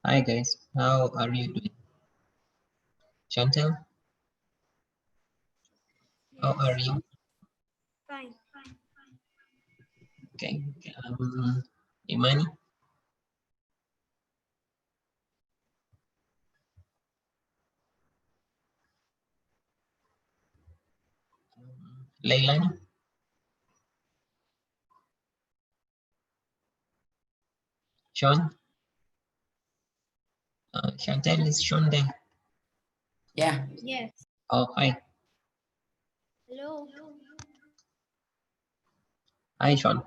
Hi guys, how are you doing? Chantel, how are you? Fine. Okay. Imani, Leilani, Sean, Chantel, is Sean there? Yeah. Yes. Oh, hi. Hello. Hi, Sean.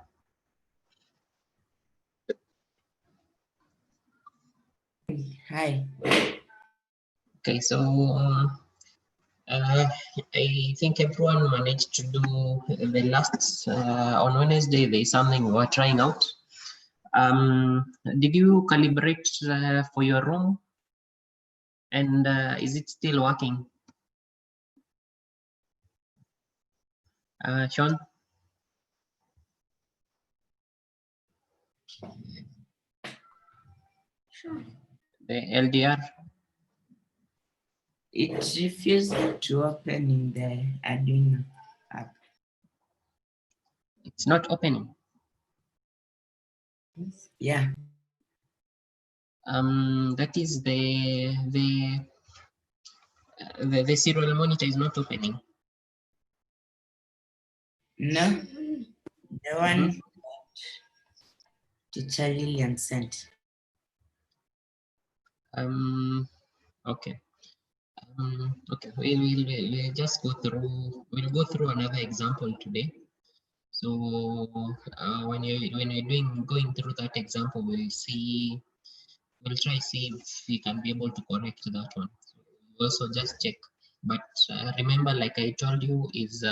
Hi. Okay, so I think everyone managed to do the last, on Wednesday, there's something we were trying out. Did you calibrate for your room? And is it still working? Sean? Sure. The LDR? It refused to open in the Arduino app. It's not opening. Yeah. That is the serial monitor is not opening. No, the one Teacher Lillian sent. Okay. Okay, we'll just go through. We'll go through another example today. So when you're going through that example, we'll try see if we can be able to correct that one. So also just check. But remember, like I told you, is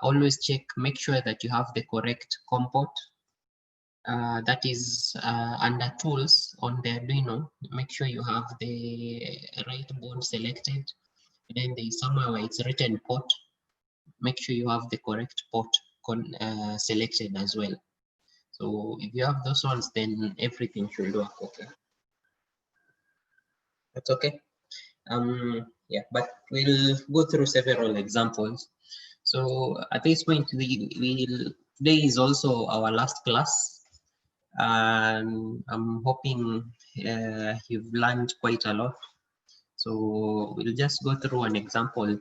always check. Make sure that you have the correct COM port. That is under tools on the Arduino. Make sure you have the right board selected. And then there is somewhere where it's written port. Make sure you have the correct port selected as well. So if you have those ones, then everything should work okay. That's okay. Yeah, but we'll go through several examples. So at this point, today is also our last class. I'm hoping you've learned quite a lot. So we'll just go through an example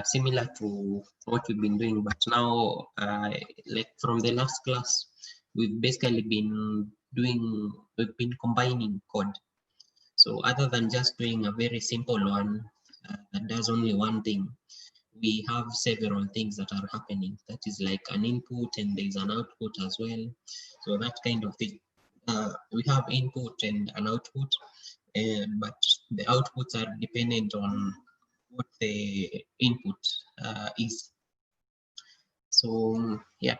similar to what we've been doing, but now like from the last class, we've basically we've been combining code. So other than just doing a very simple one that does only one thing, we have several things that are happening. That is like an input and there's an output as well. So that kind of thing. We have input and an output, but the outputs are dependent on what the input is. So yeah.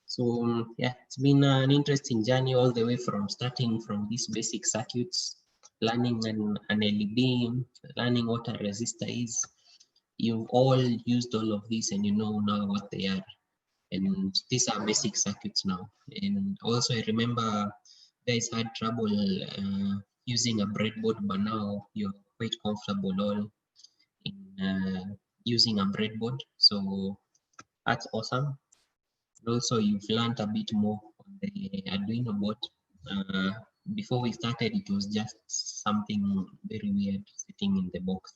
So yeah, it's been an interesting journey all the way from starting from these basic circuits, learning an LED, learning what a resistor is. You've all used all of this and you know now what they are. And these are basic circuits now. And also I remember guys had trouble using a breadboard, but now you're quite comfortable all in using a breadboard. So that's awesome. Also, you've learned a bit more on the Arduino board. Before we started, it was just something very weird sitting in the box.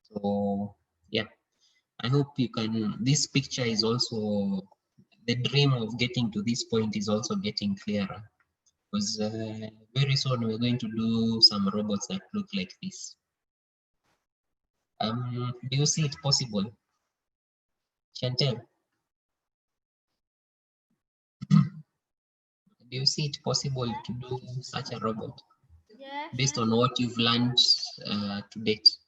So yeah, I hope you can. This picture is also the dream of getting to this point is also getting clearer, because very soon we're going to do some robots that look like this. Do you see it possible, Chantel? Do you see it possible to do such a robot based on what you've learned to date?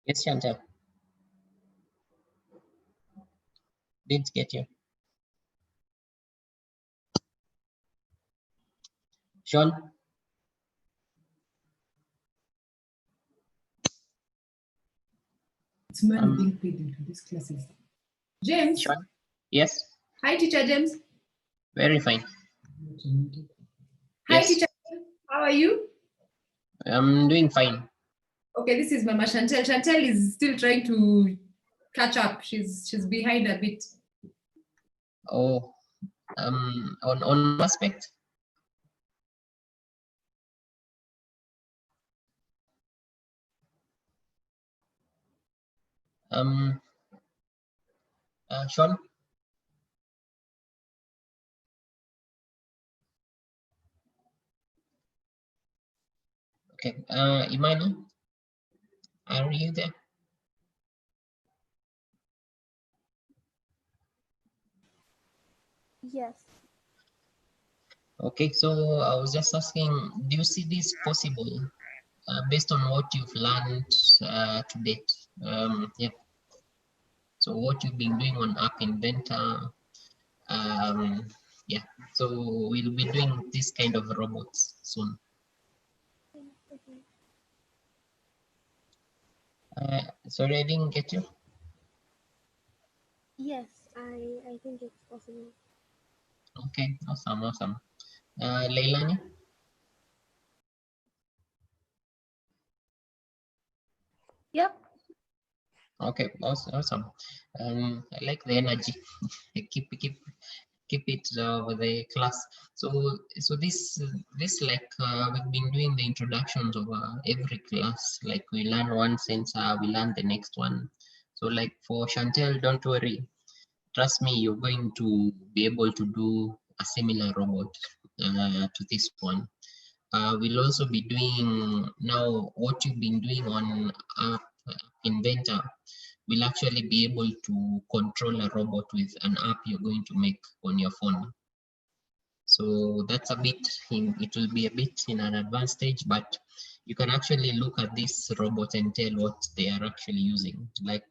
Yes, Chantal. Didn't get you. Sean? It's money being paid into these classes. James? Sean? Yes? Hi, Teacher James. Very fine. Hi, Yes. teacher. How are you? I'm doing fine. Okay, this is Mama Chantel. Chantel is still trying to catch up. She's behind a bit. Oh, on aspect. Sean. Okay. Imani, are you there? Yes. Okay. So I was just asking, do you see this possible based on what you've learned to date? Yeah. So what you've been doing on App Inventor. Yeah. So we'll be doing this kind of robots soon. Sorry, I didn't get you. Yes, I think it's possible. Okay, awesome, awesome. Leilani? Yep. Okay, awesome, awesome. I like the energy. keep it with the class. So this like we've been doing the introductions of every class. Like we learn one sensor, we learn the next one. So like for Chantel, don't worry. Trust me, you're going to be able to do a similar robot to this one. We'll also be doing now what you've been doing on App Inventor. We'll actually be able to control a robot with an app you're going to make on your phone. So that's a bit, it will be a bit in an advanced stage, but you can actually look at this robot and tell what they are actually using. Like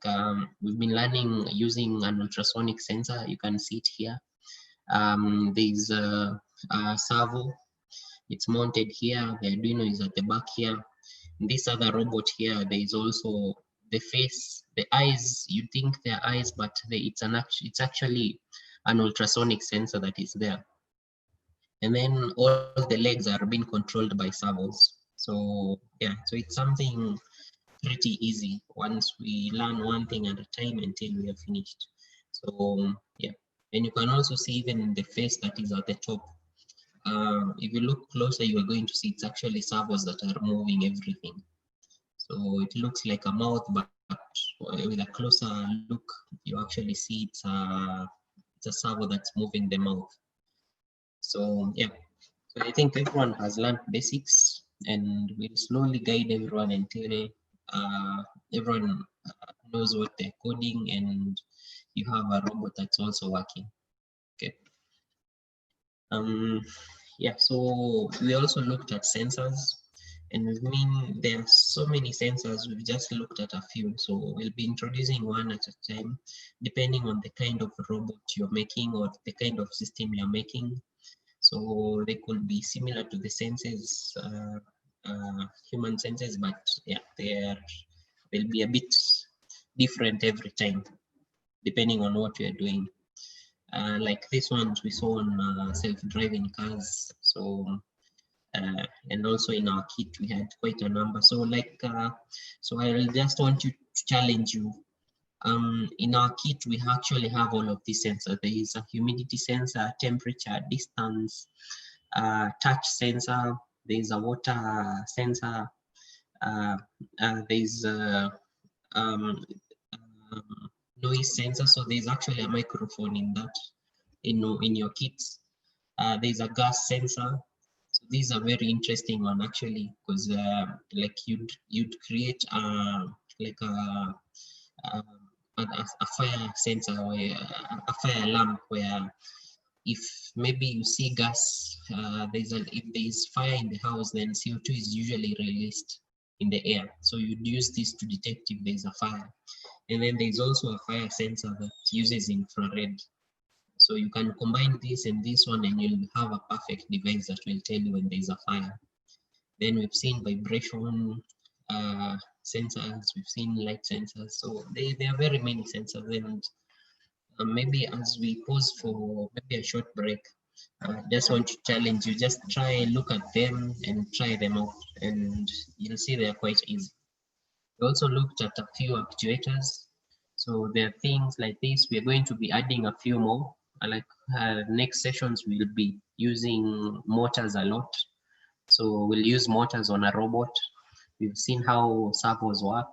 we've been learning using an ultrasonic sensor. You can see it here. There's a servo. It's mounted here. The Arduino is at the back here. This other robot here, there is also the face, the eyes. You think they're eyes, but it's actually an ultrasonic sensor that is there. And then all the legs are being controlled by servos. So yeah, so it's something pretty easy once we learn one thing at a time until we are finished. So yeah, and you can also see even the face that is at the top. If you look closer, you are going to see it's actually servos that are moving everything. So it looks like a mouth, but with a closer look, you actually see it's a servo that's moving the mouth. So yeah, so I think everyone has learned basics, and we'll slowly guide everyone until everyone knows what they're coding, and you have a robot that's also working. Okay. Yeah, so we also looked at sensors, and I mean there are so many sensors. We've just looked at a few, so we'll be introducing one at a time depending on the kind of robot you're making or the kind of system you're making. So they could be similar to the senses, human senses, but yeah, they'll be a bit different every time depending on what you're doing. Like this ones we saw on self-driving cars. So and also in our kit we had quite a number. So like so I'll just want you to challenge you. In our kit we actually have all of these sensors. There is a humidity sensor, temperature, distance, touch sensor, there is a water sensor, there is um, noise sensor. So there's actually a microphone in that in your kits. There's a gas sensor. So these are very interesting one actually, because like you'd create like a, a fire sensor or a fire lamp where if maybe you see gas, if there is fire in the house, then CO2 is usually released in the air. So you'd use this to detect if there's a fire. And then there's also a fire sensor that uses infrared. So you can combine this and this one and you'll have a perfect device that will tell you when there's a fire. Then we've seen vibration sensors, we've seen light sensors. So there are very many sensors, and maybe as we pause for maybe a short break, Just want to challenge you, just try, look at them and try them out, and you'll see they're quite easy. We also looked at a few actuators. So there are things like this. We're going to be adding a few more. Like next sessions, we'll be using motors a lot. So we'll use motors on a robot. We've seen how servos work.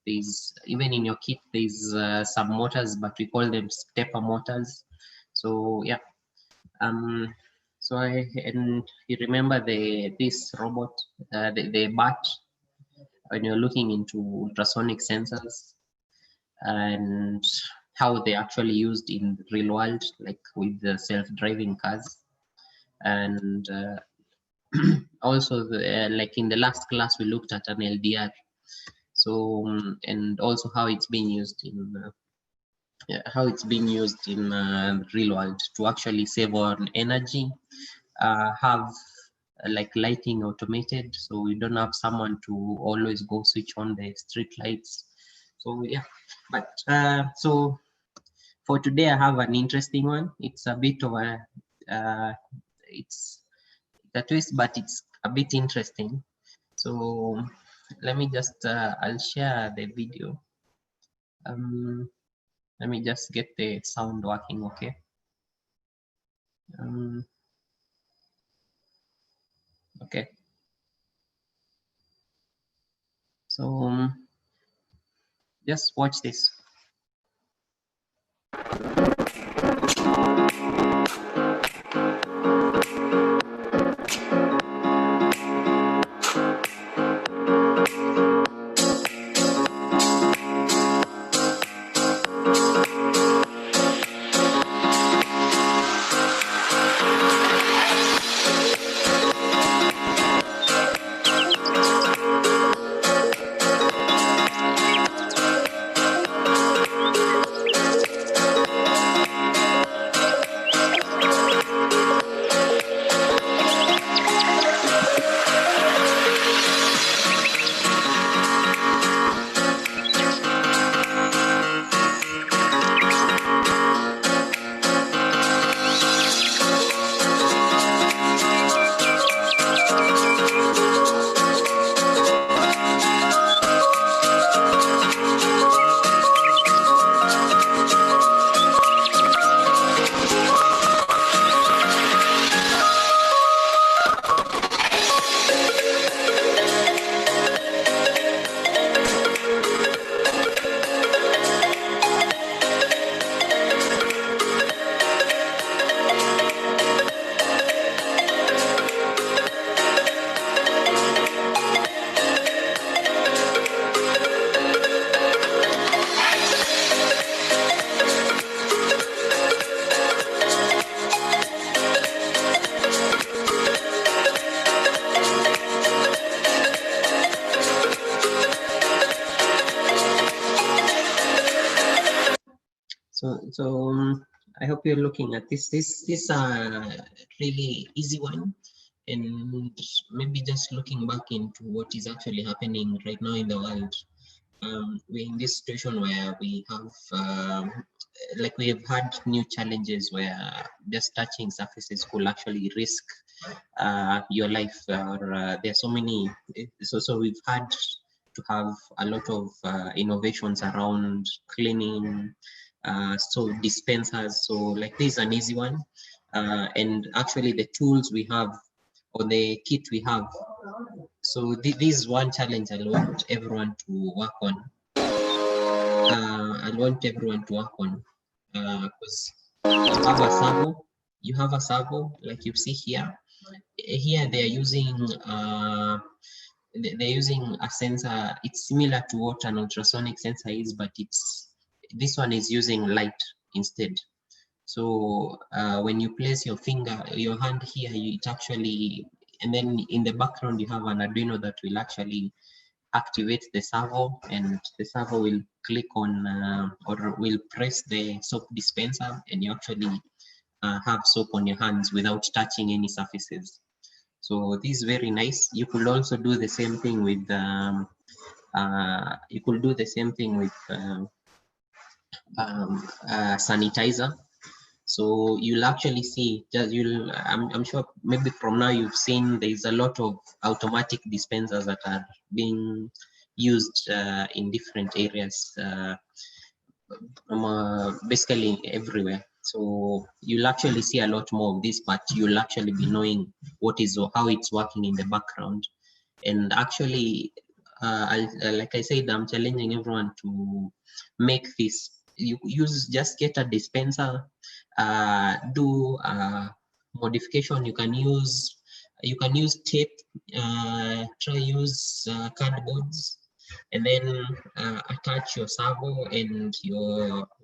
There's even in your kit, there's some motors, but we call them stepper motors. So yeah. So and you remember this robot, the bat, when you're looking into ultrasonic sensors and how they actually used in real world, like with the self-driving cars. And also like in the last class, we looked at an LDR. So and also how it's being used in real world to actually save on energy, have like lighting automated, so we don't have someone to always go switch on the street lights. So yeah, but so for today I have an interesting one. It's a bit of a it's a twist, but it's a bit interesting. So let me just I'll share the video. Let me just get the sound working. Okay. Okay. So just watch this. So I hope you're looking at this. This is a really easy one, and maybe just looking back into what is actually happening right now in the world. We're in this situation where we have like we have had new challenges where just touching surfaces could actually risk your life, or there's so many. So we've had to have a lot of innovations around cleaning, so dispensers. So like this is an easy one, and actually the tools we have or the kit we have. So this is one challenge I want everyone to work on. I want everyone to work on because you have a servo like you see here. Here they're using a sensor. It's similar to what an ultrasonic sensor is, but this one is using light instead. So when you place your hand here, it actually, and then in the background you have an Arduino that will actually activate the servo, and the servo will click on or will press the soap dispenser, and you actually have soap on your hands without touching any surfaces. So this is very nice. You could also do the same thing with sanitizer. So you'll actually see, just I'm sure maybe from now you've seen there's a lot of automatic dispensers that are being used in different areas, basically everywhere. So you'll actually see a lot more of this, but you'll actually be knowing what is or how it's working in the background. And actually, like I said, I'm challenging everyone to make this. You just get a dispenser, do modification. You can use tape, try use cardboards, and then attach your servo, and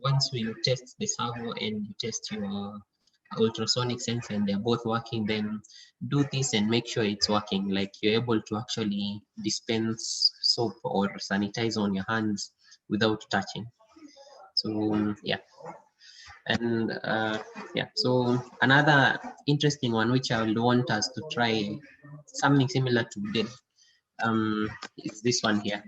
once you test the servo and you test your ultrasonic sensor and they're both working, then do this and make sure it's working, like you're able to actually dispense soap or sanitize on your hands without touching. So yeah. And yeah, so another interesting one which I would want us to try something similar to this is this one here.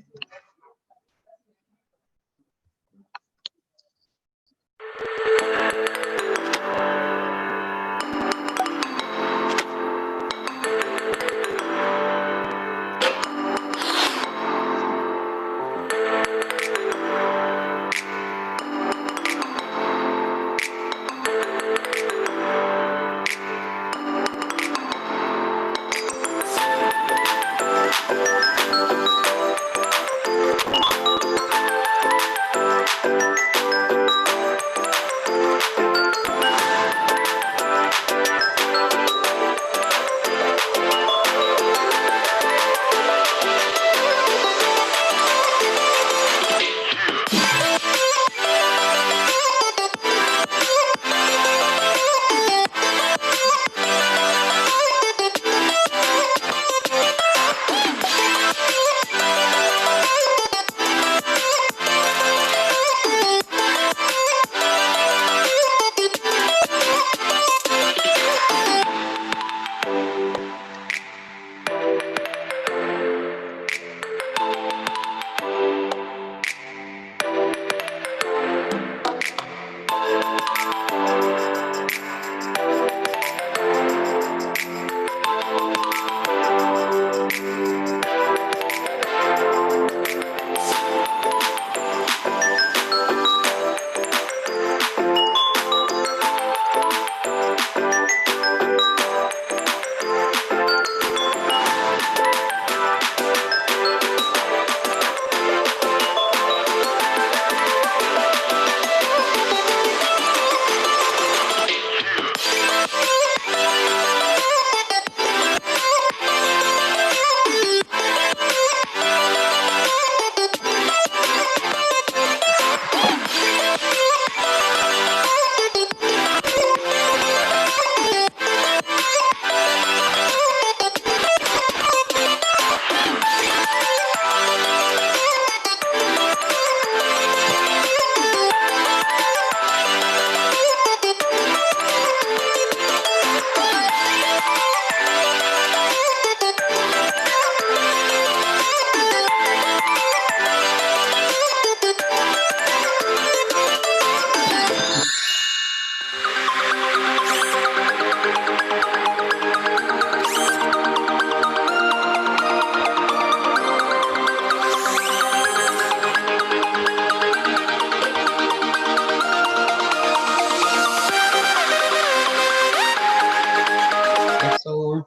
So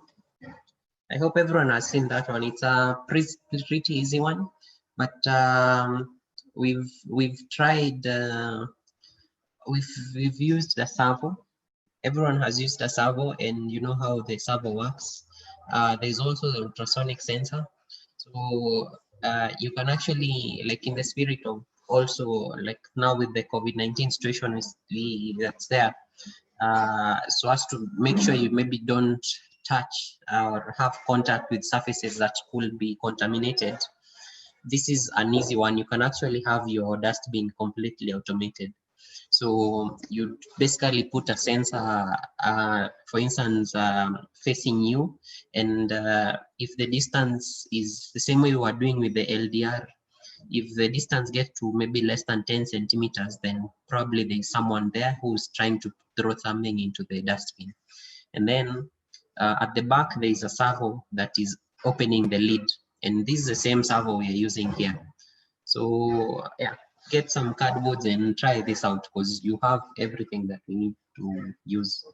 I hope everyone has seen that one. It's a pretty easy one, but we've tried we've used the servo. Everyone has used the servo, and you know how the servo works. There's also the ultrasonic sensor, so you can actually, like in the spirit of also like now with the COVID-19 situation that's there, so as to make sure you maybe don't touch or have contact with surfaces that could be contaminated. This is an easy one. You can actually have your dustbin completely automated. So you basically put a sensor, for instance, facing you, and if the distance is the same way we were doing with the LDR, if the distance gets to maybe less than 10 centimeters, then probably there's someone there who's trying to throw something into the dustbin. And then at the back, there is a servo that is opening the lid. And this is the same servo we are using here. So yeah, get some cardboards and try this out, because you have everything that we need to use.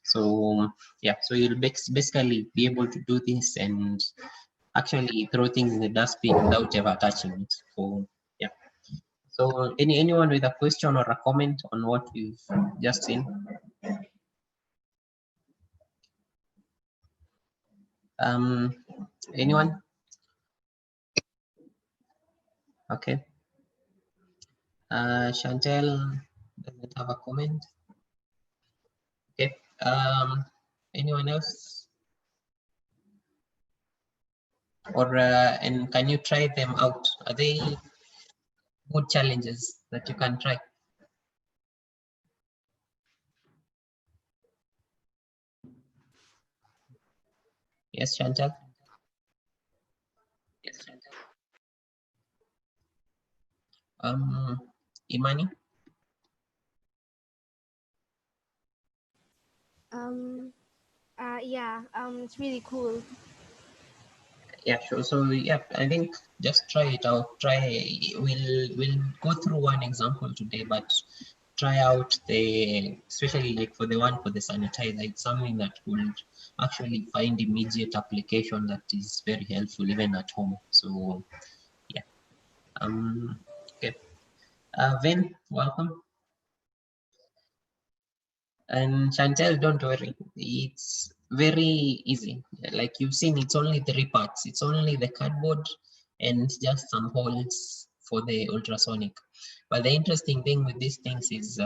So yeah, so you'll basically be able to do this and actually throw things in the dustbin without ever touching it. So yeah. So anyone with a question or a comment on what we've just seen? Anyone? Okay. Chantel doesn't have a comment. Okay. Anyone else? Or and can you try them out? Are they good challenges that you can try? Yes, Chantal. Yes, Chantal. Imani. Yeah, it's really cool. Yeah, sure. So yeah, I think just try it out. We'll go through one example today, but try out especially like for the one for the sanitizer. It's something that would actually find immediate application that is very helpful even at home. So yeah. Okay. Vin, welcome. And Chantel, don't worry, it's very easy. Like you've seen, it's only 3 parts. It's only the cardboard and just some holes for the ultrasonic. But the interesting thing with these things is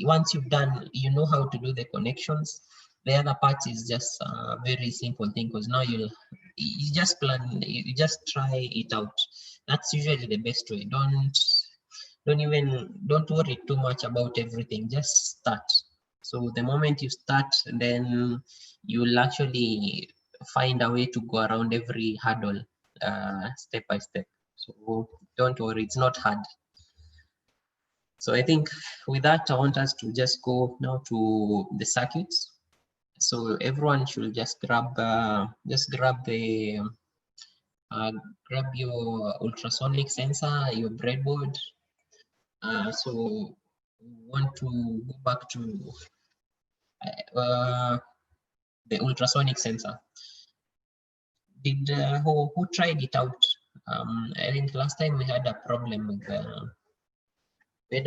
once you've done, you know how to do the connections. The other part is just a very simple thing, because now you just plan, you just try it out. That's usually the best way. Don't worry too much about everything, just start. So the moment you start, then you'll actually find a way to go around every hurdle step by step. So don't worry, it's not hard. So I think with that, I want us to just go now to the circuits. So everyone should just grab grab your ultrasonic sensor, your breadboard. So want to go back to the ultrasonic sensor. Did who tried it out? I think last time we had a problem with with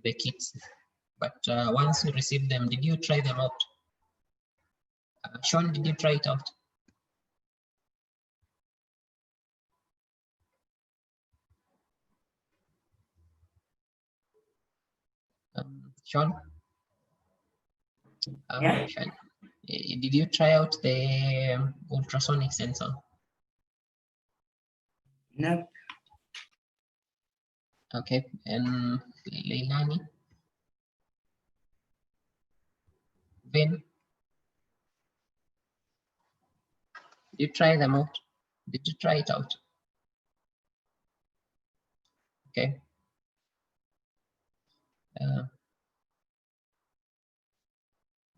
the kits, but once you received them, did you try them out? Sean, did you try it out? Sean? Yeah. Sean, did you try out the ultrasonic sensor? Nope. Okay, and Leilani? Vin? Did you try them out? Did you try it out? Okay.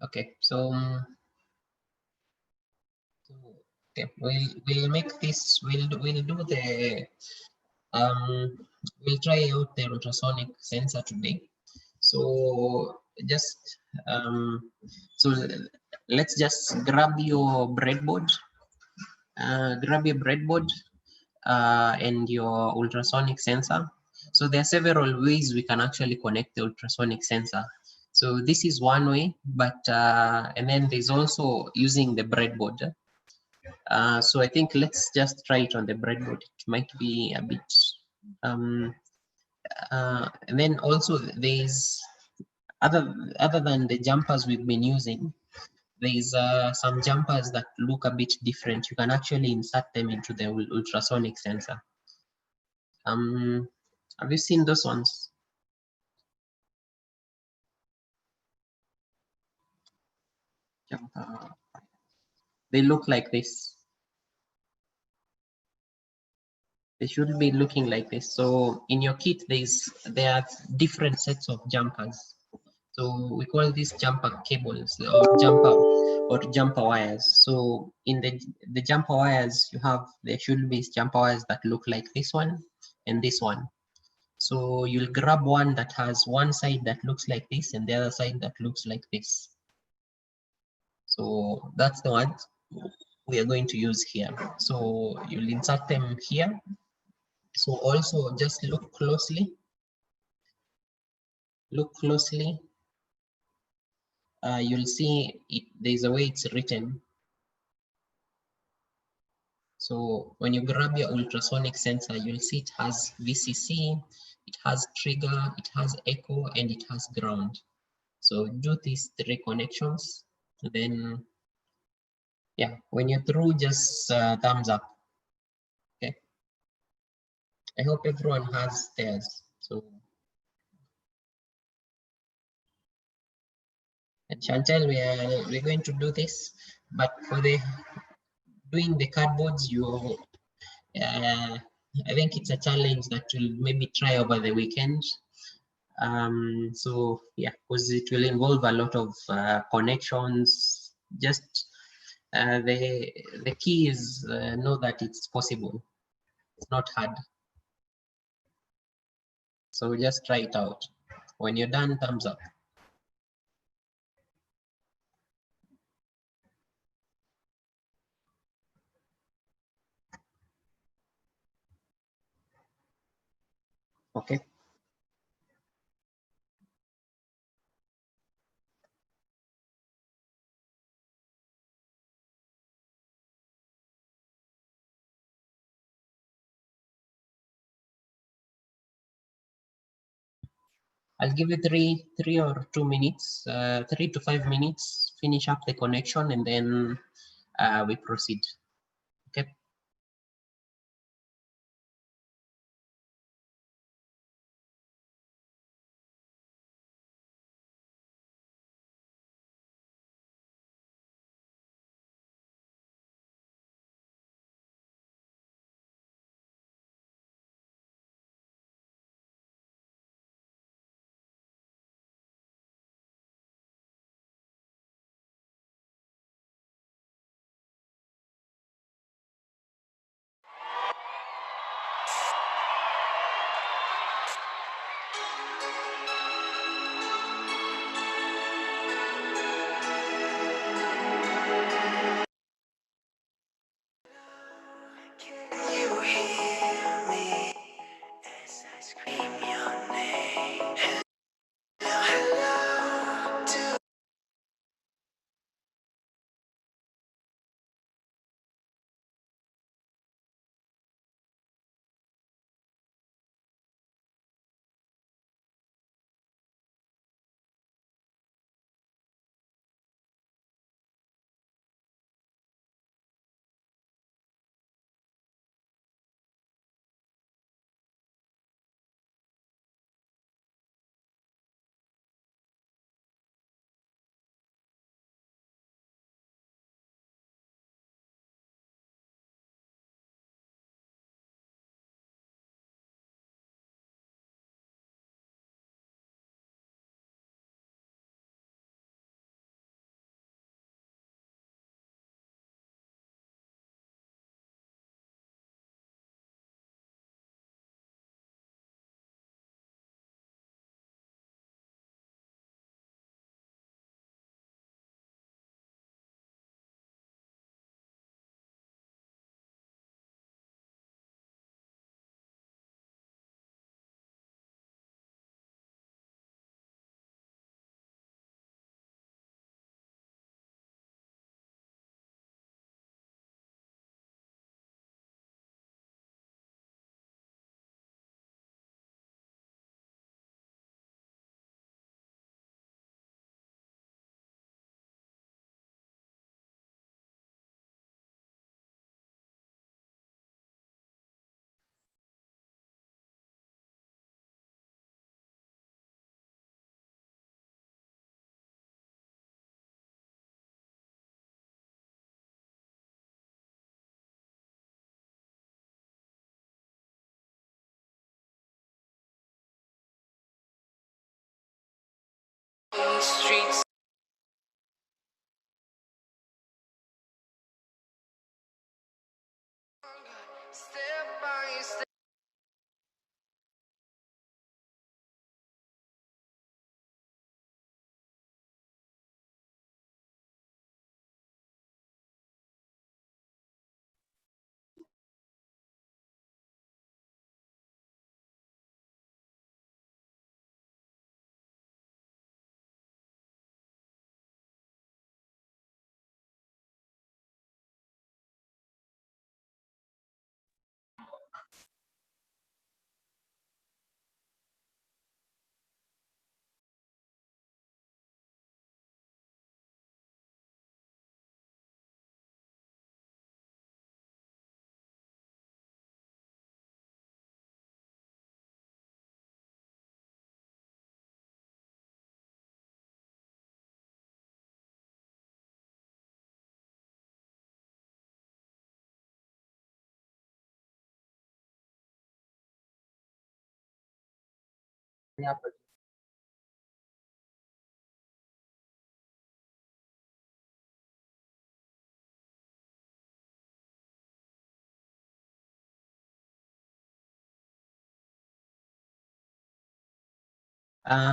Okay, so okay, we'll make this. We'll do the we'll try out the ultrasonic sensor today. So just so let's just grab your breadboard. Grab your breadboard and your ultrasonic sensor. So there are several ways we can actually connect the ultrasonic sensor. So this is one way, but and then there's also using the breadboard. So I think let's just try it on the breadboard. It might be a bit. And then also there's other than the jumpers we've been using, there's some jumpers that look a bit different. You can actually insert them into the ultrasonic sensor. Have you seen those ones? They look like this. They should be looking like this. So in your kit, there are different sets of jumpers. So we call these jumper cables or jumper wires. So in the jumper wires, there should be jumper wires that look like this one and this one. So you'll grab one that has one side that looks like this and the other side that looks like this. So that's the one we are going to use here. So you'll insert them here. So also just look closely. Look closely. You'll see there's a way it's written. So when you grab your ultrasonic sensor, you'll see it has VCC, it has trigger, it has echo, and it has ground. So do these 3 connections. Then, yeah, when you're through, just thumbs up. Okay. I hope everyone has theirs. So, and Chantel, we're going to do this, but for doing the cardboards, I think it's a challenge that we'll maybe try over the weekend. So yeah, because it will involve a lot of connections. Just the key is know that it's possible. It's not hard. So just try it out. When you're done, thumbs up. Okay. I'll give you 3 or 2 minutes, 3 to 5 minutes, finish up the connection, and then we proceed. Okay. the streets. Step by step. Yeah.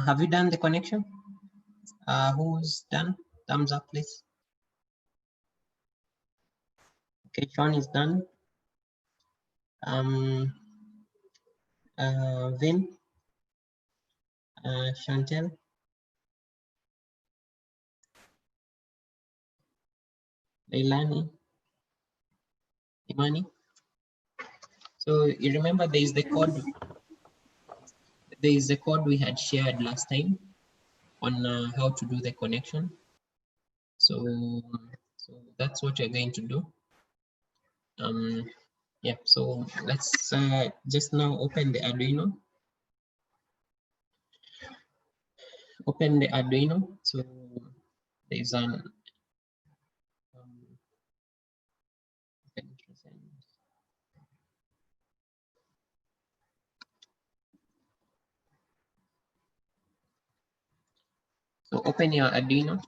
Have you done the connection? Who's done? Thumbs up, please. Okay, Sean is done. Vin, Chantel, Leilani, Imani. So you remember there is the code. There is the code we had shared last time on how to do the connection. So that's what you're going to do. Yeah, so let's just now open the Arduino. Open the Arduino. So there's an so open your Arduino.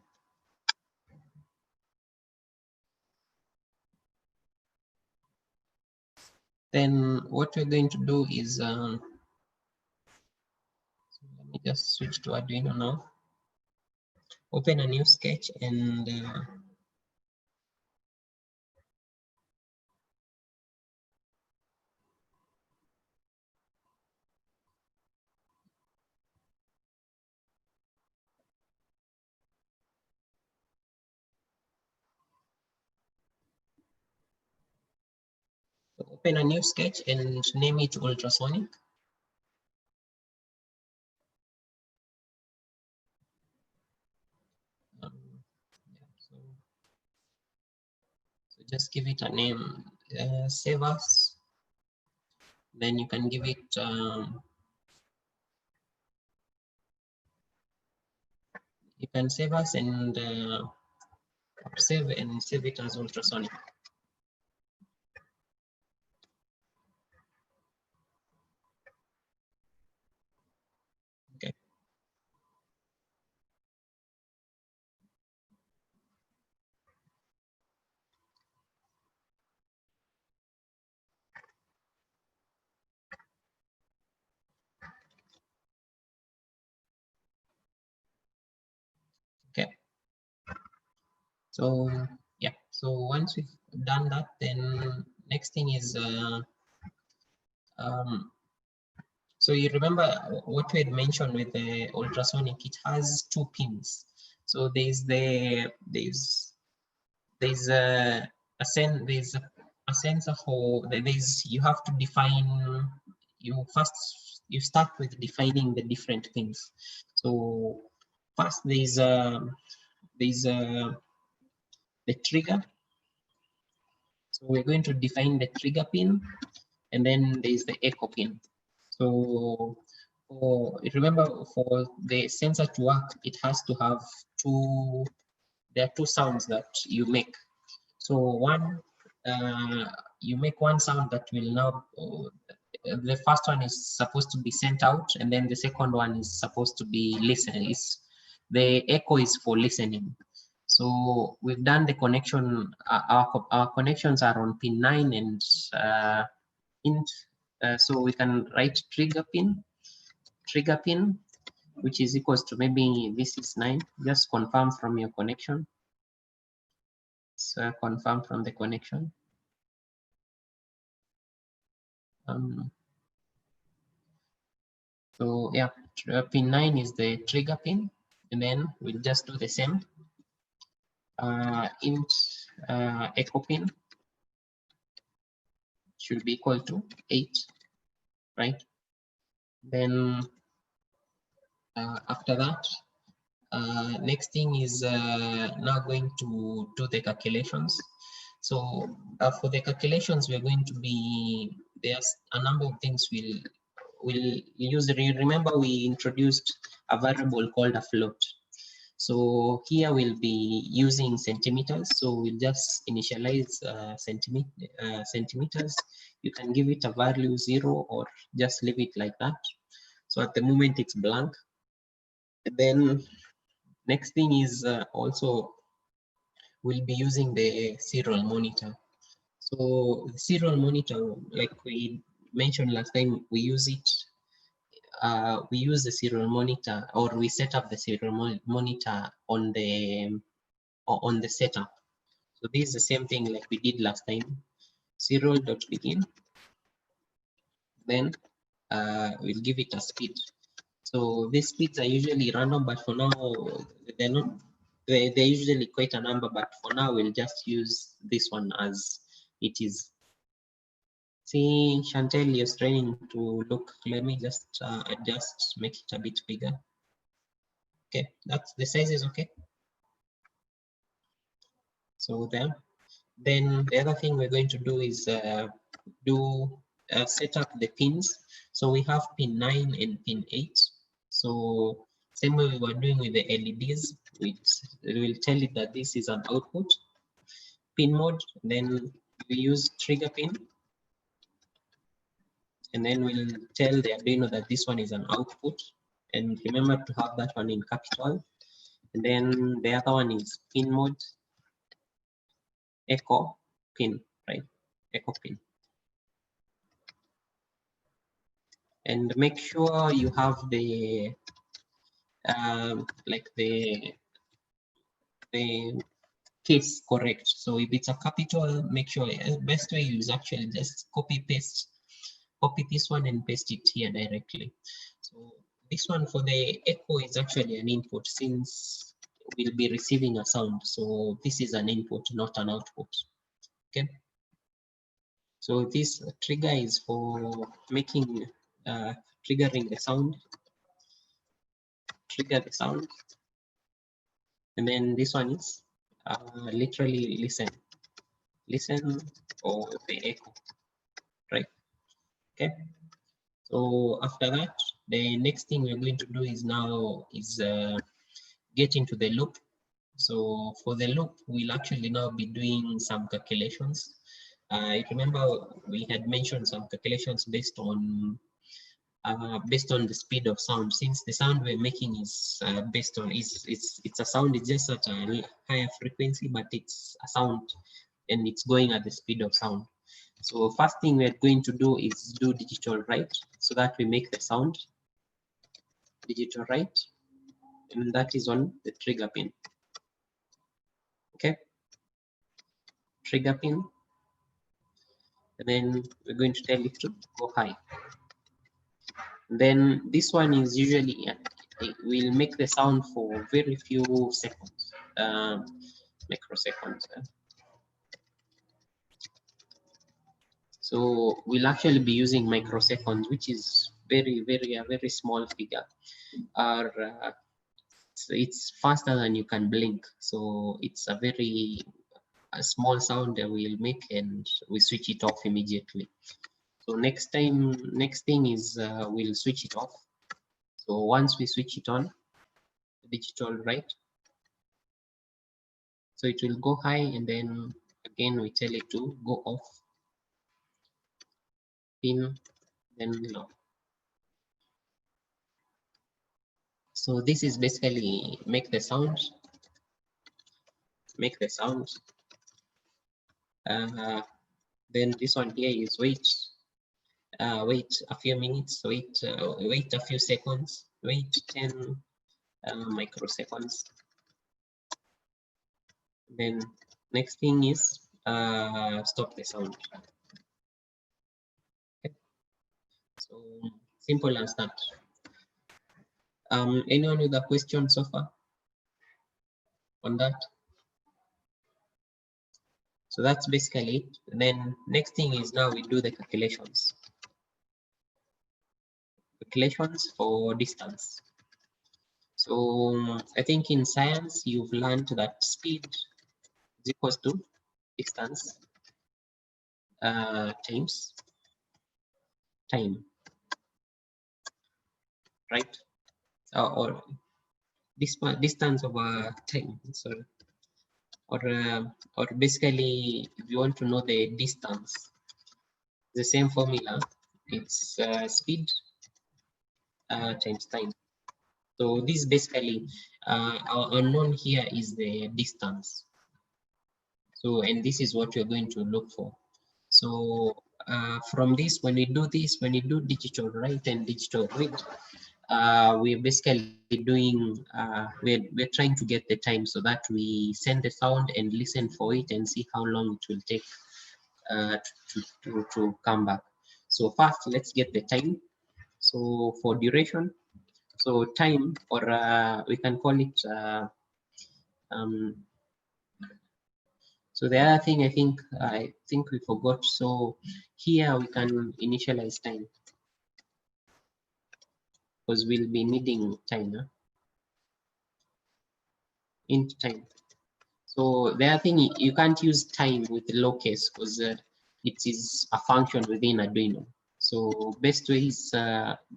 Then what we're going to do is so let me just switch to Arduino now. Open a new sketch and so open a new sketch and name it Ultrasonic. Yeah, so just give it a name. Save as. Then you can give it you can save as and save it as Ultrasonic. Okay. Okay. So yeah, so once we've done that, then next thing is so you remember what we had mentioned with the ultrasonic, it has 2 pins. So there's a sensor for you have to define, you start with defining the different things. So first there's the trigger. So we're going to define the trigger pin, and then there's the echo pin. So remember, for the sensor to work, it has to have there are 2 sounds that you make. So one, you make one sound that will now, the first one is supposed to be sent out, and then the second one is supposed to be listened. The echo is for listening. So we've done the connection. Our connections are on pin 9 and int. So we can write trigger pin, which is equals to, maybe this is 9. Just confirm from your connection. So confirm from the connection. So yeah, pin 9 is the trigger pin, and then we'll just do the same. Int echo pin should be equal to 8, right? Then after that, next thing is now going to do the calculations. So for the calculations, we're going to be, there's a number of things we'll use. Remember, we introduced a variable called a float. So here we'll be using centimeters. So we'll just initialize centimeters. You can give it a value 0 or just leave it like that. So at the moment it's blank. And then next thing is also we'll be using the serial monitor. So the serial monitor, like we mentioned last time, we use it. We use the serial monitor, or we set up the serial monitor on the setup. So this is the same thing like we did last time. Serial.begin. Then we'll give it a speed. So these speeds are usually random, but for now they're not. They're usually quite a number, but for now we'll just use this one as it is. See, Chantel, you're trying to look. Let me just adjust, make it a bit bigger. Okay, that's the size is okay. So then the other thing we're going to do is set up the pins. So we have pin 9 and pin 8. So same way we were doing with the LEDs, which will tell it that this is an output. Pin mode, then we use trigger pin, and then we'll tell the Arduino that this one is an output. And remember to have that one in capital. And then the other one is pin mode, echo pin, right? Echo pin. And make sure you have the like the case correct. So if it's a capital, make sure best way is actually just copy this one and paste it here directly. So this one for the echo is actually an input, since we'll be receiving a sound. So this is an input, not an output. Okay. So this trigger is for making triggering the sound. Trigger the sound. And then this one is literally listen or the echo, right? Okay. So after that, the next thing we're going to do is get into the loop. So for the loop, we'll actually now be doing some calculations. I remember we had mentioned some calculations based on the speed of sound. Since the sound we're making is based on it's a sound, it's just at a higher frequency, but it's a sound and it's going at the speed of sound. So first thing we're going to do is do digital write, so that we make the sound. Digital write, and that is on the trigger pin. Okay, trigger pin, and then we're going to tell it to go high. Then this one is usually it will make the sound for very few seconds, microseconds. So we'll actually be using microseconds, which is a very small figure. So it's faster than you can blink. So it's a very small sound that we'll make, and we switch it off immediately. So next thing is we'll switch it off. So once we switch it on, digital write, so it will go high, and then again we tell it to go off, pin, then low. So this is basically make the sound. Then this one here is wait a few minutes, wait a few seconds, wait 10 microseconds. Then next thing is stop the sound. Okay. So simple as that. Anyone with a question so far on that? So that's basically it. Then next thing is now we do the calculations for distance. So I think in science you've learned that speed is equals to distance times time, right? Or distance over time. So or basically, if you want to know the distance, the same formula. It's speed times time. So this basically our unknown here is the distance. So, and this is what you're going to look for. So from this, when you do digital write and digital read, we're basically doing we're trying to get the time so that we send the sound and listen for it and see how long it will take to come back. So first, let's get the time. So for duration, so time, or we can call it so the other thing I think we forgot. So here we can initialize time because we'll be needing time int time. So the other thing, you can't use time with lowercase because it is a function within Arduino. So best way is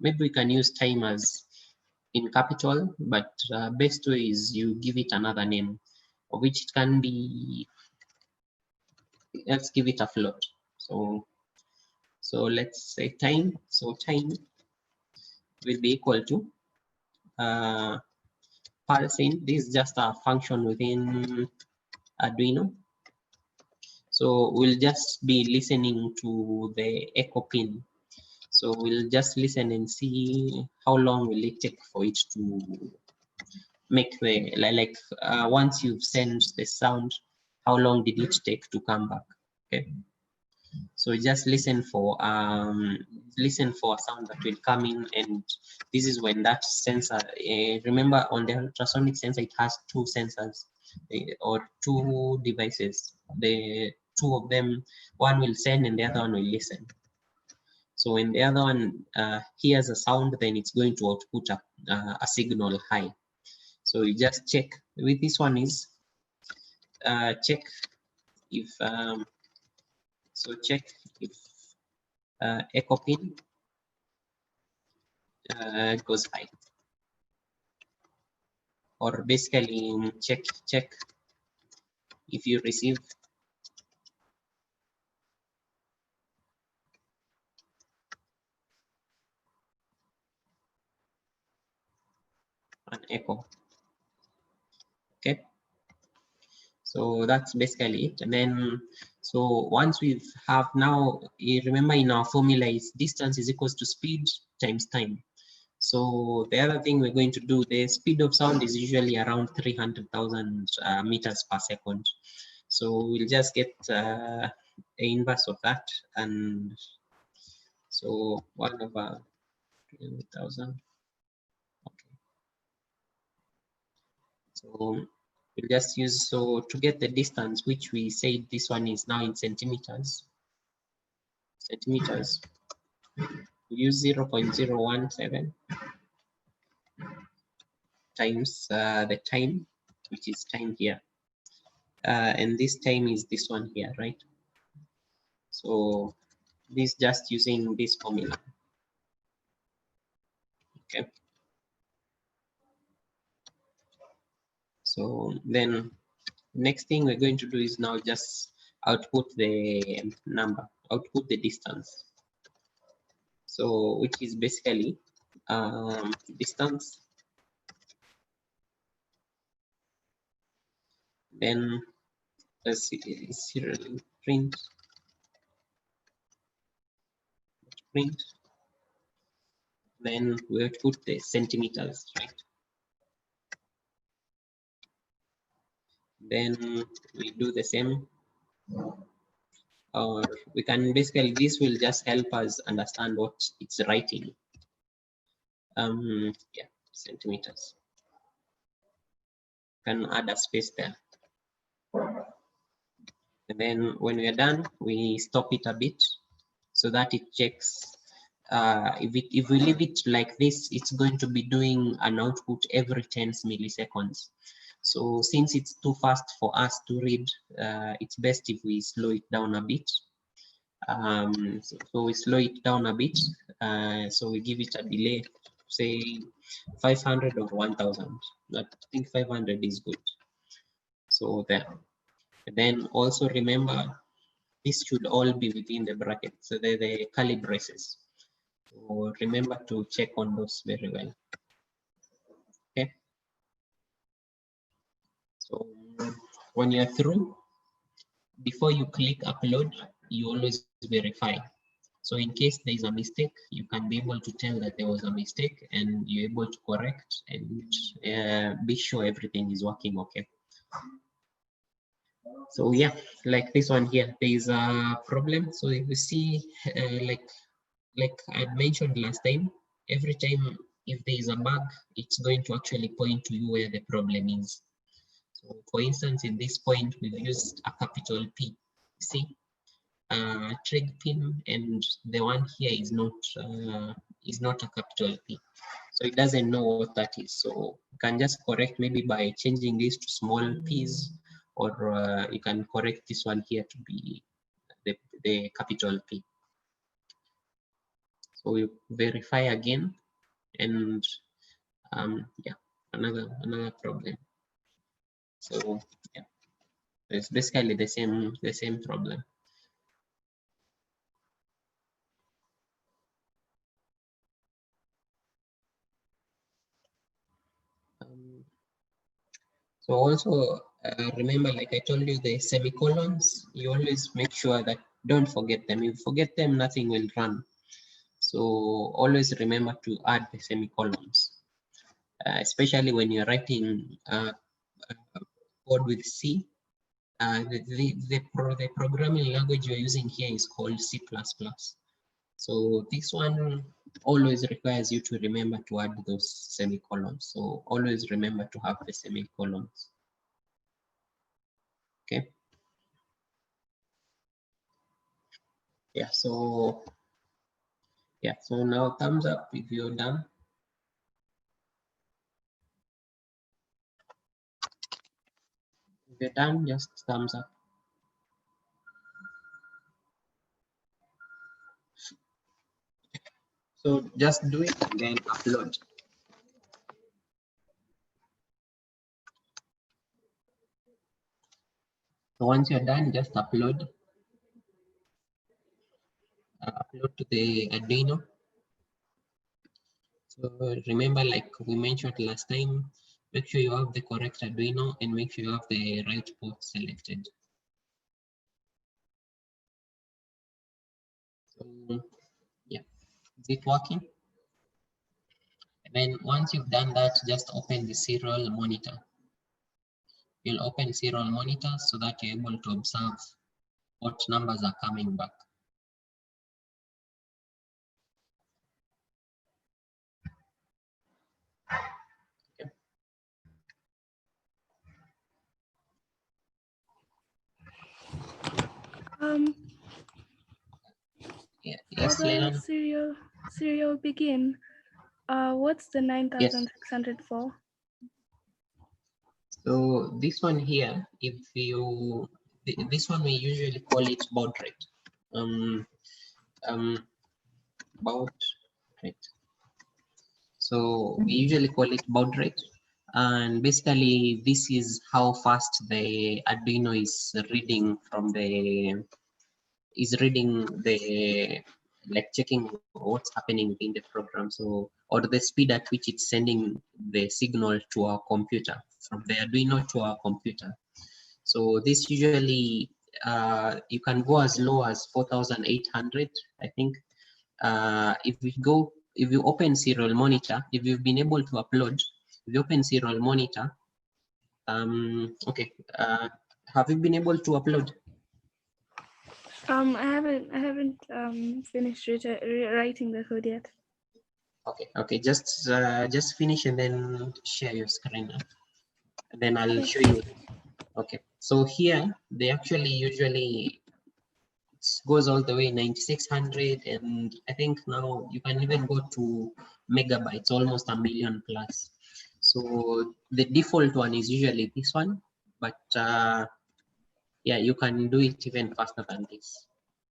maybe we can use time as in capital, but best way is you give it another name, of which it can be. Let's give it a float. So let's say time. So time will be equal to parsing. This is just a function within Arduino. So we'll just be listening to the echo pin. So we'll just listen and see how long will it take for it to make the once you've sent the sound, how long did it take to come back? Okay. So just listen for a sound that will come in, and this is when that sensor. Remember, on the ultrasonic sensor, it has two sensors or two devices. The two of them, one will send and the other one will listen. So when the other one hears a sound, then it's going to output a signal high. So you just check with this one is check if check if echo pin goes high, or basically check if you receive an echo. Okay, so that's basically it. And then so once we have now, you remember in our formula is distance is equals to speed times time. So the other thing we're going to do, the speed of sound is usually around 300,000 meters per second. So we'll just get the inverse of that, and so 1 over 300,000. Okay. So we'll just use, so to get the distance, which we said this one is now in centimeters. We use 0.017 times the time, which is time here. And this time is this one here, right? So this just using this formula. Okay. So then next thing we're going to do is now just output the number, output the distance. So which is basically distance Then let's see, serial print. Then we have to put the centimeters, right? Then we do the same, or we can basically, this will just help us understand what it's writing. Yeah, centimeters. Can add a space there. And then when we are done, we stop it a bit so that it checks. If we leave it like this, it's going to be doing an output every 10 milliseconds. So since it's too fast for us to read, it's best if we slow it down a bit. So we slow it down a bit. So we give it a delay, say 500 or 1000. I think 500 is good. So there. And then also remember, this should all be within the bracket. So they're the curly braces. So remember to check on those very well. Okay. So when you're through, before you click upload, you always verify. So in case there is a mistake, you can be able to tell that there was a mistake and you're able to correct and be sure everything is working okay. So yeah, like this one here, there is a problem. So if you see, like I mentioned last time, every time if there is a bug, it's going to actually point to you where the problem is. So for instance, in this point, we've used a capital P. See, trig pin, and the one here is not a capital P. So it doesn't know what that is. So you can just correct maybe by changing this to small p's, or you can correct this one here to be the capital P. So you verify again, and yeah, another problem. So yeah, it's basically the same problem. So also remember, like I told you, the semicolons, you always make sure that don't forget them. If you forget them, nothing will run. So always remember to add the semicolons, especially when you're writing code with C. The programming language you're using here is called C++. So this one always requires you to remember to add those semicolons. So always remember to have the semicolons. Okay. Yeah, so now thumbs up if you're done. If you're done, just thumbs up. So just do it and then upload. So once you're done, just upload. Upload to the Arduino. So remember, like we mentioned last time, make sure you have the correct Arduino and make sure you have the right port selected. So yeah, is it working? And then once you've done that, just open the serial monitor. You'll open serial monitor so that you're able to observe what numbers are coming back. Okay. Yeah. Yes, For the Leland? serial begin, what's the 9600 for? So this one here, if you, this one we usually call it baud rate. Baud rate. So we usually call it baud rate, and basically this is how fast the Arduino is reading from the like checking what's happening within the program. So, or the speed at which it's sending the signal to our computer, from the Arduino to our computer. So this usually you can go as low as 4,800, I think. If you open serial monitor, if you've been able to upload, if you open serial monitor, okay, have you been able to upload? I haven't finished writing the code yet. Okay, just finish and then share your screen, and then I'll show you. Okay, so here they actually usually goes all the way 9600, and I think now you can even go to megabytes, almost a million plus. So the default one is usually this one, but yeah, you can do it even faster than this,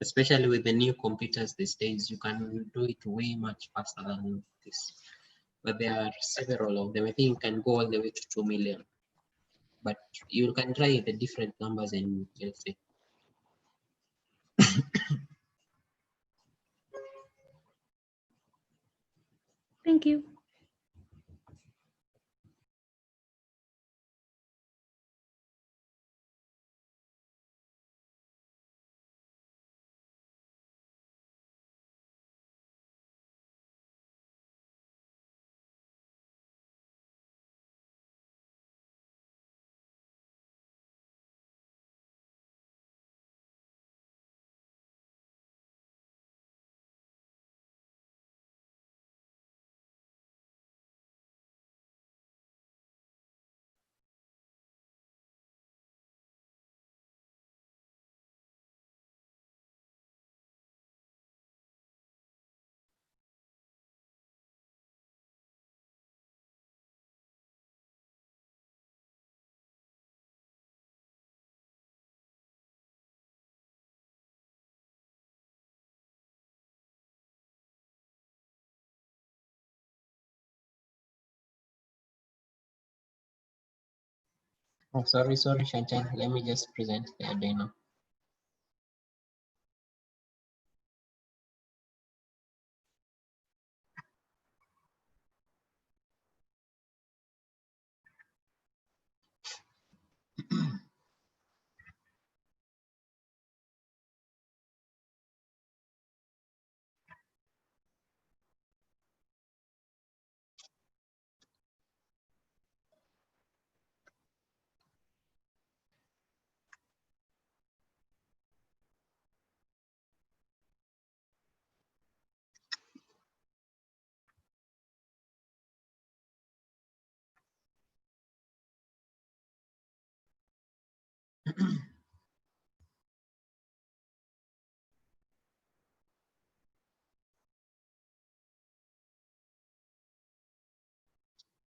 especially with the new computers these days. You can do it way much faster than this, but there are several of them. I think you can go all the way to 2 million, but you can try the different numbers and you'll see. Thank you. Oh, sorry, Chantal. Let me just present the Arduino.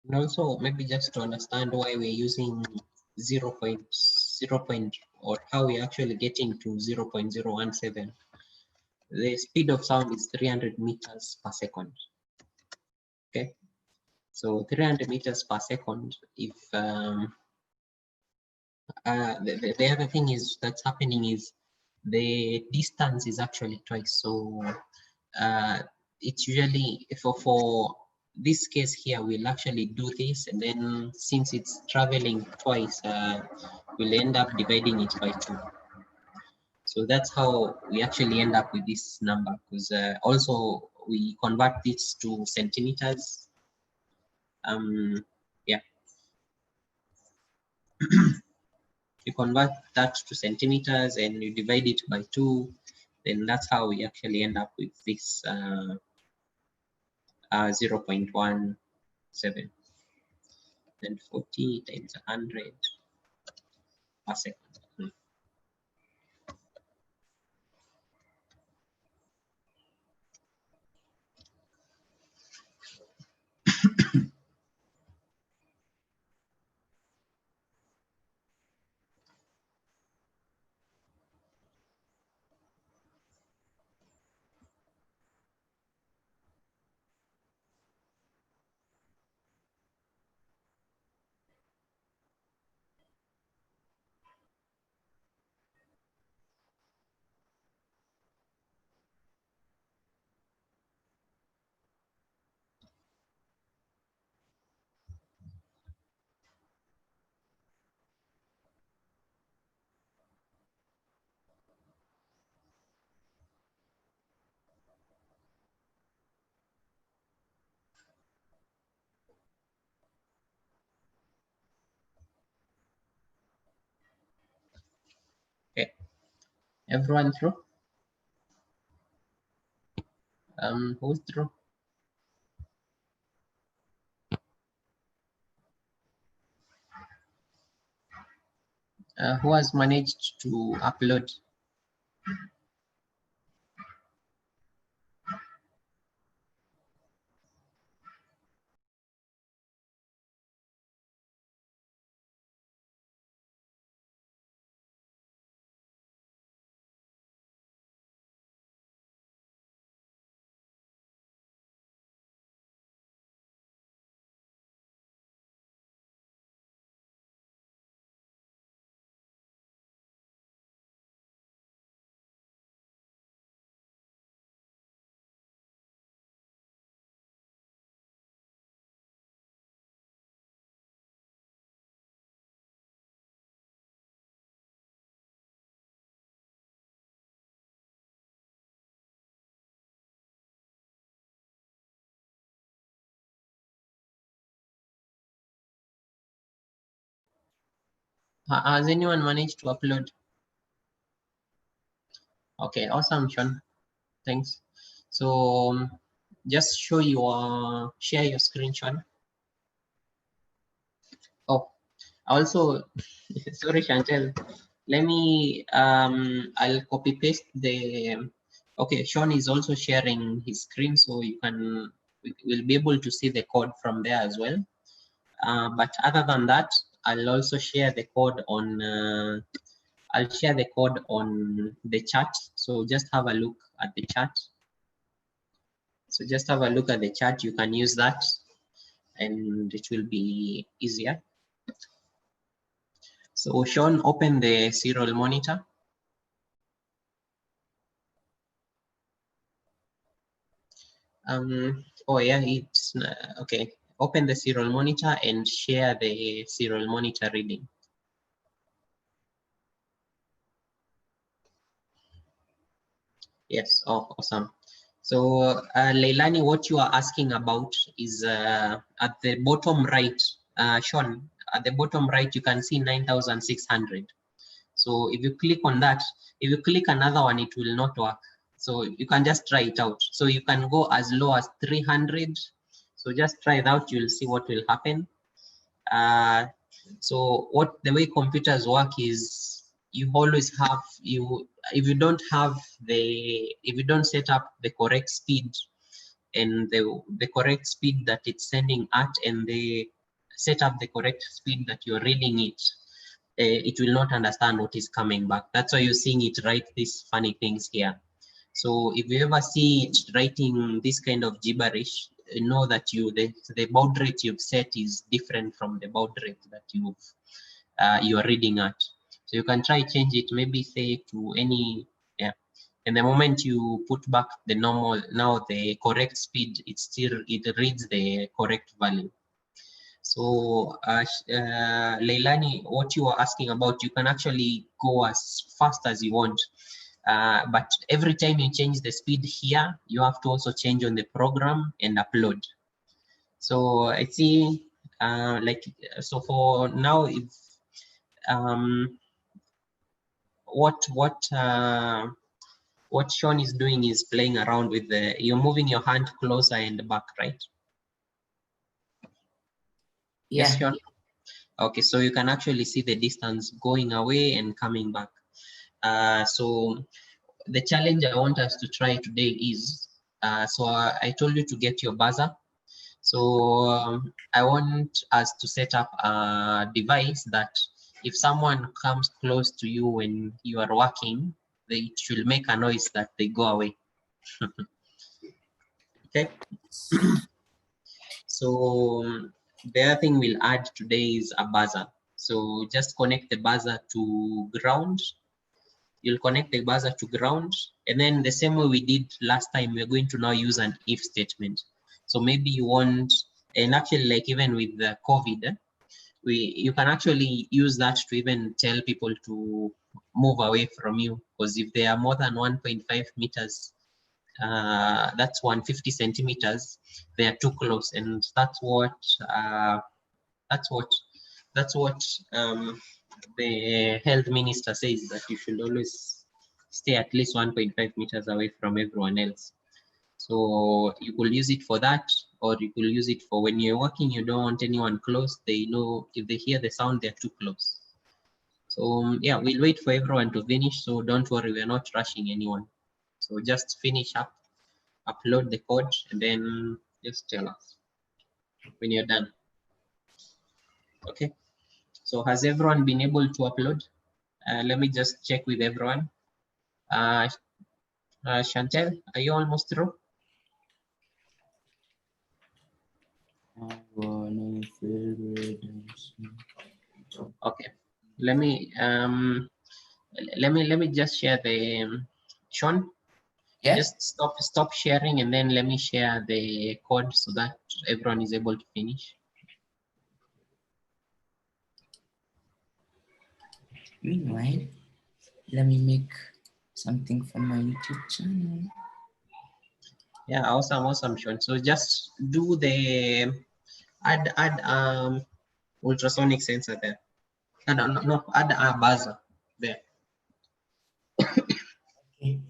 And also, maybe just to understand why we're using 0.0 or how we're actually getting to 0.017. The speed of sound is 300 meters per second. Okay, so 300 meters per second. If the other thing is that's happening is the distance is actually twice. So it's usually for this case here, we'll actually do this, and then since it's traveling twice, we'll end up dividing it by 2. So that's how we actually end up with this number, because also we convert this to centimeters. Yeah. You convert that to centimeters and you divide it by 2, then that's how we actually end up with this 0.17. Then 40 times 100 per second. Everyone through? Who's through? Who has managed to upload? Has anyone managed to upload? Okay, awesome, Sean. Thanks. So just show your share your screen, Sean. Oh, also, sorry, Chantel. Let me I'll copy paste the. Okay, Sean is also sharing his screen, so you can we'll be able to see the code from there as well. But other than that, I'll also share the code on. I'll share the code on the chat. So just have a look at the chat. So just have a look at the chat. You can use that, and it will be easier. So Sean, open the serial monitor. Oh yeah, it's okay. Open the serial monitor and share the serial monitor reading. Yes, oh, awesome. So Leilani, what you are asking about is at the bottom right, Sean, at the bottom right, you can see 9,600. So if you click on that, if you click another one, it will not work. So you can just try it out. So you can go as low as 300. So just try it out, you'll see what will happen. So what the way computers work is you always have if you don't set up the correct speed and the correct speed that it's sending at, and they set up the correct speed that you're reading it will not understand what is coming back. That's why you're seeing it write these funny things here. So if you ever see it writing this kind of gibberish, know that the baud rate you've set is different from the baud rate that you are reading at. So you can try change it, maybe say to any, yeah. And the moment you put back the normal, now the correct speed, it reads the correct value. So Leilani, what you are asking about, you can actually go as fast as you want. But every time you change the speed here, you have to also change on the program and upload. So I see, so for now, if what Sean is doing is playing around with you're moving your hand closer and back, right? Yeah. Yes, Sean. Okay, so you can actually see the distance going away and coming back. So the challenge I want us to try today is, so I told you to get your buzzer. So I want us to set up a device that if someone comes close to you when you are working, they should make a noise that they go away. Okay. So the other thing we'll add today is a buzzer. So just connect the buzzer to ground. You'll connect the buzzer to ground, and then the same way we did last time, we're going to now use an if statement. So maybe you want, and actually like even with the COVID, you can actually use that to even tell people to move away from you, because if they are more than 1.5 meters, that's 150 centimeters, they are too close, and that's what the health minister says, that you should always stay at least 1.5 meters away from everyone else. So you could use it for that, or you could use it for when you're working, you don't want anyone close. They know if they hear the sound, they're too close. So yeah, we'll wait for everyone to finish. So don't worry, we're not rushing anyone. So just finish up, upload the code, and then just tell us when you're done. Okay. So has everyone been able to upload? Let me just check with everyone. Chantel, are you almost through? Okay. Let me just share the Sean. Yeah. Just stop sharing, and then let me share the code so that everyone is able to finish. Meanwhile, let me make something for my YouTube channel. Yeah, awesome, Sean. So just do the add ultrasonic sensor there. No, add a buzzer there. Okay.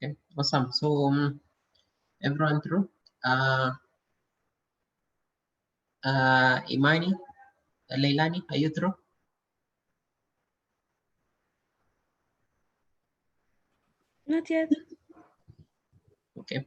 Okay, awesome. So everyone through? Imani, Leilani, are you through? Not yet. Okay.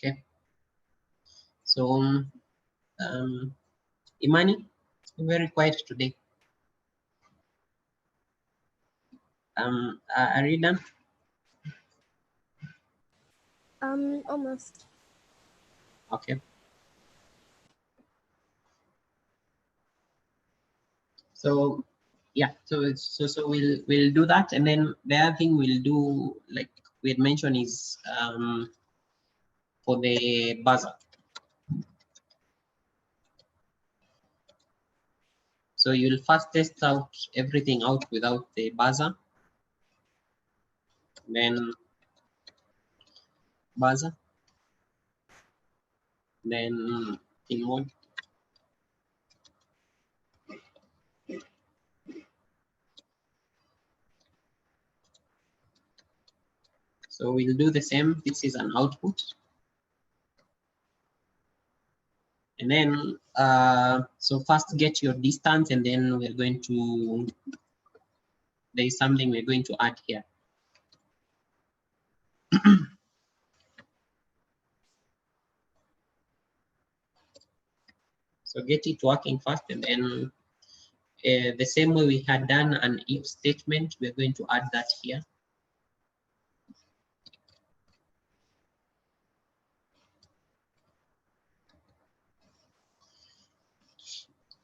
Okay. So Imani, you're very quiet today. Are you done? Almost. Okay. So yeah, so we'll do that, and then the other thing we'll do, like we had mentioned, is for the buzzer. So you'll first test out everything out without the buzzer. then buzzer, then in mode. So we'll do the same. This is an output. And then, so first get your distance, and then we're going to, there is something we're going to add here. So get it working first, and then the same way we had done an if statement, we're going to add that here.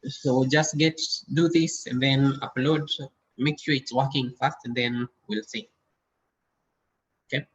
So just do this and then upload, make sure it's working first, and then we'll see. Okay.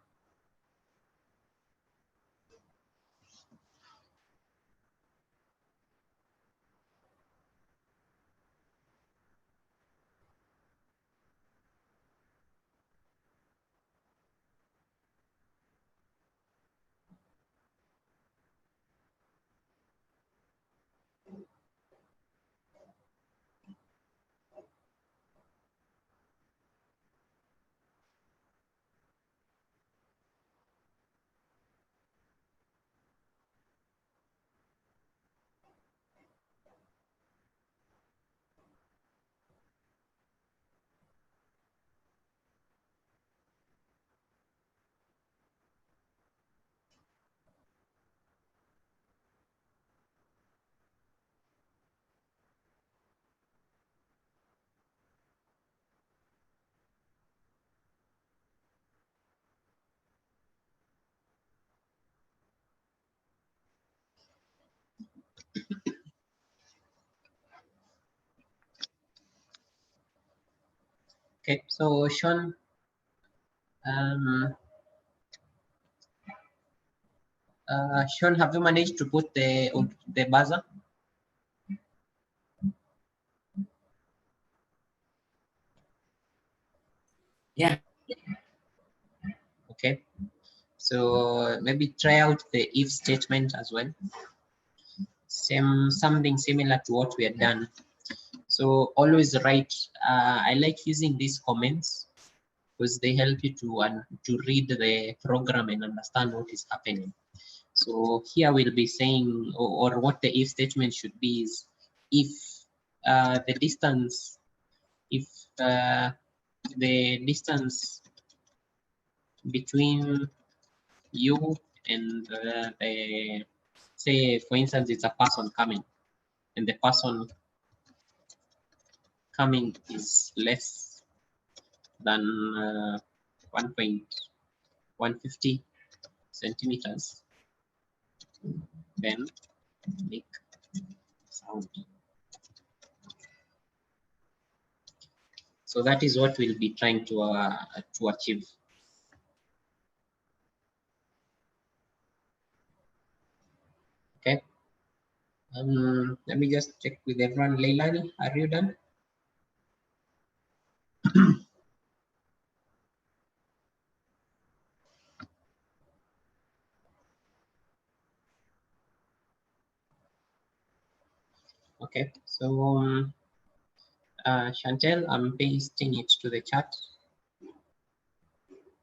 Okay, so Sean, Sean, have you managed to put the buzzer? Yeah. Okay, so maybe try out the if statement as well. Something similar to what we had done. So always write. I like using these comments because they help you to read the program and understand what is happening. So here we'll be saying, or what the if statement should be is, if the distance, if the distance between you and the, say for instance, it's a person coming, and the person coming is less than 1.150 centimeters, then make sound. So that is what we'll be trying to achieve. Okay. Let me just check with everyone. Leilani, are you done? Okay, so Chantel, I'm pasting it to the chat.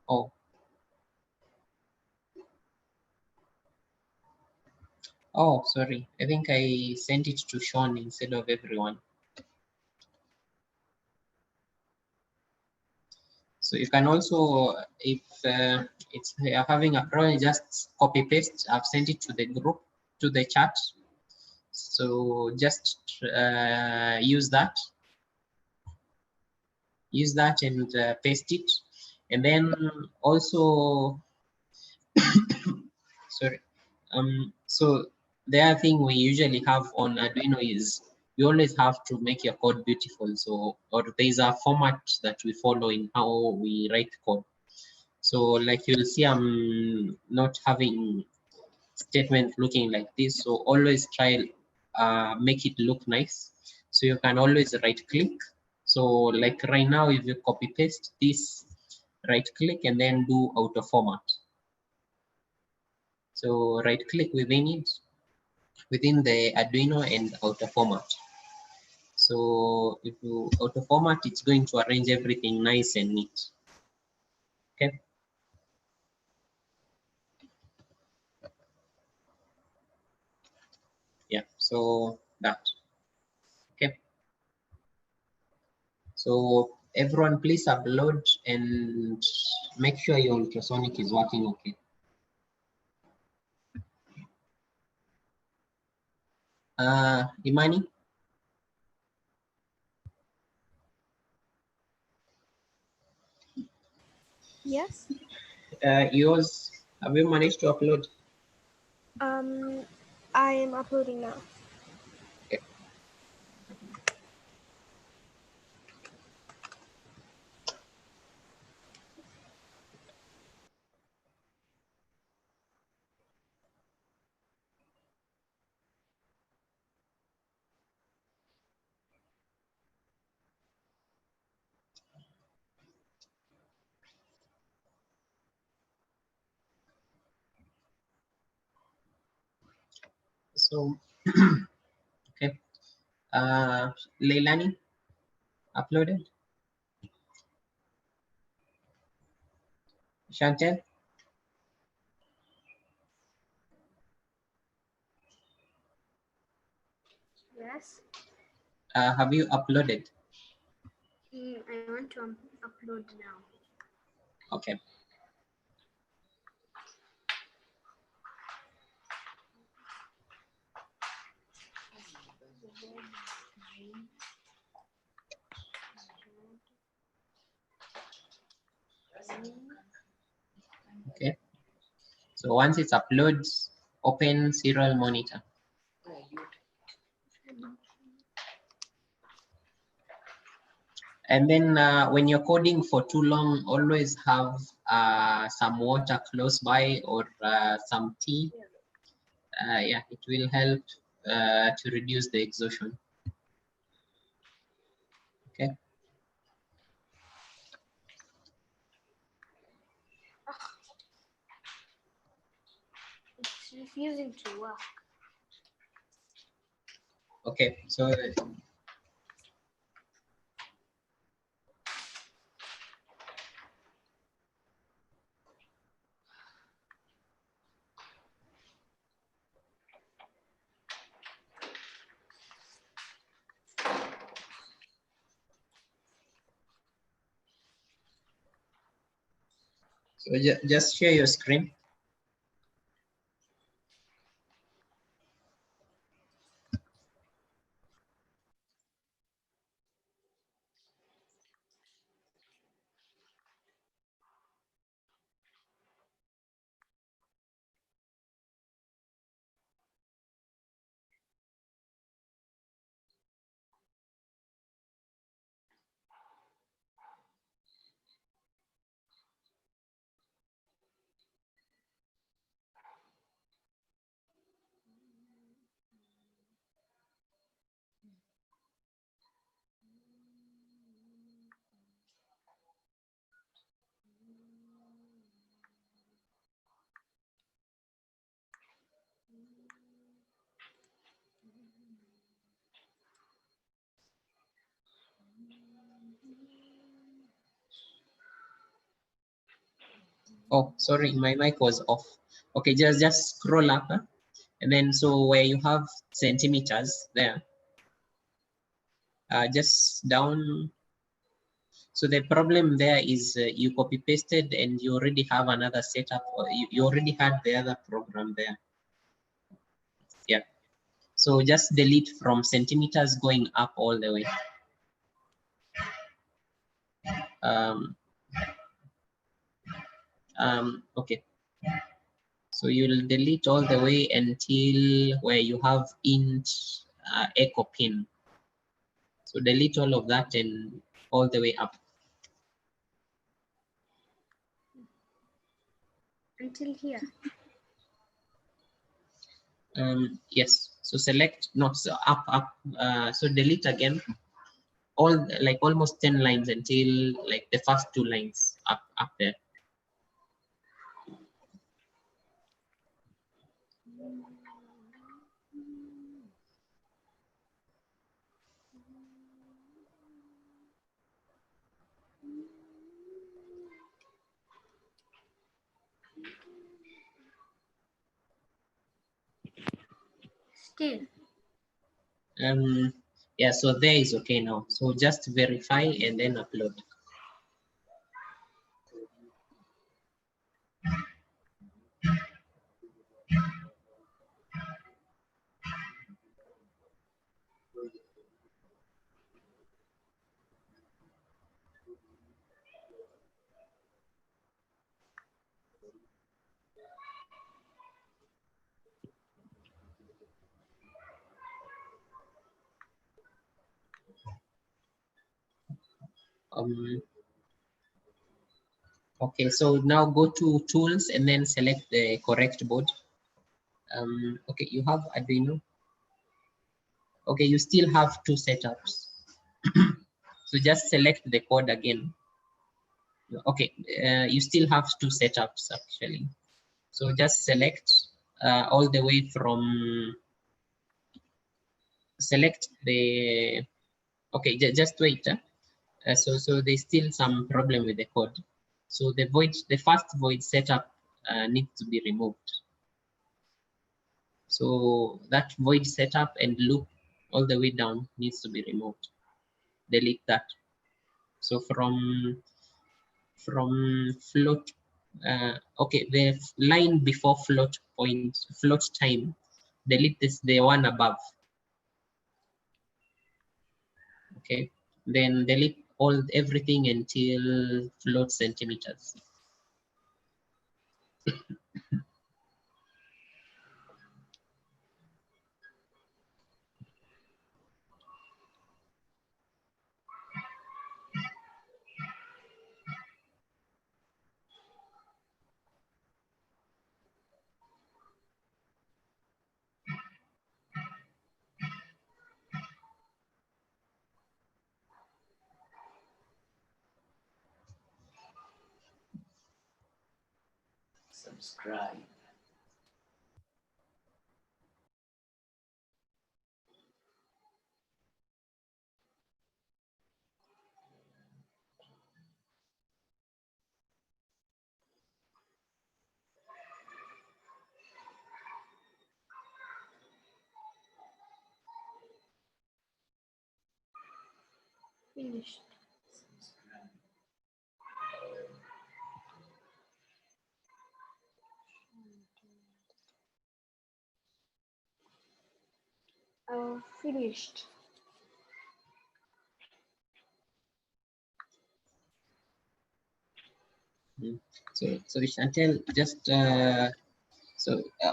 Oh. Oh, sorry. I think I sent it to Sean instead of everyone. So you can also, if you're having a problem, just copy paste. I've sent it to the group, to the chat. So just use that and paste it. And then also, sorry. So the other thing we usually have on Arduino is we always have to make your code beautiful. So, or there's a format that we follow in how we write code. So like you'll see, I'm not having statement looking like this. So always try make it look nice. So you can always right click. So like right now, if you copy paste this, right click and then do auto format. So right click within it, within the Arduino and auto format. So if you auto format, it's going to arrange everything nice and neat. Okay. Yeah, so that. Okay. So everyone please upload and make sure your ultrasonic is working okay. Imani? Yes. Yours, have you managed to upload? I am uploading now. Okay. So, okay. Leilani, uploaded? Chantel? Yes. Have you uploaded? I want to upload now. Okay. Okay. So once it's uploads, open serial monitor. And then when you're coding for too long, always have some water close by or some tea. Yeah, it will help to reduce the exhaustion. Okay. It's refusing to work. Okay. So just share your screen. Oh, sorry, my mic was off. Okay, just scroll up, and then so where you have centimeters there, just down. So the problem there is you copy pasted and you already have another setup, or you already had the other program there. Yeah. So just delete from centimeters going up all the way. Okay. So you'll delete all the way until where you have int echo pin. So delete all of that and all the way up. Until here. Yes. So select, no, so up. So delete again, all like almost 10 lines until like the first 2 lines. up there. Still. Yeah, so there is okay now. So just verify and then upload. Okay, so now go to tools and then select the correct board. Okay, you have Arduino. Okay, you still have two setups. So just select the code again. Okay, you still have two setups actually. So just select all the way from, select the, okay, just wait. So there's still some problem with the code. So the first void setup needs to be removed. So that void setup and loop all the way down needs to be removed. Delete that. So from float, okay, the line before float point, float time, delete this, the one above. Okay, then delete everything until float centimeters. Subscribe. Finished. Finished. So Chantel, just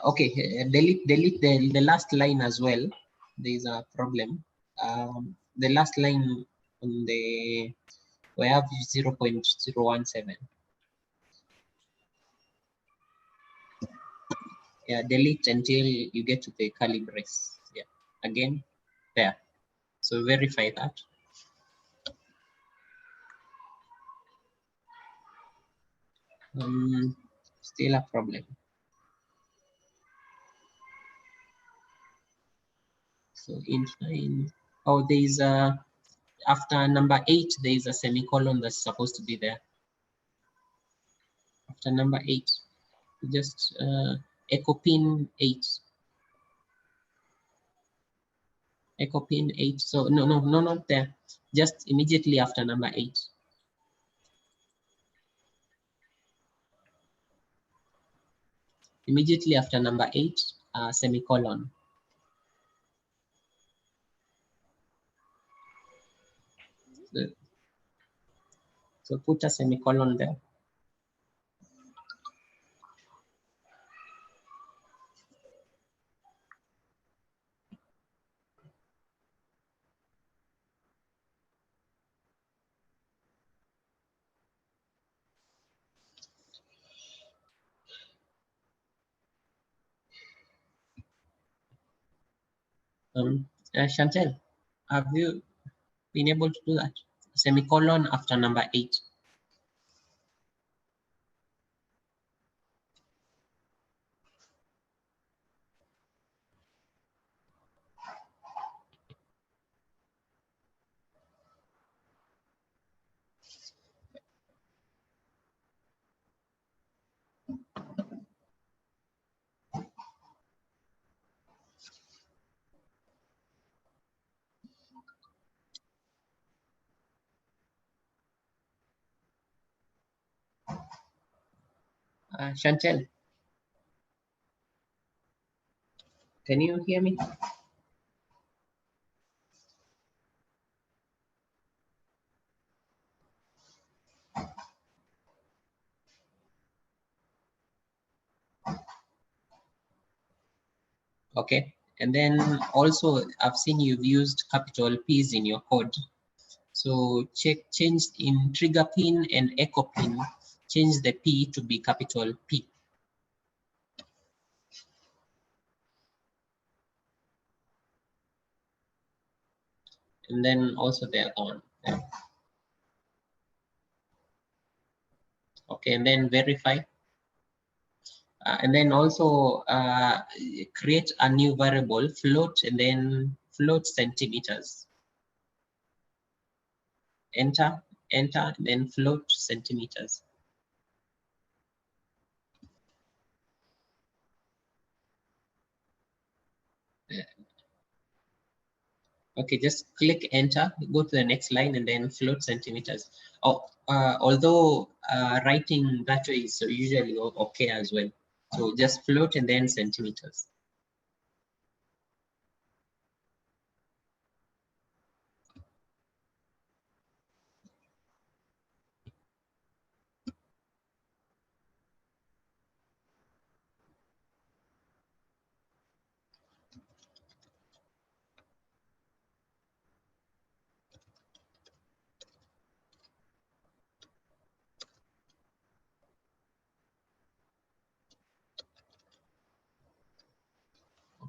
okay, delete the last line as well. There is a problem. The last line on the, we have 0.017. Yeah, delete until you get to the curly brace. Yeah, again, there. So verify that. Still a problem. So int line. Oh, there is a, after number 8, there is a semicolon that's supposed to be there. After number 8, just echo pin 8. Echo pin 8. So no, not there. Just immediately after number 8. Immediately after number 8, semicolon. So put a semicolon there. Chantel, have you been able to do that? Semicolon after number 8. Chantel, can you hear me? Okay, and then also I've seen you've used capital P's in your code. So change in trigger pin and echo pin, change the P to be capital P. And then also the other one. Yeah. Okay, and then verify. And then also create a new variable, float, and then float centimeters. Enter, enter, and then float centimeters. Okay, just click enter, go to the next line, and then float centimeters. Oh, although writing that way is usually okay as well. So just float and then centimeters.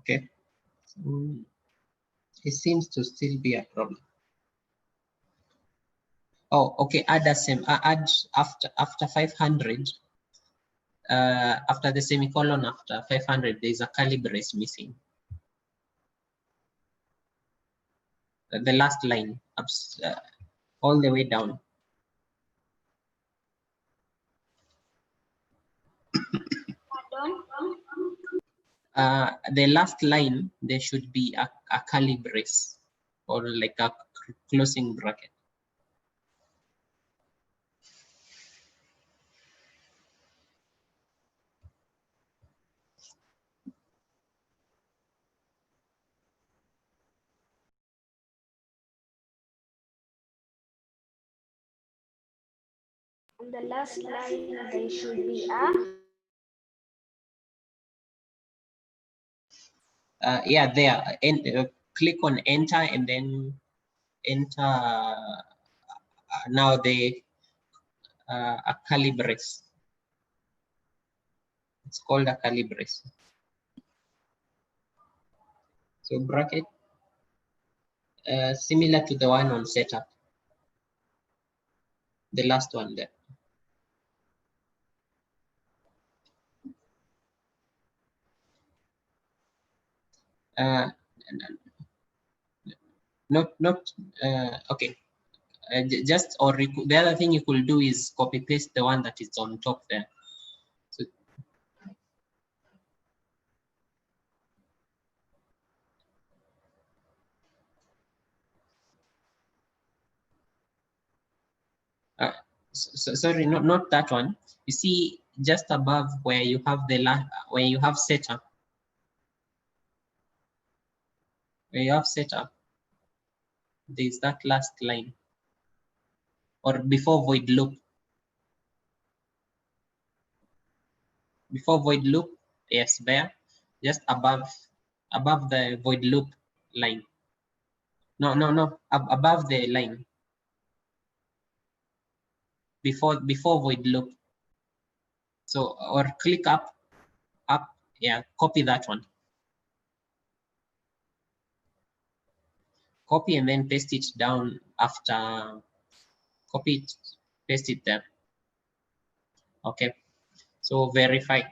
Okay. It seems to still be a problem. Oh, okay. Add add after 500. After the semicolon, after 500, there is a curly brace missing. The last line, all the way down. The last line, there should be a curly brace or like a closing bracket. On the last line, there should be a. Yeah, there. And click on enter and then enter. Now the a curly brace. It's called a curly brace. So bracket, similar to the one on setup. The last one there. Not okay. Just or the other thing you could do is copy paste the one that is on top there. So sorry, not that one. You see, just above where you have the where you have setup, there's that last line, or before void loop. Before void loop, yes, there, just above the void loop line. No, above the line. Before void loop. So, or click up, yeah, copy that one. Copy and then paste it down after, copy it, paste it there. Okay, so verify.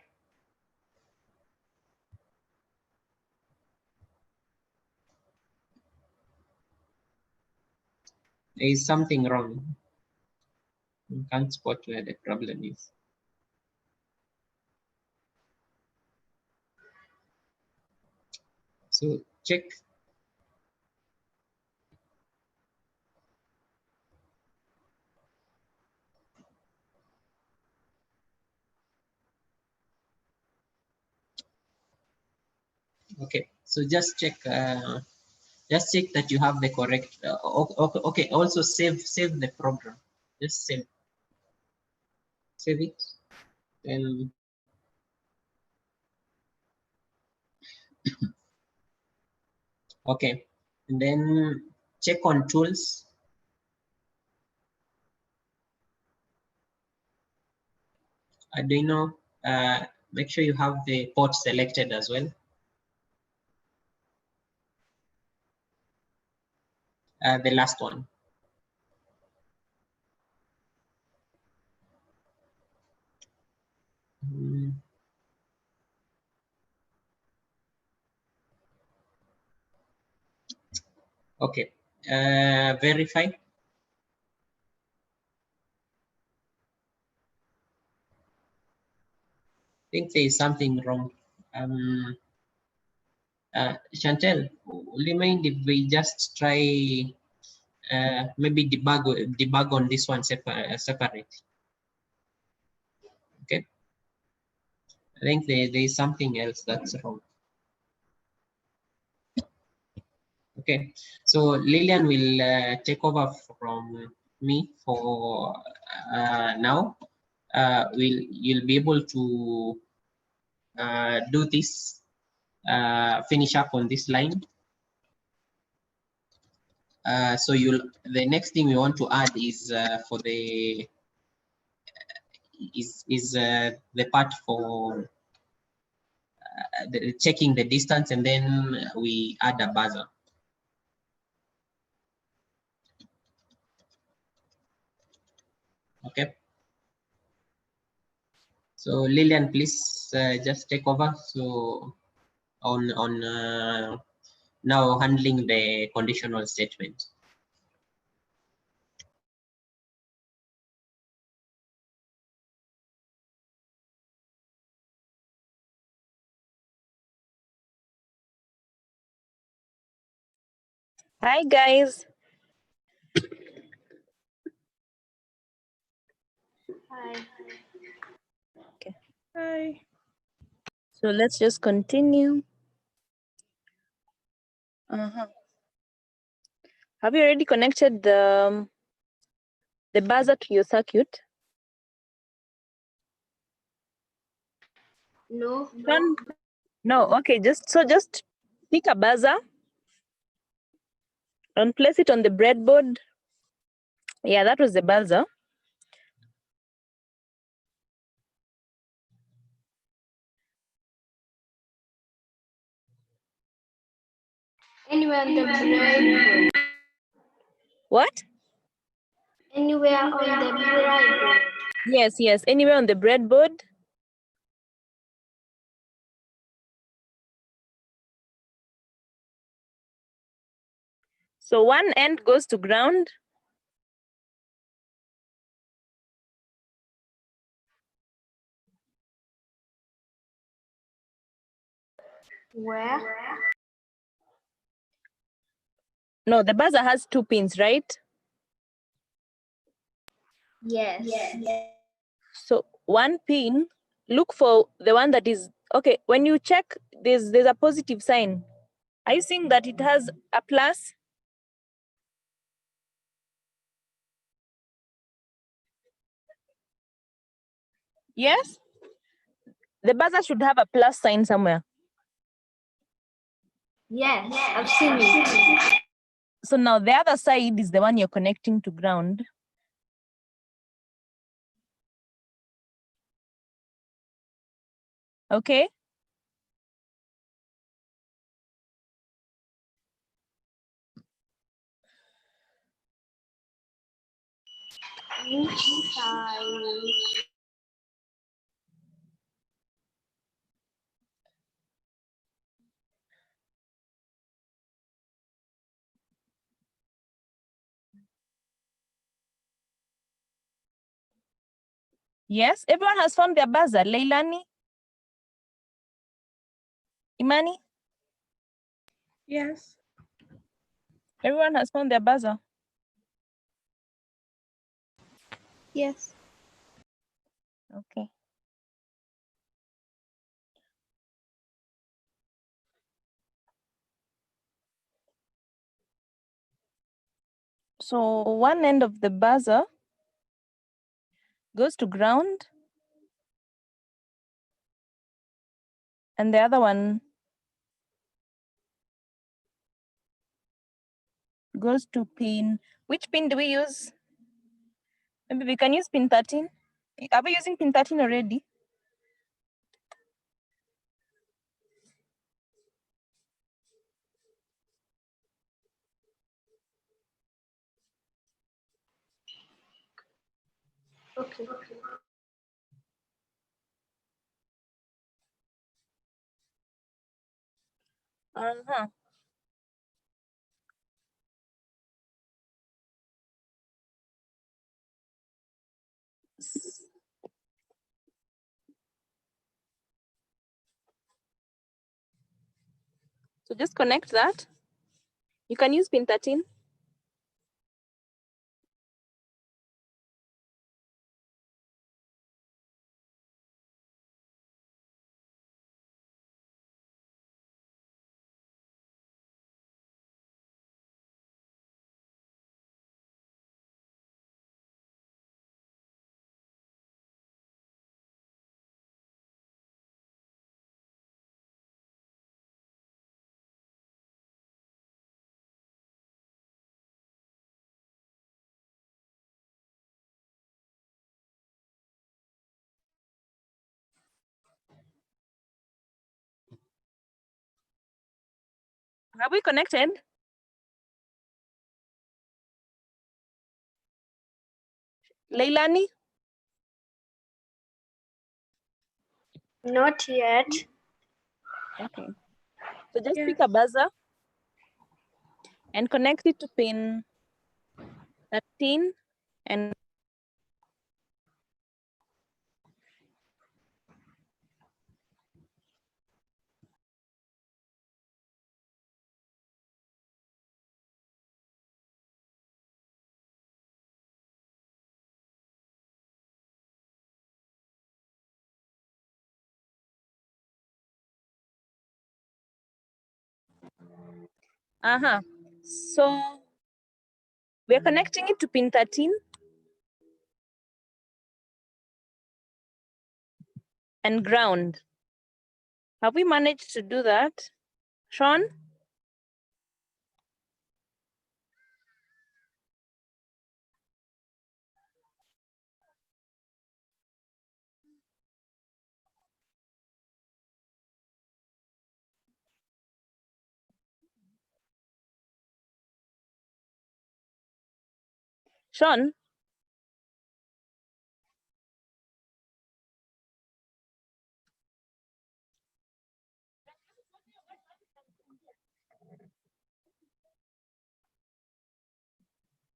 There is something wrong. You can't spot where the problem is. So check. Okay, so just check that you have the correct. Okay. Also save the program. Just save it, and okay, and then check on tools. Arduino. Make sure you have the port selected as well. The last one. Okay. Verify. I think there is something wrong. Chantel, will you mind if we just try maybe debug on this one separate? Okay. I think there is something else that's wrong. Okay, so Lillian will take over from me for now. You'll be able to do this, finish up on this line. So the next thing we want to add is for the the part for checking the distance, and then we add a buzzer. Okay. So Lillian, please just take over. So on now handling the conditional statement. Hi guys. Hi. Okay. Hi. So let's just continue. Have you already connected the buzzer to your circuit? No. No. Okay. Just pick a buzzer and place it on the breadboard. Yeah, that was the buzzer. Anywhere on the breadboard. What? Anywhere on the breadboard. Yes. Anywhere on the breadboard. So one end goes to ground. Where? No, the buzzer has 2 pins, right? Yes. So one pin, look for the one that is okay. When you check, there's a positive sign. Are you seeing that it has a plus? Yes. The buzzer should have a plus sign somewhere. Yes, I've seen it. So now the other side is the one you're connecting to ground. Okay. Which side? Yes, everyone has found their buzzer. Leilani? Imani? Yes. Everyone has found their buzzer. Yes. Okay. So one end of the buzzer goes to ground, and the other one goes to pin. Which pin do we use? Maybe we can use pin 13. Are we using pin 13 already? Okay. Uh-huh. So just connect that. You can use pin 13. Have we connected? Leilani? Not yet. Okay. So just Yeah. pick a buzzer and connect it to pin 13 and so we're connecting it to pin 13 and ground. Have we managed to do that? Sean? Sean?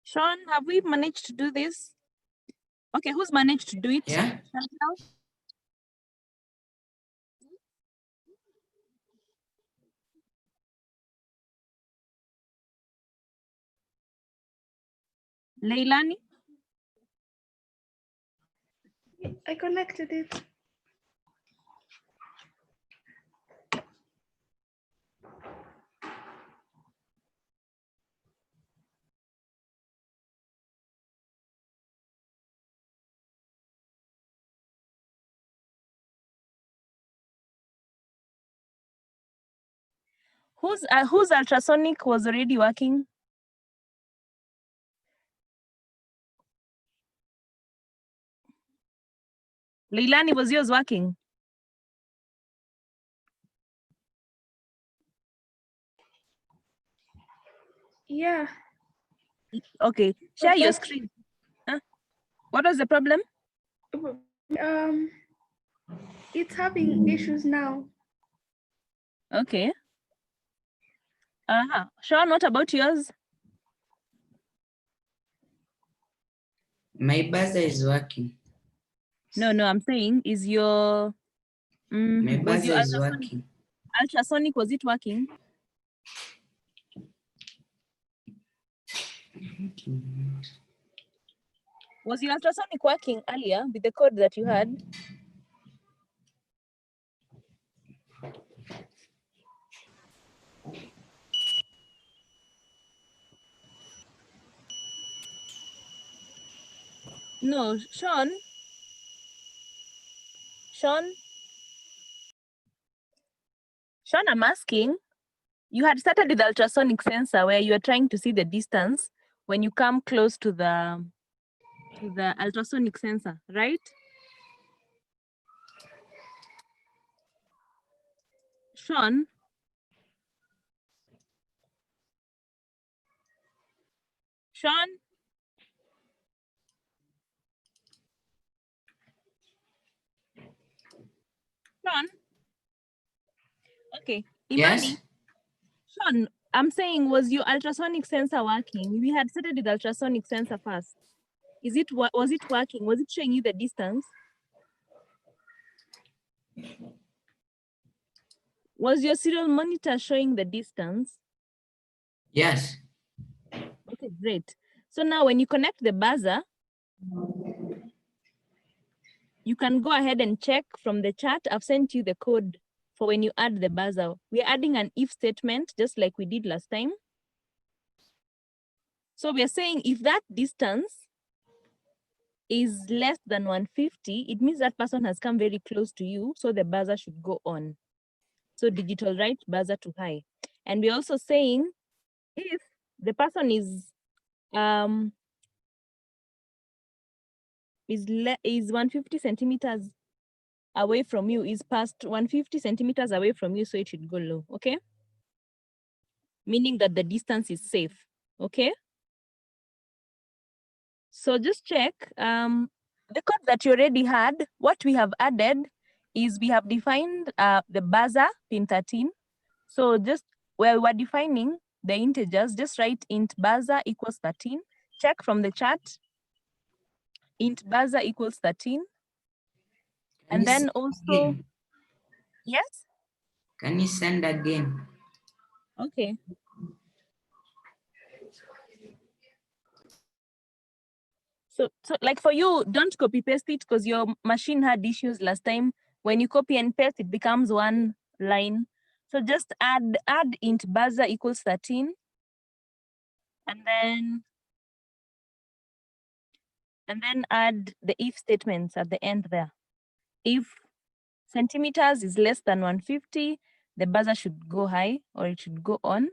Sean, have we managed to do this? Okay, who's managed to do it? Yeah. Chantal? Leilani? I connected it. Whose ultrasonic was already working? Leilani, was yours working? Yeah. Okay, share your But screen. What was the problem? it's having issues now. Okay. Sean, what about yours? My buzzer is working. No, I'm saying, is your My was buzzer your is working. ultrasonic, was it working? Was your ultrasonic working earlier with the code that you had? No, Sean. Sean, I'm asking, you had started with the ultrasonic sensor where you are trying to see the distance when you come close to the ultrasonic sensor, right? Sean, Sean, okay, Yes. Imani, Sean, I'm saying, was your ultrasonic sensor working? We had started with ultrasonic sensor first. Was it working? Was it showing you the distance? Was your serial monitor showing the distance? Yes. Okay, great. So now when you connect the buzzer, you can go ahead and check from the chat. I've sent you the code for when you add the buzzer. We're adding an if statement, just like we did last time. So we're saying if that distance is less than 150, it means that person has come very close to you, so the buzzer should go on. So digital right, buzzer to high. And we're also saying if the person is 150 centimeters away from you, is past 150 centimeters away from you, so it should go low, okay? Meaning that the distance is safe, okay? So just check the code that you already had. What we have added is we have defined the buzzer pin 13. So just where we're defining the integers, just write int buzzer equals 13. Check from the chat, int buzzer equals 13. Can And you then send also, again? yes? Can you send again? Okay. So like for you, don't copy paste it because your machine had issues last time. When you copy and paste, it becomes one line. So just add int buzzer equals 13. And then add the if statements at the end there. If centimeters is less than 150, the buzzer should go high or it should go on.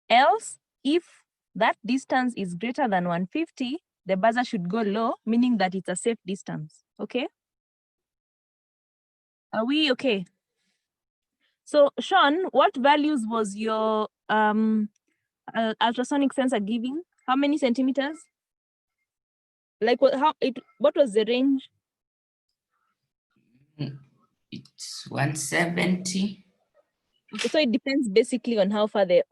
Else, if that distance is greater than 150, the buzzer should go low, meaning that it's a safe distance, okay? Are we okay? So Sean, what values was your ultrasonic sensor giving? How many centimeters? Like what was the range? It's 170. Okay, so it depends basically on how far the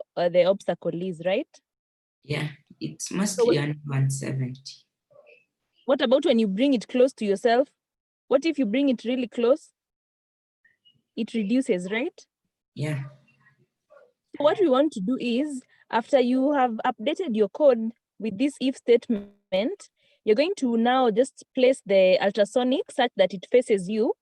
obstacle is, right? Yeah, it's So mostly on 170. what about when you bring it close to yourself? What if you bring it really close? It reduces, right? Yeah. So what we want to do is, after you have updated your code with this if statement, you're going to now just place the ultrasonic such that it faces you,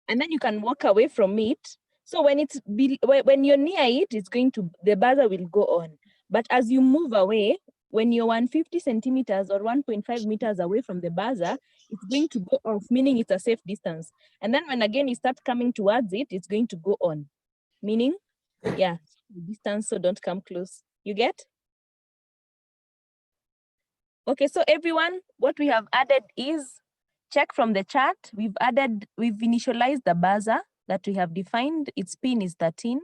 and then you can walk away from it. So when you're near it, the buzzer will go on. But as you move away, when you're 150 centimeters or 1.5 meters away from the buzzer, it's going to go off, meaning it's a safe distance. And then when again you start coming towards it, it's going to go on, meaning, yeah, distance, so don't come close. You get? Okay, so everyone, what we have added is, check from the chat, we've initialized the buzzer that we have defined, its pin is 13.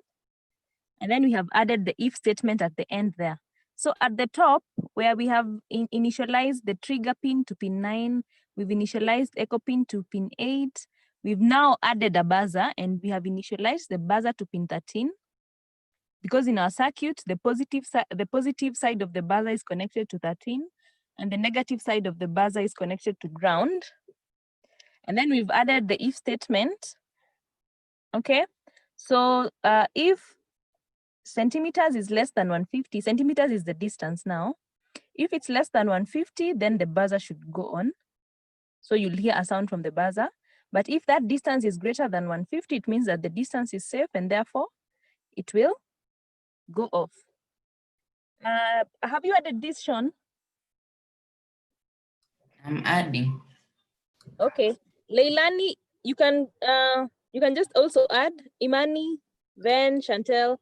And then we have added the if statement at the end there. So at the top, where we have initialized the trigger pin to pin 9, we've initialized echo pin to pin 8. We've now added a buzzer and we have initialized the buzzer to pin 13. Because in our circuit, the positive side of the buzzer is connected to 13 and the negative side of the buzzer is connected to ground. And then we've added the if statement. Okay, so if centimeters is less than 150, centimeters is the distance now. If it's less than 150, then the buzzer should go on. So you'll hear a sound from the buzzer. But if that distance is greater than 150, it means that the distance is safe and therefore it will go off. Have you added this, Sean? I'm adding. Okay, Leilani, you can just also add Imani, Ven, Chantel.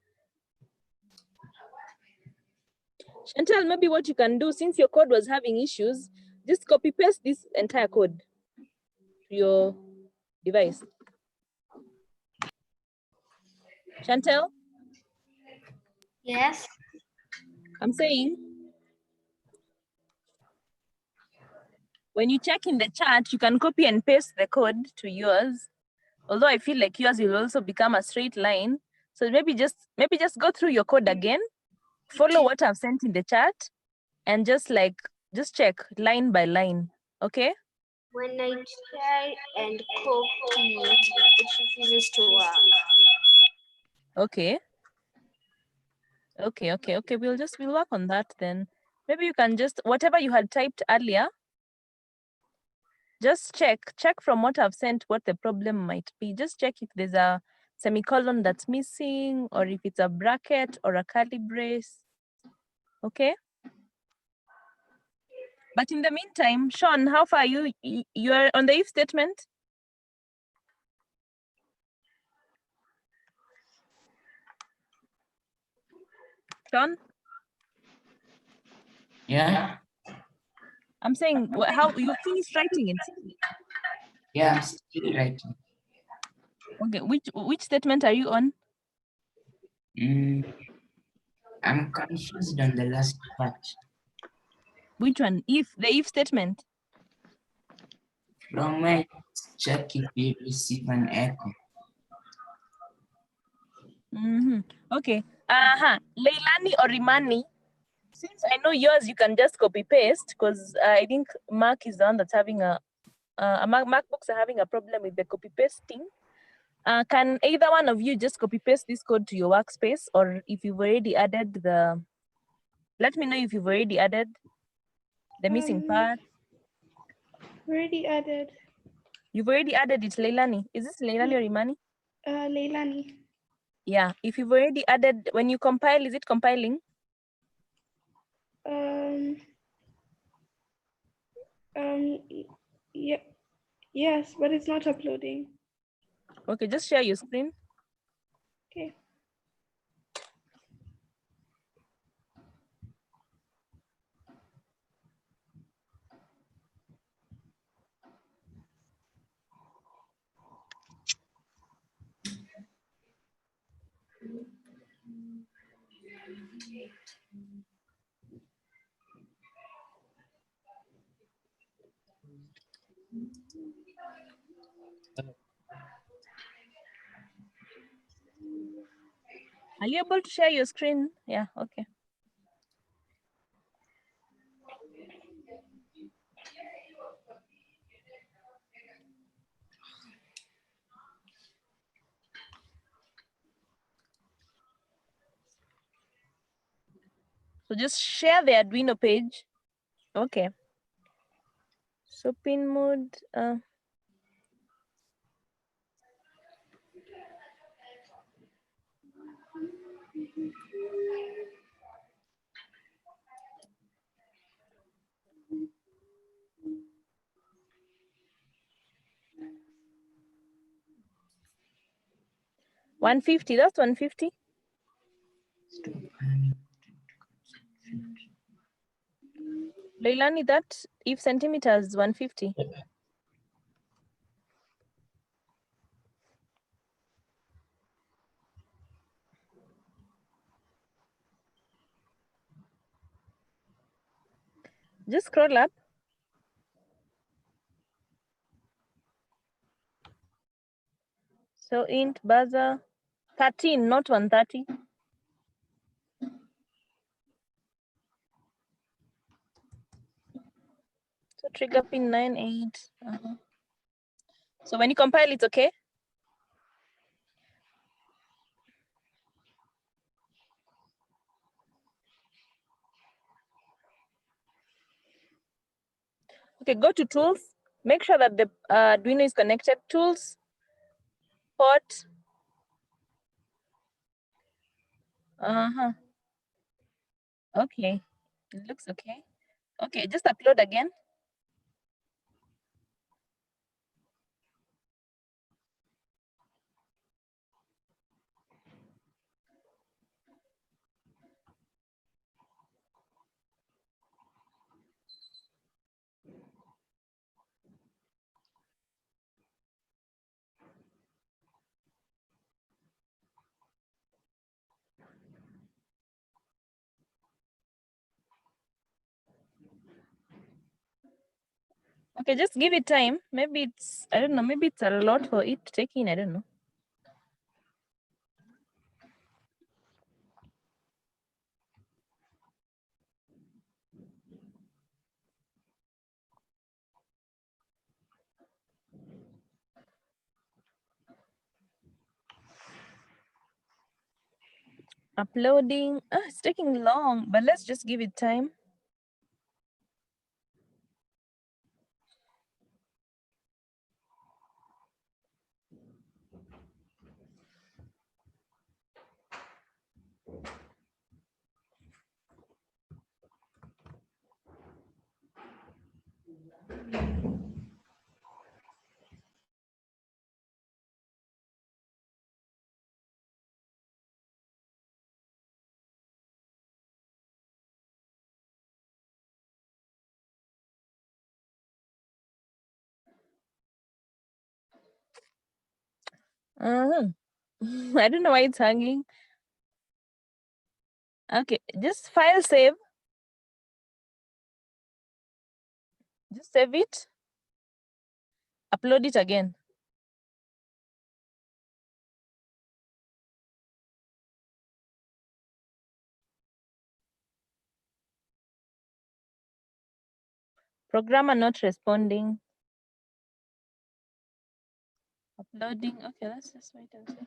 Chantel, maybe what you can do, since your code was having issues, just copy paste this entire code to your device. Chantel, Yes. I'm saying, when you check in the chat, you can copy and paste the code to yours. Although I feel like yours will also become a straight line. So maybe just go through your code again, follow what I've sent in the chat, and just check line by line. Okay? When I try and copy it, it refuses to work. Okay. We'll work on that then. Maybe you can just, whatever you had typed earlier, just check from what I've sent what the problem might be. Just check if there's a semicolon that's missing, or if it's a bracket or a curly brace. Okay? But in the meantime, Sean, how far are you? You are on the if statement? Sean? Yeah. I'm saying, how you finished writing it? Yeah, I'm still writing. Okay, which statement are you on? I'm confused on the last part. Which one? The if statement. From where check if you receive an echo. Okay. Leilani or Imani, since I know yours, you can just copy paste, because I think Mark is the one that's having MacBooks are having a problem with the copy pasting. Can either one of you just copy paste this code to your workspace, or if you've already added let me know if you've already added the missing part. Already added. You've already added it, Leilani. Is this Leilani or Imani? Leilani. Yeah, if you've already added, when you compile, is it compiling? Yeah, yes, but it's not uploading. Okay, just share your screen. Okay. Are you able to share your screen? Yeah, okay. So just share the Arduino page. Okay. So pin mode. 150, that's 150. Leilani, that if centimeters 150. Just scroll up. So int buzzer 13, not 130. So trigger pin 98. So when you compile, it's okay. Okay, go to tools. Make sure that the Arduino is connected. Tools, port. Okay, it looks okay. Okay, just upload again. Okay, just give it time. Maybe it's, I don't know, maybe it's a lot for it to take in, I don't know. Uploading, it's taking long, but let's just give it time. I don't know why it's hanging. Okay, just file save. Just save it. Upload it again. Programmer not responding. Uploading. Okay, let's just wait and see.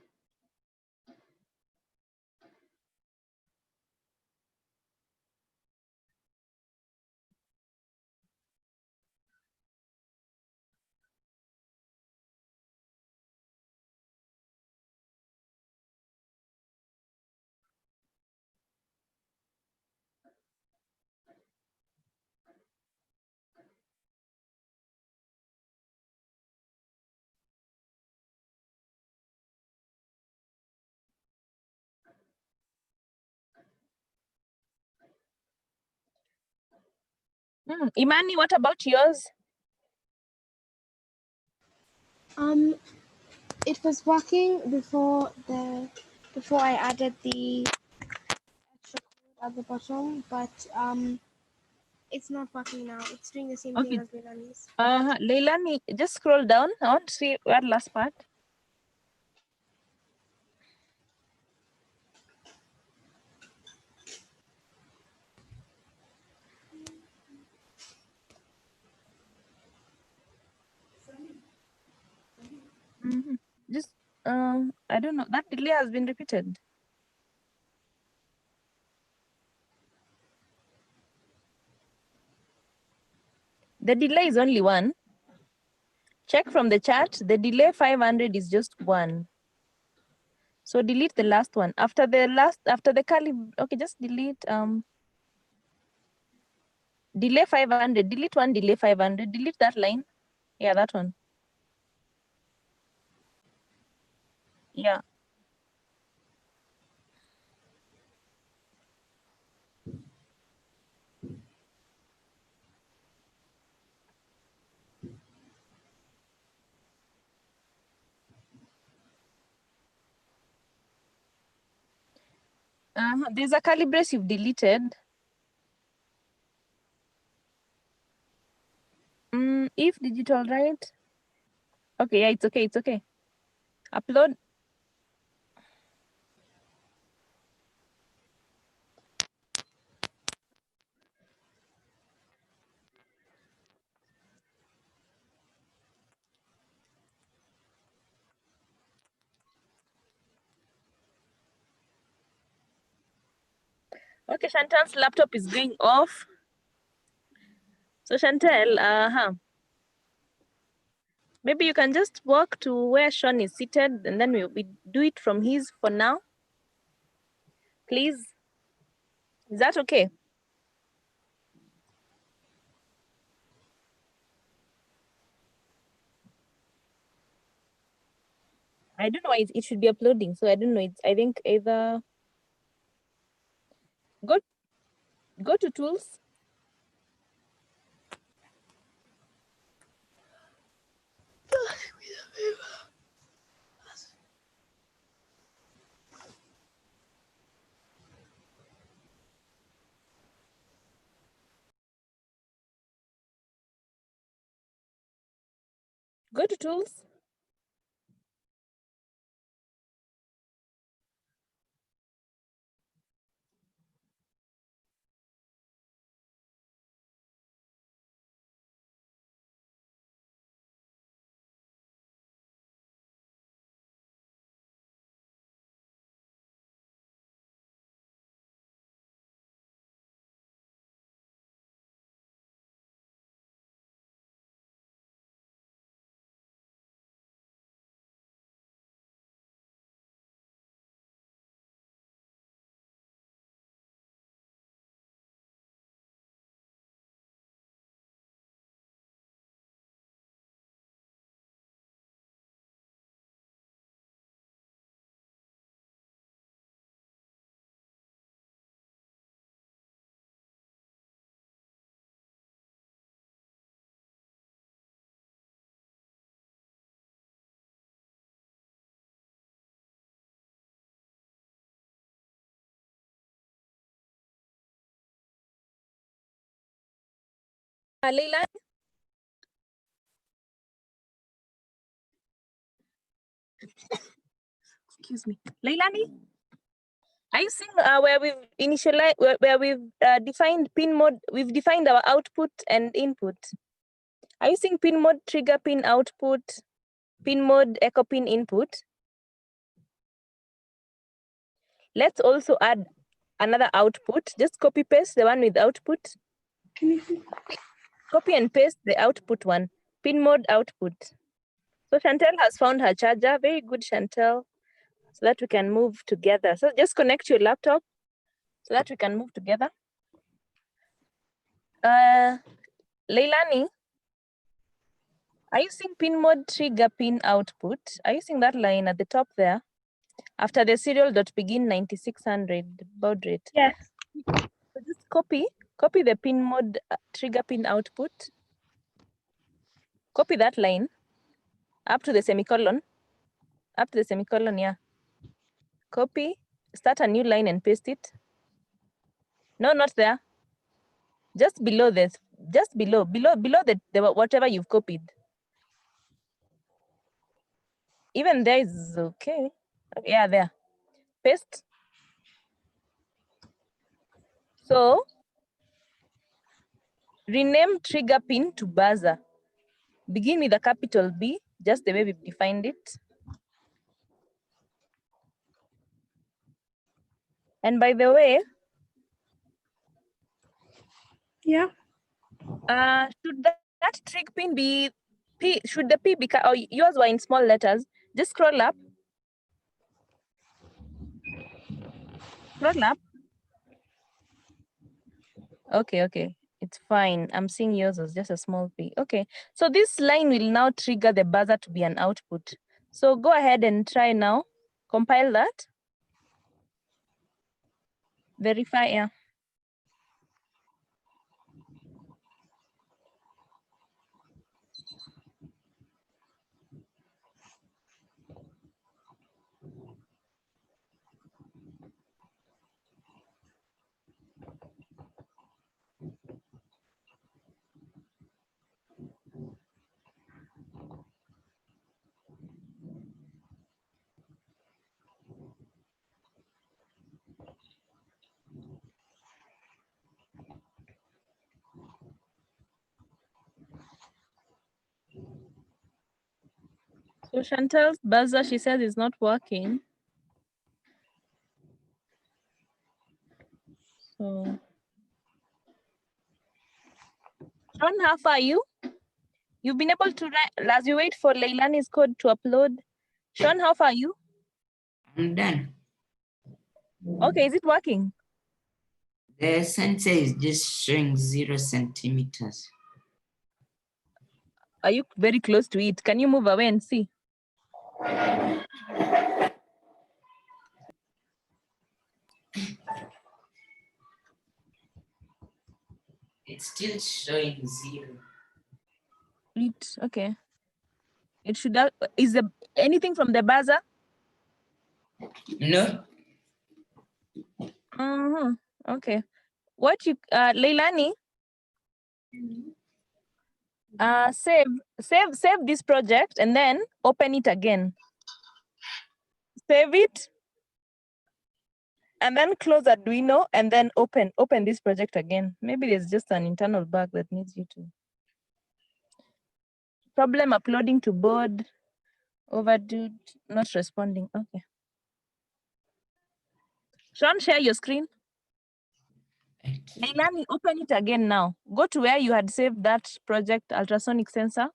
Imani, what about yours? It was working before I added the extra code at the bottom, but it's not working now. It's doing the same thing Okay. as Leilani's. Leilani, just scroll down. I want to see where last part. Just I don't know. That delay has been repeated. The delay is only one. Check from the chart. The delay 500 is just one. So delete the last one. After the curly, okay, just delete delay 500. Delete one delay 500. Delete that line. Yeah, that one. Yeah. There's a curly brace you've deleted. If digital right. Okay, yeah, it's okay. It's okay. Upload. Okay, Chantal's laptop is going off. So Chantal, maybe you can just walk to where Sean is seated and then we do it from his for now. Please. Is that okay? I don't know why it should be uploading. So I don't know. I think either go to tools. Go to tools. Leila. Excuse me. Leilani, are you seeing where we've initialized, where we've defined pin mode, we've defined our output and input. Are you seeing pin mode, trigger pin output, pin mode, echo pin input? Let's also add another output. Just copy paste the one with output. Copy and paste the output one, pin mode output. So Chantel has found her charger. Very good, Chantel. So that we can move together. So just connect your laptop so that we can move together. Leilani, are you seeing pin mode trigger pin output? Are you seeing that line at the top there? After the serial.begin 9600 baud rate. Yes. So just copy the pin mode trigger pin output. Copy that line up to the semicolon. Up to the semicolon, yeah. Copy, start a new line and paste it. No, not there. Just below this, just below the whatever you've copied. Even there is okay. Yeah, there. Paste. So rename trigger pin to buzzer. Begin with a capital B, just the way we've defined it. And by the way, Yeah. Should that trig pin be P? Should the P be, or yours were in small letters? Just scroll up. Scroll up. Okay. It's fine. I'm seeing yours as just a small P. Okay. So this line will now trigger the buzzer to be an output. So go ahead and try now. Compile that. Verify, yeah. So Chantel's buzzer, she says, is not working. So, Sean, how far are you? You've been able to write, as you wait for Leilani's code to upload. Sean, how far are you? I'm done. Okay, is it working? The sensor is just showing 0 centimeters. Are you very close to it? Can you move away and see? It's still showing 0. Okay. It should have, is there anything from the buzzer? No. Okay. What you, Leilani, Save this project and then open it again. Save it and then close Arduino and then open this project again. Maybe there's just an internal bug that needs you to. Problem uploading to board, overdue, not responding. Okay. Sean, share your screen. Leilani, open it again now. Go to where you had saved that project, ultrasonic sensor.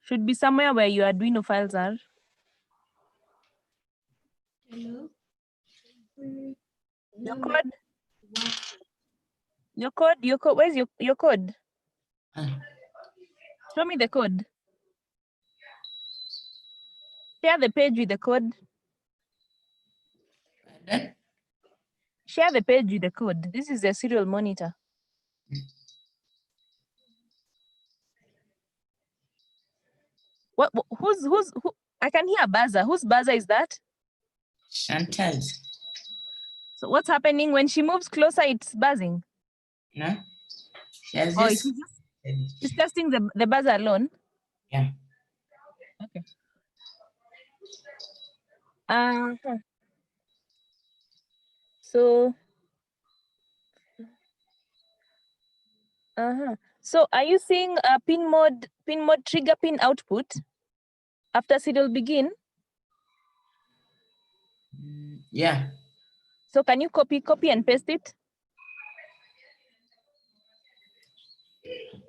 Should be somewhere where your Arduino files are. Hello. Your code. Your code. Where's your code? Show me the code. Share the page with the code. Pardon? Share the page with the code. This is the serial monitor. Who? I can hear a buzzer. Whose buzzer is that? Chantal. So what's happening when she moves closer? It's buzzing. No? She has Oh, just she's testing the buzzer alone. yeah. Okay. So. So are you seeing a pin mode trigger pin output after serial begin? Yeah. So can you copy and paste it?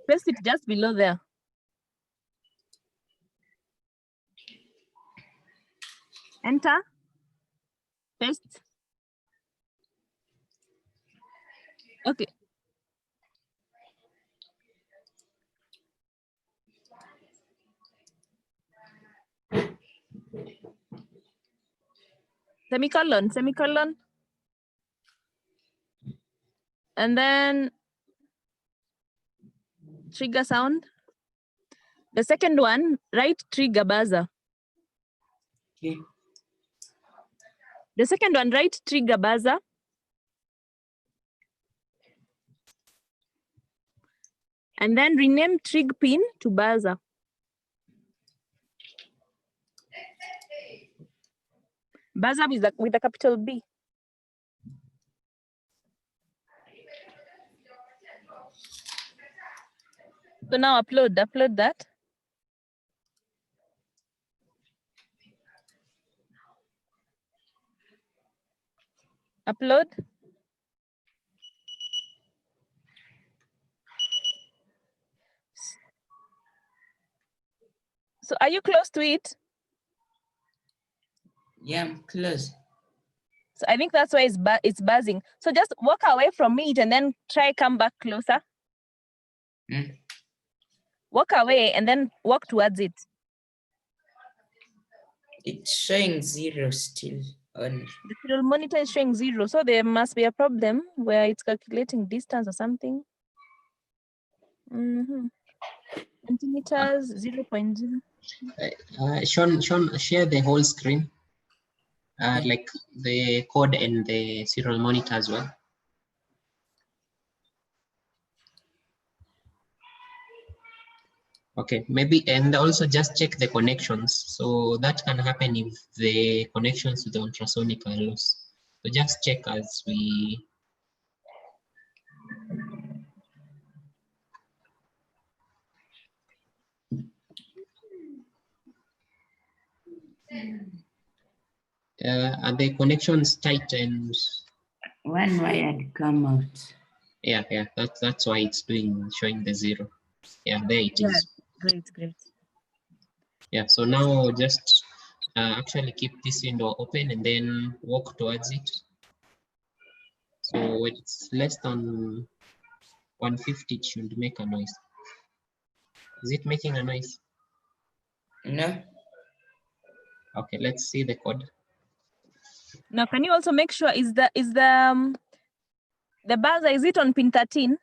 Paste it just below there. Enter. Paste. Okay. Semicolon. And then trigger sound. The second one, write trigger buzzer. Okay. The second one, write trigger buzzer. And then rename trig pin to buzzer. Buzzer with a capital B. So now upload that. Upload. So are you close to it? Yeah, I'm close. So I think that's why it's buzzing. So just walk away from it and then try come back closer. Walk away and then walk towards it. It's showing 0 still on. The serial monitor is showing 0, so there must be a problem where it's calculating distance or something. Centimeters 0.0. Sean, share the whole screen, like the code and the serial monitor as well. Okay, maybe, and also just check the connections. So that can happen if the connections to the ultrasonic are lost. So just check as we. Are the connections tight and? One wire had come out. Yeah, that's why it's showing the 0. Yeah, there it is. Great. Yeah, so now just actually keep this window open and then walk towards it. So it's less than 150, it should make a noise. Is it making a noise? No. Okay, let's see the code. Now, can you also make sure is the buzzer, is it on pin 13?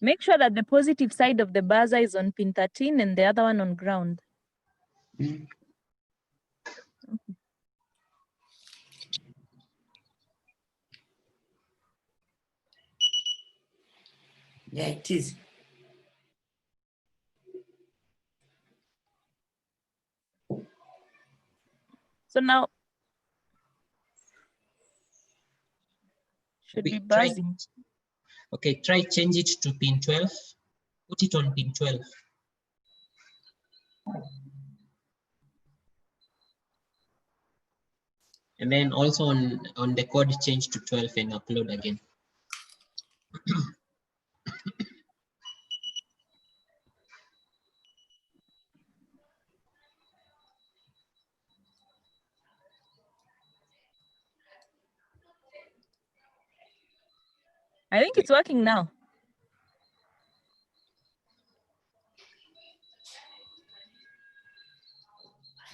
Make sure that the positive side of the buzzer is on pin 13 and the other one on ground. Yeah, it is. So now should be Try, buzzing. okay, try change it to pin 12. Put it on pin 12. And then also on the code, change to 12 and upload again. I think it's working now.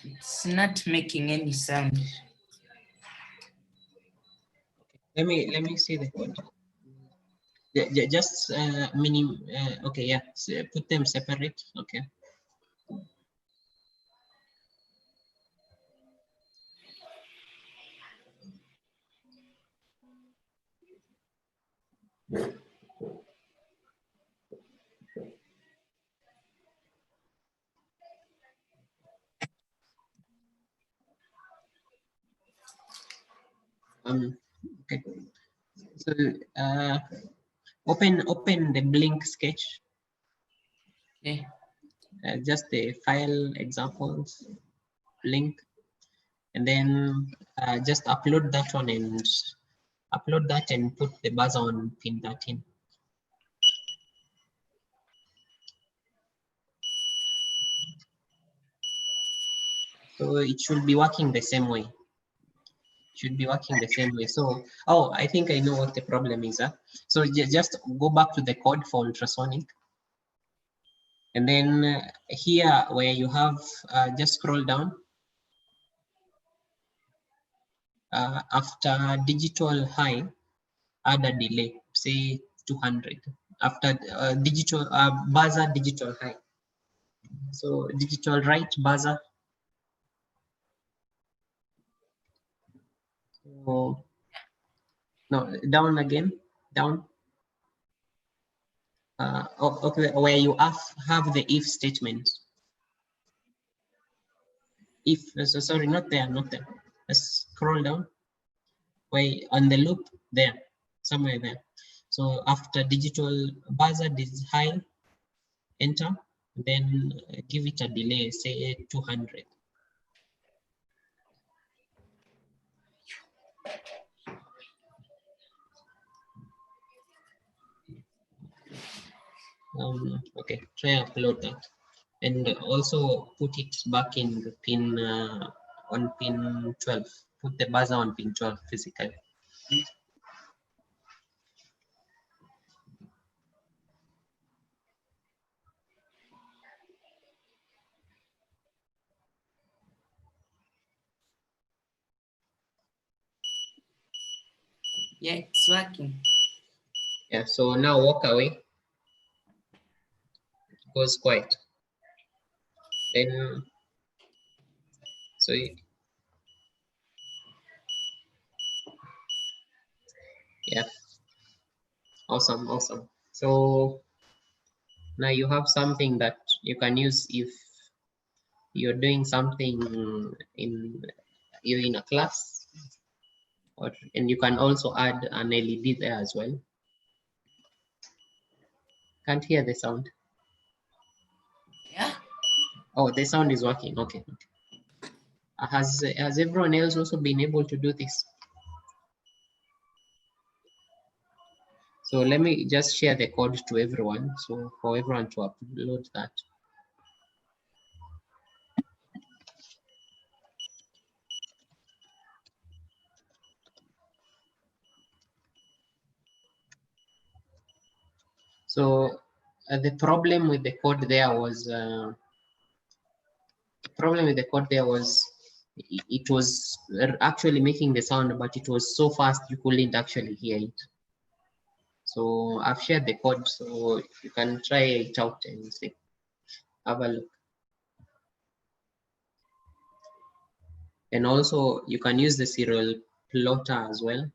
It's not making any sound. Let me see the code. Just okay, yeah, so put them separate. Okay. Okay. So open the blink sketch. Okay. Just the file examples link, and then just upload that one and put the buzzer on pin 13. So it should be working the same way. So, oh, I think I know what the problem is. So just go back to the code for ultrasonic. And then here where you have, just scroll down. After digital high, add a delay, say 200. After digital buzzer digital high. So digital right buzzer. So, no, down again, down. Okay, where you have the if statement. If, so sorry, not there. Let's scroll down. Where on the loop there, somewhere there. So after digital buzzer is high, enter, then give it a delay, say 200. Okay, try upload that, and also put it back in the pin on pin 12. Put the buzzer on pin 12 physically. Yeah, it's working. Yeah, so now walk away. It goes quiet. Then, so yeah, awesome. So now you have something that you can use if you're doing something you're in a class, and you can also add an LED there as well. Can't hear the sound. Yeah. Oh, the sound is working. Okay. Has everyone else also been able to do this? So let me just share the code to everyone. So for everyone to upload that. So the problem with the code there was it was actually making the sound, but it was so fast you couldn't actually hear it. So I've shared the code, so you can try it out and see. Have a look. And also you can use the serial plotter as well.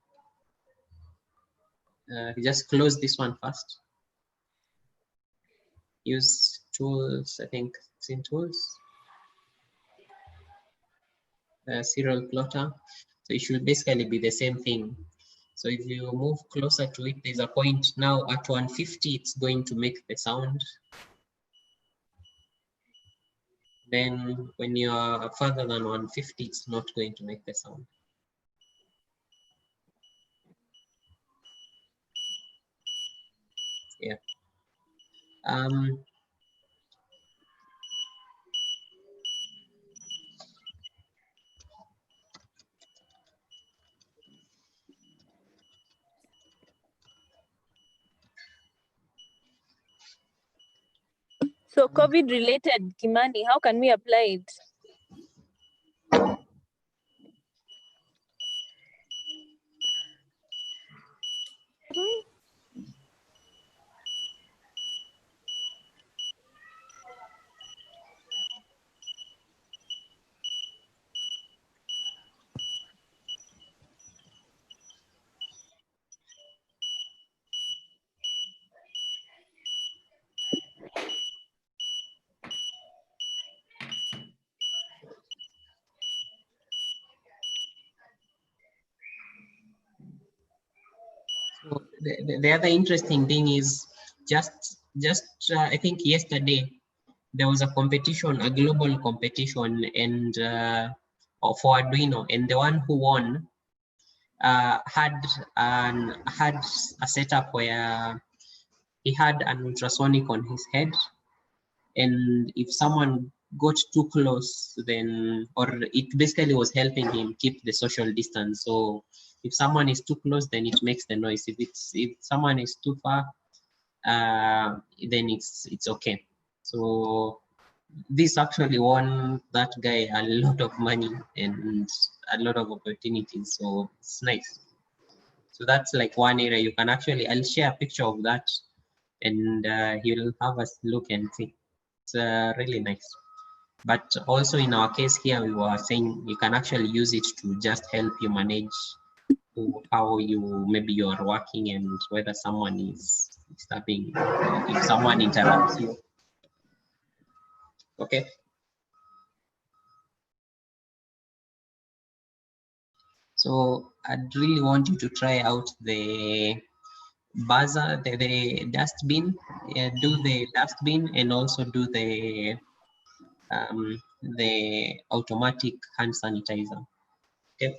Just close this one first. use tools, I think it's in tools, serial plotter. So it should basically be the same thing. So if you move closer to it, there's a point now at 150, it's going to make the sound. Then when you are further than 150, it's not going to make the sound. Yeah. So COVID related, Kimani, how can we apply it? So the other interesting thing is just I think yesterday there was a competition, a global competition, and for Arduino, and the one who won had a setup where he had an ultrasonic on his head, and if someone got too close, then, or it basically was helping him keep the social distance. So if someone is too close, then it makes the noise. If someone is too far, then it's okay. So this actually won that guy a lot of money and a lot of opportunities. So it's nice. So that's like one area you can actually, I'll share a picture of that, and you'll have a look and see. It's really nice. But also in our case here, we were saying you can actually use it to just help you manage how maybe you are working and whether someone is disturbing, if someone interrupts you. Okay. So I'd really want you to try out the buzzer, the dustbin, do the dustbin, and also do the automatic hand sanitizer. Okay.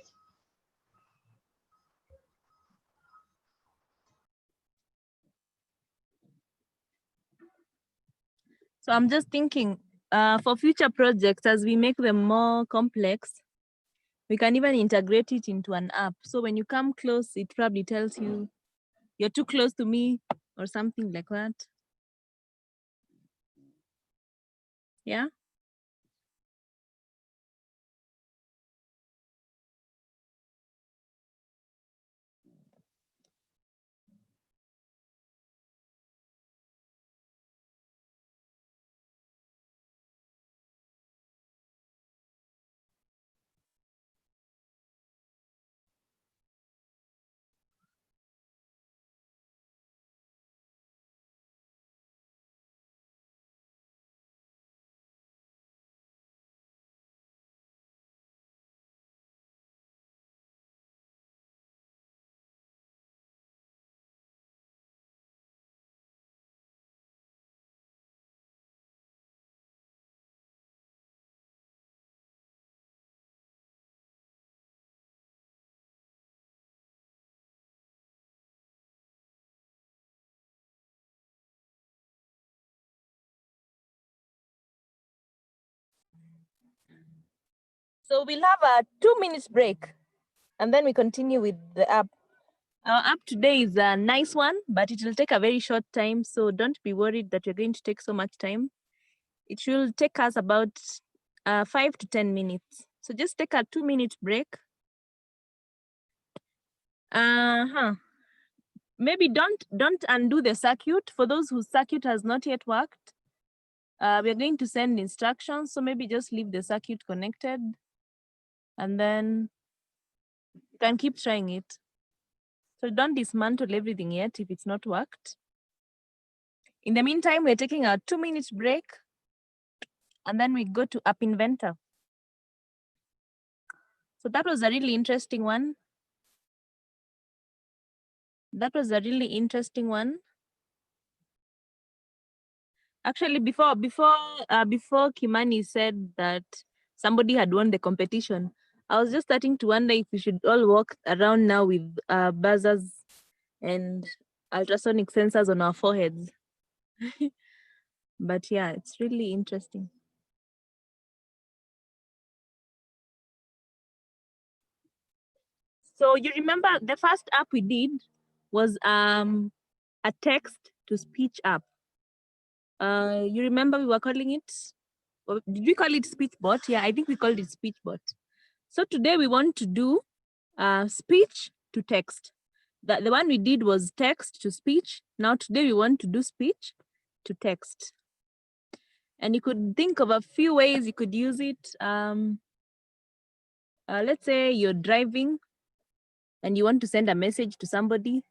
So I'm just thinking for future projects, as we make them more complex, we can even integrate it into an app. So when you come close, it probably tells you you're too close to me or something like that. Yeah. So we'll have a 2 minutes break and then we continue with the app. Our app today is a nice one, but it will take a very short time. So don't be worried that you're going to take so much time. It will take us about 5 to 10 minutes. So just take a 2-minute break. Maybe don't undo the circuit. For those whose circuit has not yet worked, we're going to send instructions. So maybe just leave the circuit connected and then you can keep trying it. So don't dismantle everything yet if it's not worked. In the meantime, we're taking a 2-minute break and then we go to App Inventor. So that was a really interesting one. That was a really interesting one. Actually, before Kimani said that somebody had won the competition, I was just starting to wonder if we should all walk around now with buzzers and ultrasonic sensors on our foreheads. But yeah, it's really interesting. So you remember the first app we did was a text to speech app. You remember we were calling it, or did we call it SpeechBot? Yeah, I think we called it SpeechBot. So today we want to do speech to text. The one we did was text to speech. Now today we want to do speech to text. And you could think of a few ways you could use it. Let's say you're driving and you want to send a message to somebody.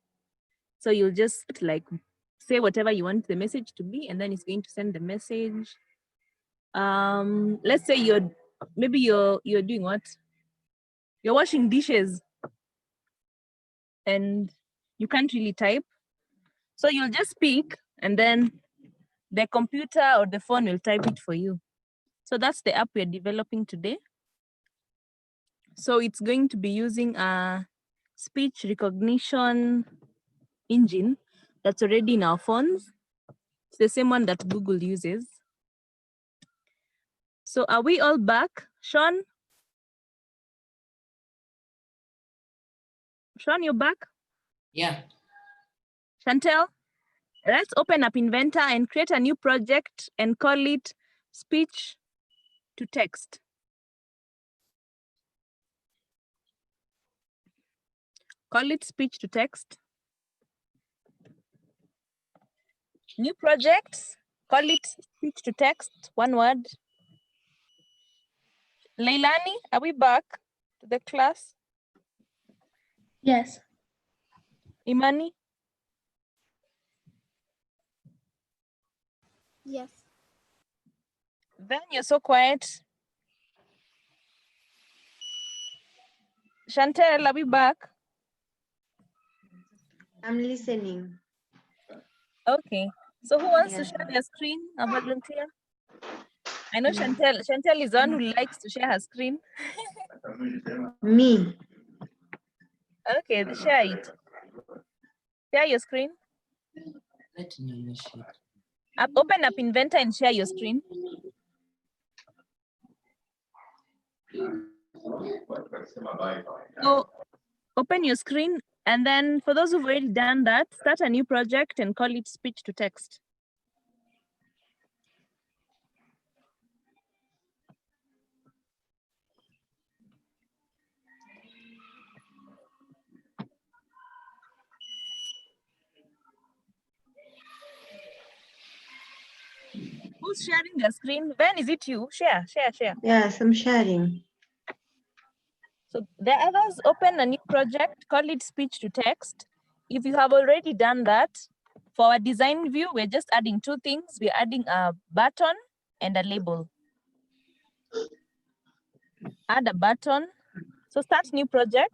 So you'll just like say whatever you want the message to be, and then it's going to send the message. Let's say you're doing what? You're washing dishes and you can't really type. So you'll just speak and then the computer or the phone will type it for you. So that's the app we're developing today. So it's going to be using a speech recognition engine that's already in our phones. It's the same one that Google uses. So are we all back? Sean, you're back? Yeah. Chantel, let's open up Inventor and create a new project and call it speech to text. Call it speech to text. New project, call it speech to text, one word. Leilani, are we back to the class? Yes. Imani? Yes. Then you're so quiet. Chantel, are we back? I'm listening. Okay. So who wants to Yeah. share their screen? A volunteer? I know Chantel is the one who likes to share her screen. Me. Okay, share it. Share your screen. Let me initiate. Open up Inventor and share your screen. So open your screen, and then for those who've already done that, start a new project and call it speech to text. Who's sharing their screen? Ben, is it you? Share. Yes, I'm sharing. So the others, open a new project, call it speech to text. If you have already done that, for our design view, we're just adding two things. We're adding a button and a label. Add a button. So start new project.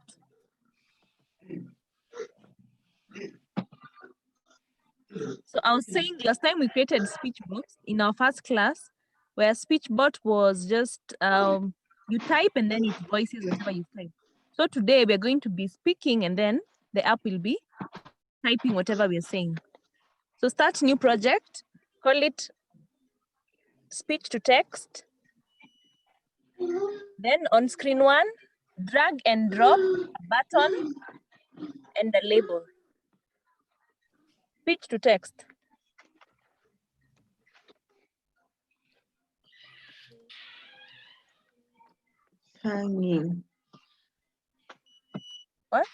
So I was saying last time we created SpeechBot in our first class, where SpeechBot was just, you type and then it voices whatever you type. So today we're going to be speaking and then the app will be typing whatever we're saying. So start new project, call it speech to text. Then on screen one, drag and drop a button and a label. Speech to text. Hanging. What?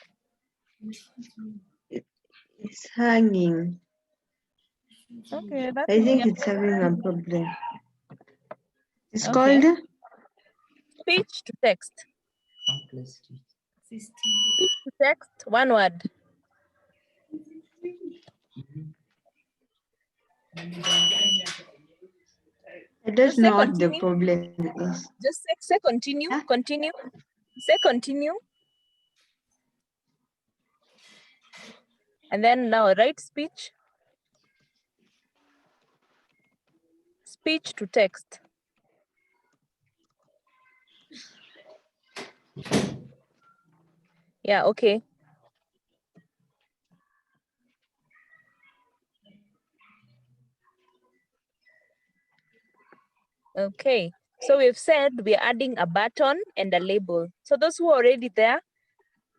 It's hanging. Okay, that's I think okay. it's having a problem. It's Okay. called Speech to text. Speech to text, one word. I don't Just say know what the continue. problem is. Just say continue, Huh? continue. Say continue. And then now write speech. Speech to text. Yeah, okay. Okay, so we've said we're adding a button and a label. So those who are already there,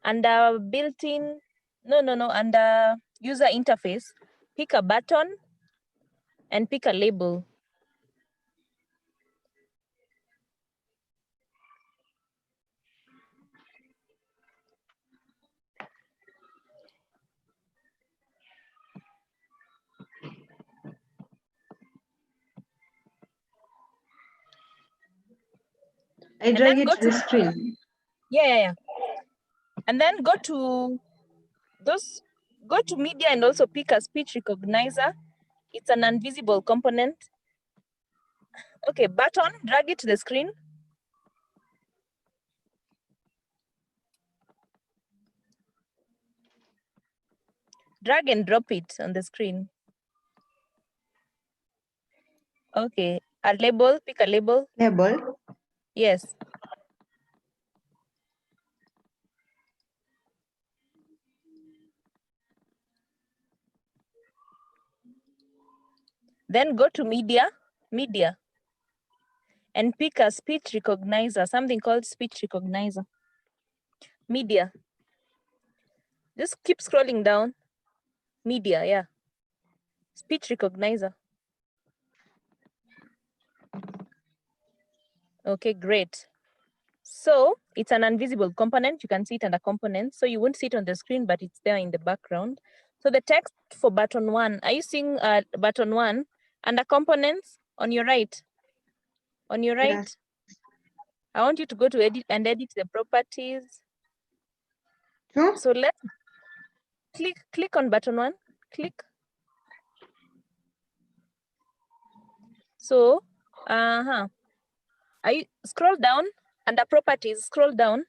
under built-in, under user interface, pick a button and pick a label. I And drag then it to the screen. Yeah. And then go to media and also pick a speech recognizer. It's an invisible component. Okay, button, drag it to the screen. Drag and drop it on the screen. Okay, a label, pick a label. Label. Yes. Then go to media, and pick a speech recognizer, something called speech recognizer. Media. Just keep scrolling down. Media, yeah. Speech recognizer. Okay, great. So it's an invisible component. You can see it under components. So you won't see it on the screen, but it's there in the background. So the text for button 1, are you seeing button 1 under components on your right? On your right? Yes. I want you to go to edit and edit the properties. True? So let's click on button 1, click. So, I scroll down under properties, scroll down.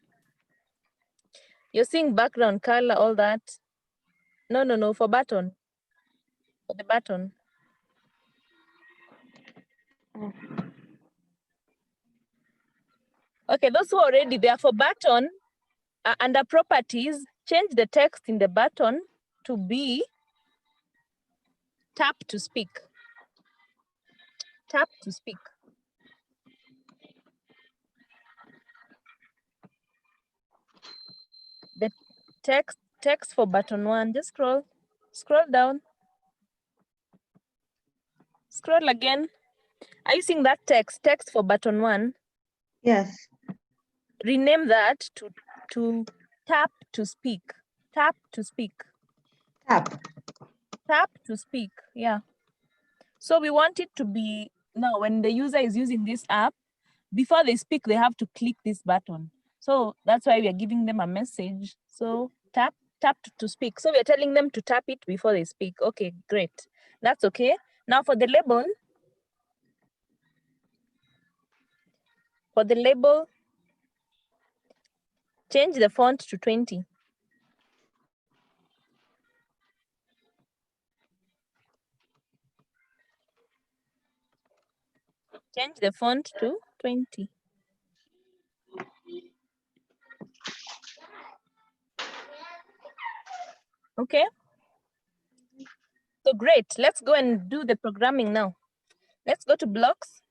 You're seeing background color, all that. No, for button. For the button. Okay, those who are already there for button, under properties, change the text in the button to be tap to speak. Tap to speak. The text for button 1, just scroll down. Scroll again. Are you seeing that text for button 1? Yes. Rename that to tap to speak. Tap to speak. Tap. Tap to speak, yeah. So we want it to be, now when the user is using this app, before they speak, they have to click this button. So that's why we are giving them a message. So tap to speak. So we're telling them to tap it before they speak. Okay, great. That's okay. Now for the label, change the font to 20. Change the font to 20. Okay. So great. Let's go and do the programming now. Let's go to blocks.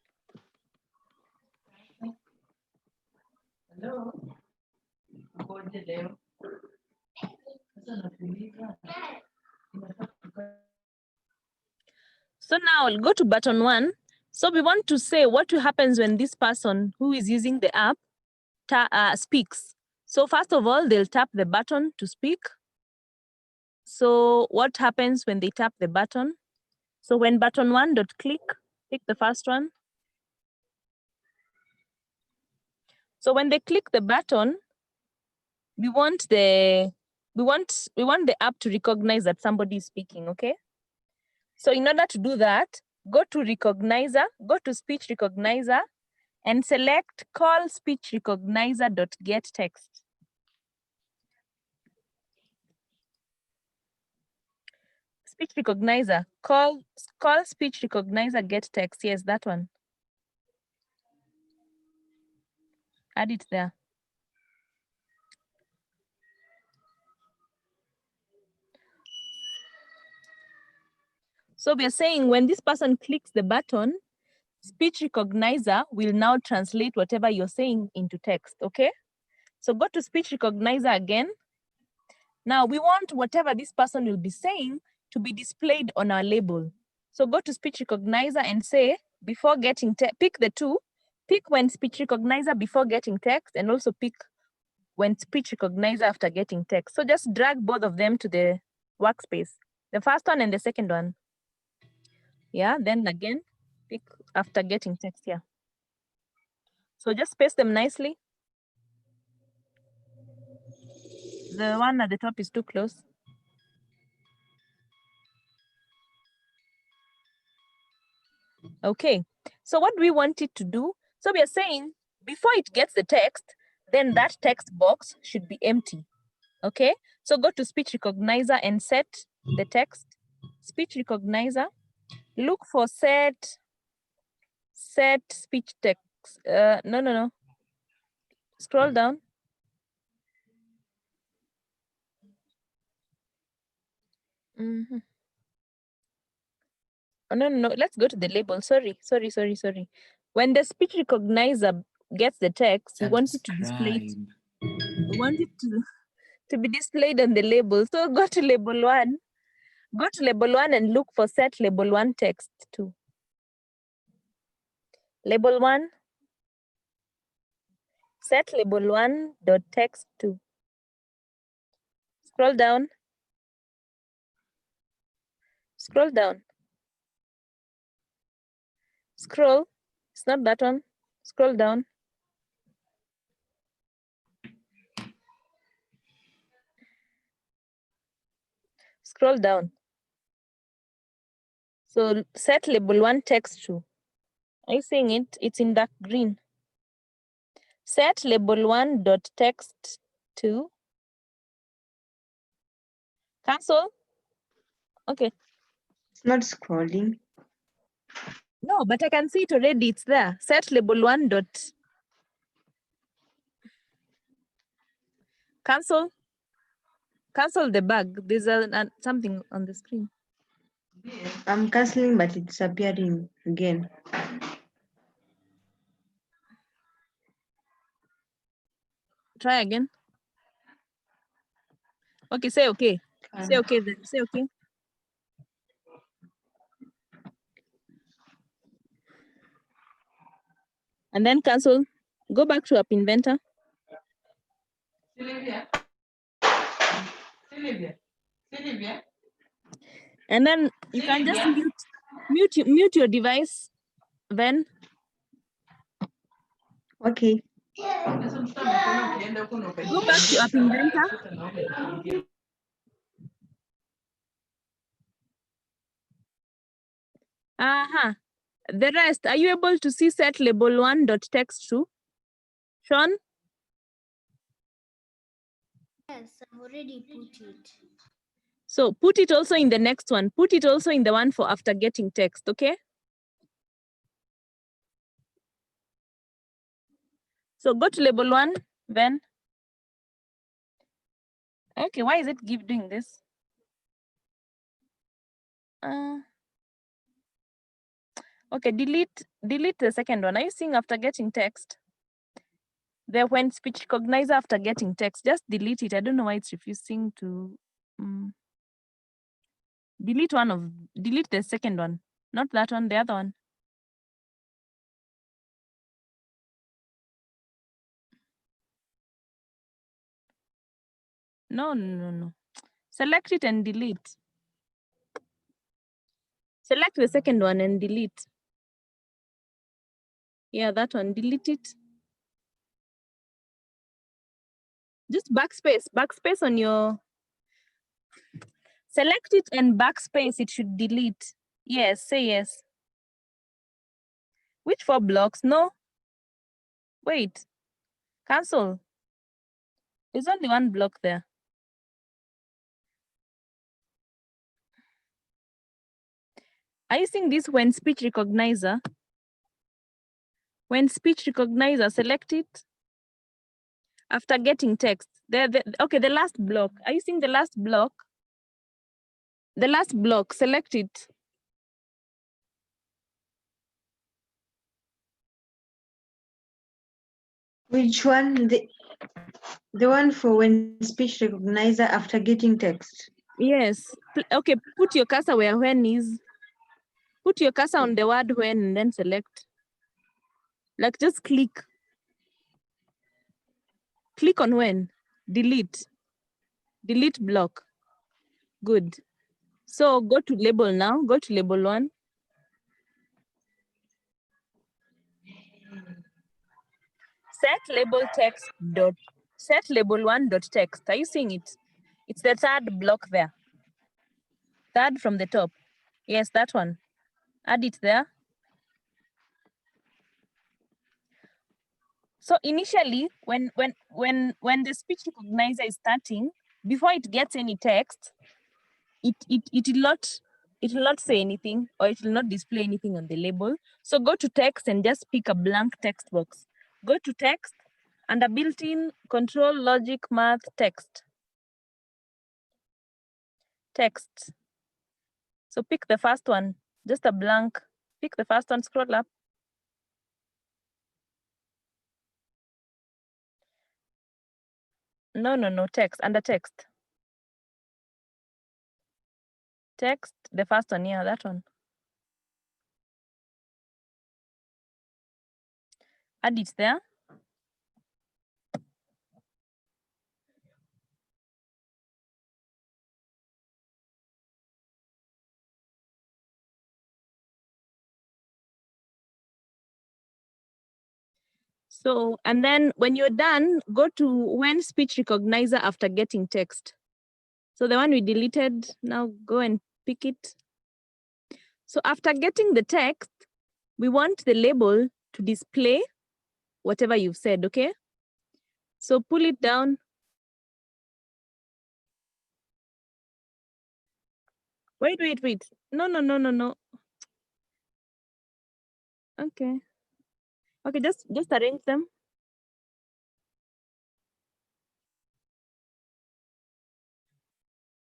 Hello. So now I'll go to button 1. So we want to say what happens when this person who is using the app speaks. So first of all, they'll tap the button to speak. So what happens when they tap the button? So when button 1.click, pick the first one. So when they click the button, we want the app to recognize that somebody is speaking, okay? So in order to do that, go to recognizer, go to speech recognizer, and select call speech recognizer.get text. Speech recognizer, call speech recognizer get text. Yes, that one. Add it there. So we are saying when this person clicks the button, speech recognizer will now translate whatever you're saying into text, okay? So go to speech recognizer again. Now we want whatever this person will be saying to be displayed on our label. So go to speech recognizer and say, before getting pick the two, pick when speech recognizer before getting text, and also pick when speech recognizer after getting text. So just drag both of them to the workspace, the first one and the second one. Yeah, then again, pick after getting text here. So just paste them nicely. The one at the top is too close. Okay, so what do we want it to do? So we are saying before it gets the text, then that text box should be empty. Okay, so go to speech recognizer and set the text. Speech recognizer, look for set speech text. No. Scroll down. Oh, no. Let's go to the label. Sorry. When the speech recognizer gets the text, we want it to display it. We want it to be displayed on the label. So go to label one. Go to label one and look for set label one text too. Label one. Set label one dot text two. Scroll down. Scroll down. Scroll. It's not that one. Scroll down. Scroll down. So set label one text two. Are you seeing it? It's in dark green. Set label one dot text two. Cancel. Okay. It's not scrolling. No, but I can see it already. It's there. Set label one dot. Cancel. Cancel the bug. There's something on the screen. I'm canceling, but it's appearing again. Try again. Okay, say okay. Say okay then. Say okay. And then cancel. Go back to App Inventor. And then you can just mute your device then. Okay. Go back to App Inventor. The rest, are you able to see set label one dot text two? Sean? Yes, I've already put it. So put it also in the next one. Put it also in the one for after getting text, okay? So go to label one, then. Okay, why is it doing this? Okay, delete the second one. Are you seeing after getting text? There when speech recognizer after getting text, just delete it. I don't know why it's refusing to delete the second one, not that one, the other one. No. Select it and delete. Select the second one and delete. Yeah, that one, delete it. Just backspace on your, select it and backspace, it should delete. Yes, say yes. Which 4 blocks? No. Wait. Cancel. There's only 1 block there. Are you seeing this when speech recognizer? When speech recognizer, select it. After getting text. Okay, the last block. Are you seeing the last block? The last block, select it. Which one? The one for when speech recognizer after getting text. Yes. Okay, put your cursor where when is. Put your cursor on the word when and then select. Like just click. Click on when. Delete. Delete block. Good. So go to label now. Go to label 1. Set label text dot set label 1 dot text. Are you seeing it? It's the 3rd block there. 3rd from the top. Yes, that one. Add it there. So initially, when the speech recognizer is starting, before it gets any text, it will not say anything, or it will not display anything on the label. So go to text and just pick a blank text box. Go to text and a built-in control logic math text. Text. So pick the first one, just a blank. Pick the first one, scroll up. No, text, under text. Text, the first one, yeah, that one. Add it there. So, and then when you're done, go to when speech recognizer after getting text. So the one we deleted, now go and pick it. So after getting the text, we want the label to display whatever you've said, okay? So pull it down. Wait. No. Okay. Okay, just arrange them.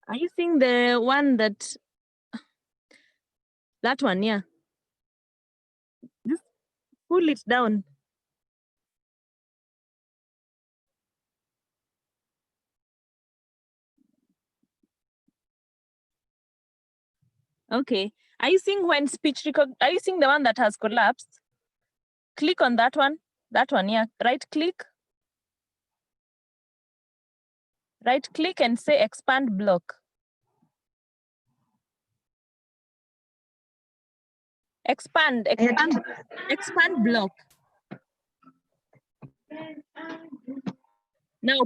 Are you seeing the one that one, yeah? Just pull it down. Okay. Are you seeing when are you seeing the one that has collapsed? Click on that one. That one, yeah. Right click and say expand block. Expand block. Now,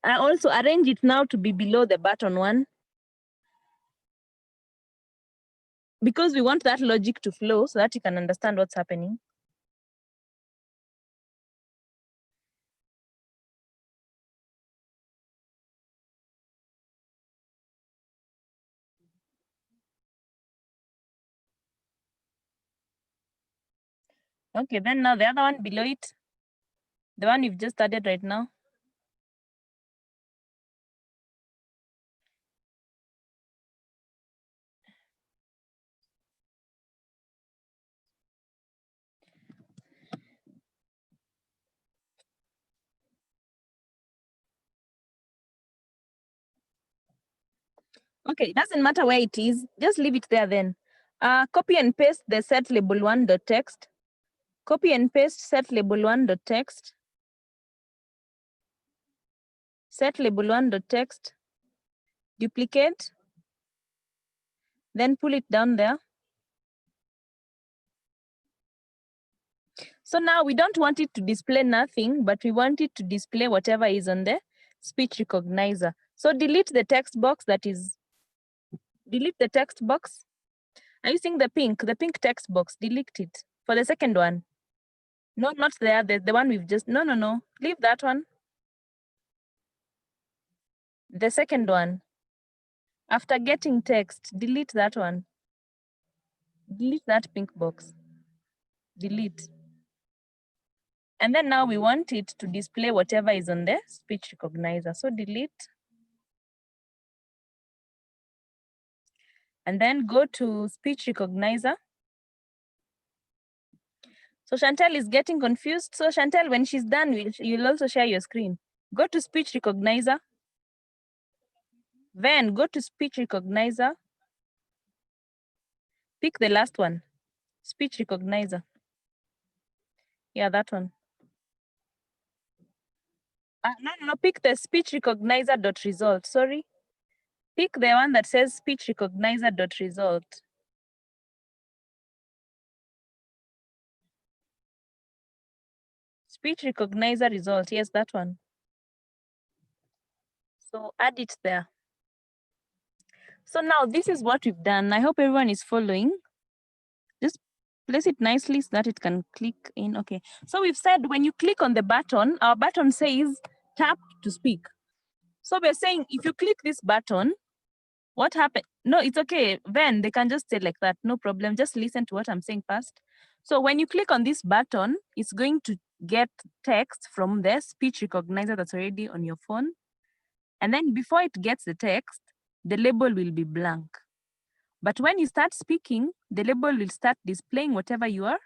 I also arrange it now to be below the button one, because we want that logic to flow so that you can understand what's happening. Okay, then now the other one below it, the one you've just added right now. Okay, it doesn't matter where it is, just leave it there then. Copy and paste the set label 1.text. Copy and paste set label 1.text. Set label 1.text. Duplicate. Then pull it down there. So now we don't want it to display nothing, but we want it to display whatever is on the speech recognizer. So delete the text box delete the text box Are you seeing the pink text box? Delete it. For the second one. No, not there. The one we've just, no. Leave that one. The second one. After getting text, delete that one. Delete that pink box. Delete. And then now we want it to display whatever is on the speech recognizer. So delete. And then go to speech recognizer. So Chantel is getting confused. So Chantel, when she's done, you'll also share your screen. Go to speech recognizer. Then go to speech recognizer. Pick the last one, speech recognizer. Yeah, that one. No, pick the speech recognizer dot result. Sorry. Pick the one that says speech recognizer dot result. Speech recognizer result. Yes, that one. So add it there. So now this is what we've done. I hope everyone is following. Just place it nicely so that it can click in. Okay. So we've said when you click on the button, our button says tap to speak. So we're saying if you click this button, what happened? No, it's okay. Then they can just say like that. No problem. Just listen to what I'm saying first. So when you click on this button, it's going to get text from the speech recognizer that's already on your phone. And then before it gets the text, the label will be blank. But when you start speaking, the label will start displaying whatever you are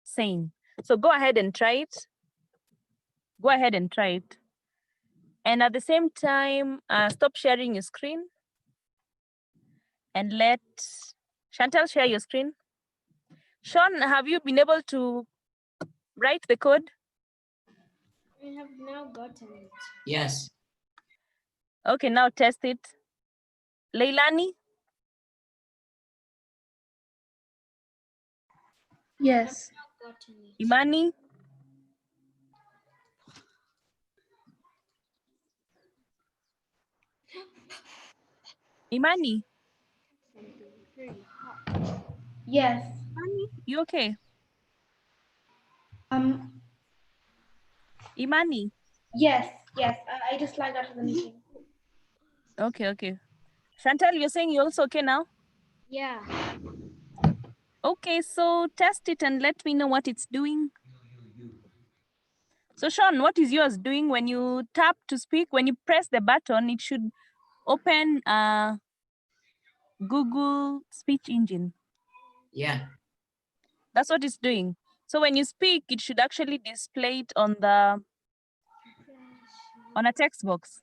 saying. So go ahead and try it. Go ahead and try it. And at the same time, stop sharing your screen. And let Chantal share your screen. Sean, have you been able to write the code? I have now gotten it. Yes. Okay, now test it. Leilani, Yes. Gotten it. Imani, Imani, Yes. Imani, you okay? Um. Imani, Yes. Yes. I just logged out of the meeting. okay. Chantal, you're saying you're also okay now? Yeah. Okay, so test it and let me know what it's doing. So Sean, what is yours doing when you tap to speak? When you press the button, it should open Google speech engine. Yeah. That's what it's doing. So when you speak, it should actually display it on a text box.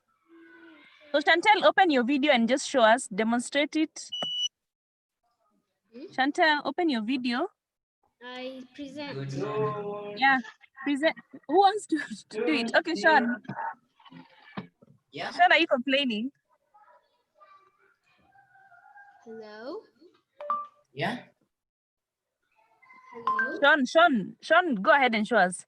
So Chantel, open your video and just show us, demonstrate it. Chantel, open your video. I present. Yeah, present. Who wants to do it? Okay, Sean. Yeah. Sean, are you complaining? Hello? Yeah. Hello? Sean, go ahead and show us.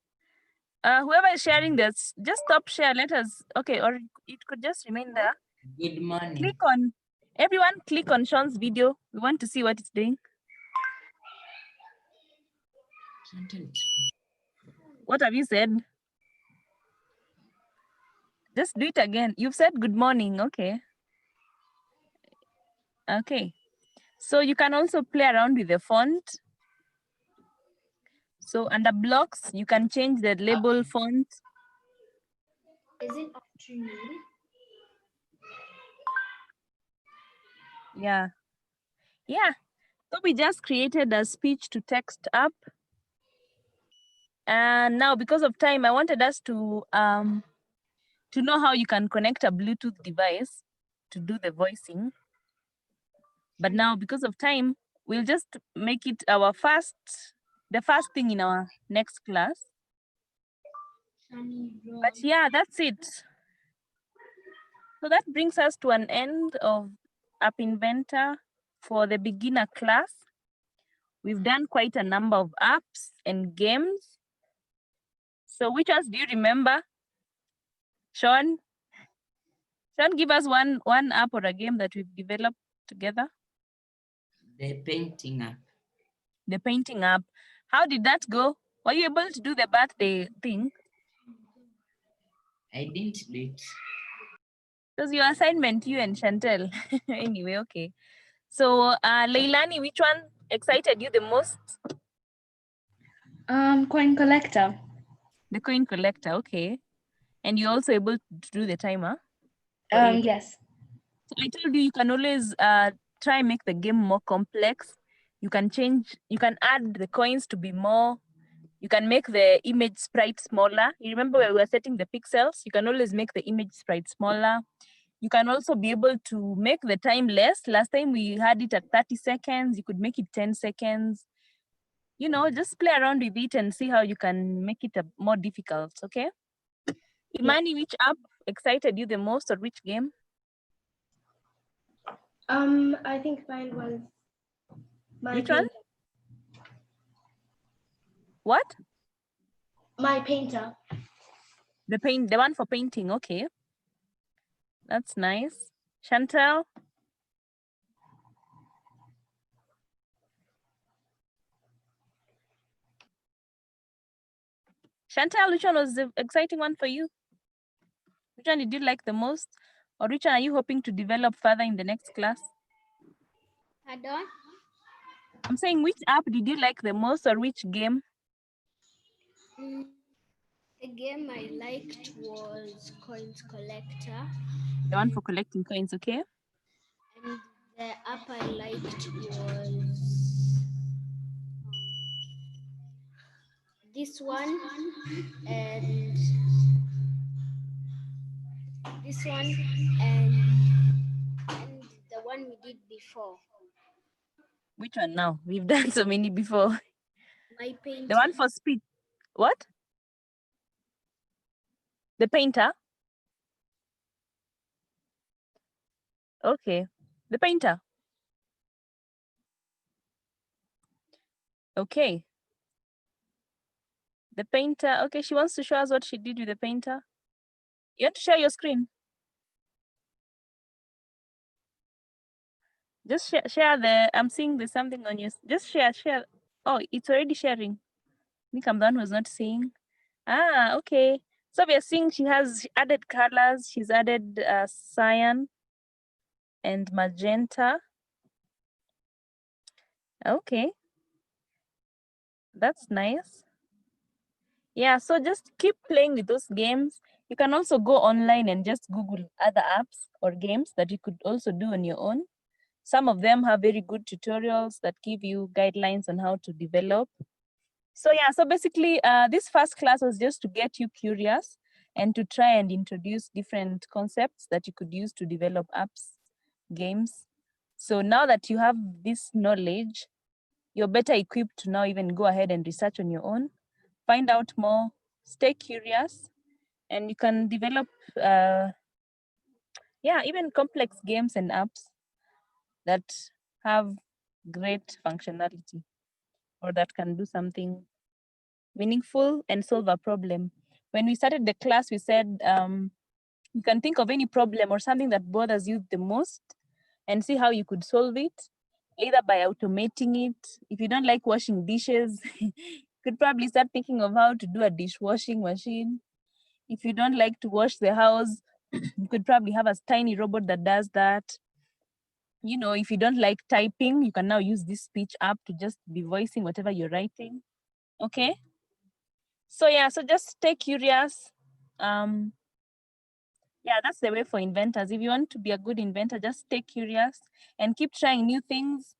Whoever is sharing this, just stop share. Let us. Okay, or it could just remain there. Good morning. Click on. Everyone, click on Sean's video. We want to see what it's doing. What have you said? Just do it again. You've said good morning. Okay. Okay. So you can also play around with the font. So under blocks, you can change the label font. Is it afternoon? Yeah. Yeah. So we just created a speech to text app. And now because of time, I wanted us to know how you can connect a Bluetooth device to do the voicing. But now because of time, we'll just make it the first thing in our next class. But yeah, that's it. So that brings us to an end of App Inventor for the beginner class. We've done quite a number of apps and games. So which ones do you remember? Sean, give us one app or a game that we've developed together. The painting app. The painting app. How did that go? Were you able to do the birthday thing? I didn't do it. It was your assignment, you and Chantel. Anyway, okay. So, Leilani, which one excited you the most? Coin collector. The coin collector, okay. And you're also able to do the timer? for it? Yes. So I told you, you can always try and make the game more complex. You can change, you can add the coins to be more, you can make the image sprite smaller. You remember where we were setting the pixels? You can always make the image sprite smaller. You can also be able to make the time less. Last time we had it at 30 seconds. You could make it 10 seconds. You know, just play around with it and see how you can make it more difficult, okay? Imani, which app excited you the most or which game? I think mine was my Which one? painter. What? My painter. The one for painting, okay. That's nice. Chantel? Chantel, which one was the exciting one for you? Which one did you like the most? Or which one are you hoping to develop further in the next class? Pardon? I'm saying which app did you like the most or which game? The game I liked was Coins Collector, The one for collecting coins, okay? and the app I liked was this one and this one and the one we did before. Which one now? We've done so many before. My painter. The one for speed. What? The painter? Okay. The painter. Okay. The painter. Okay, she wants to show us what she did with the painter. You want to share your screen? Just share the, I'm seeing there's something on your, just share. Oh, it's already sharing. I think I'm the one who's not seeing. Ah, okay. So we are seeing she has added colors. She's added cyan and magenta. Okay. That's nice. Yeah, so just keep playing with those games. You can also go online and just Google other apps or games that you could also do on your own. Some of them have very good tutorials that give you guidelines on how to develop. So yeah, so basically this first class was just to get you curious and to try and introduce different concepts that you could use to develop apps, games. So now that you have this knowledge, you're better equipped to now even go ahead and research on your own, find out more, stay curious, and you can develop, even complex games and apps that have great functionality or that can do something meaningful and solve a problem. When we started the class, we said you can think of any problem or something that bothers you the most and see how you could solve it, either by automating it. If you don't like washing dishes, you could probably start thinking of how to do a dishwashing machine. If you don't like to wash the house, you could probably have a tiny robot that does that. You know, if you don't like typing, you can now use this speech app to just be voicing whatever you're writing. Okay. So yeah, so just stay curious. Yeah, that's the way for inventors. If you want to be a good inventor, just stay curious and keep trying new things.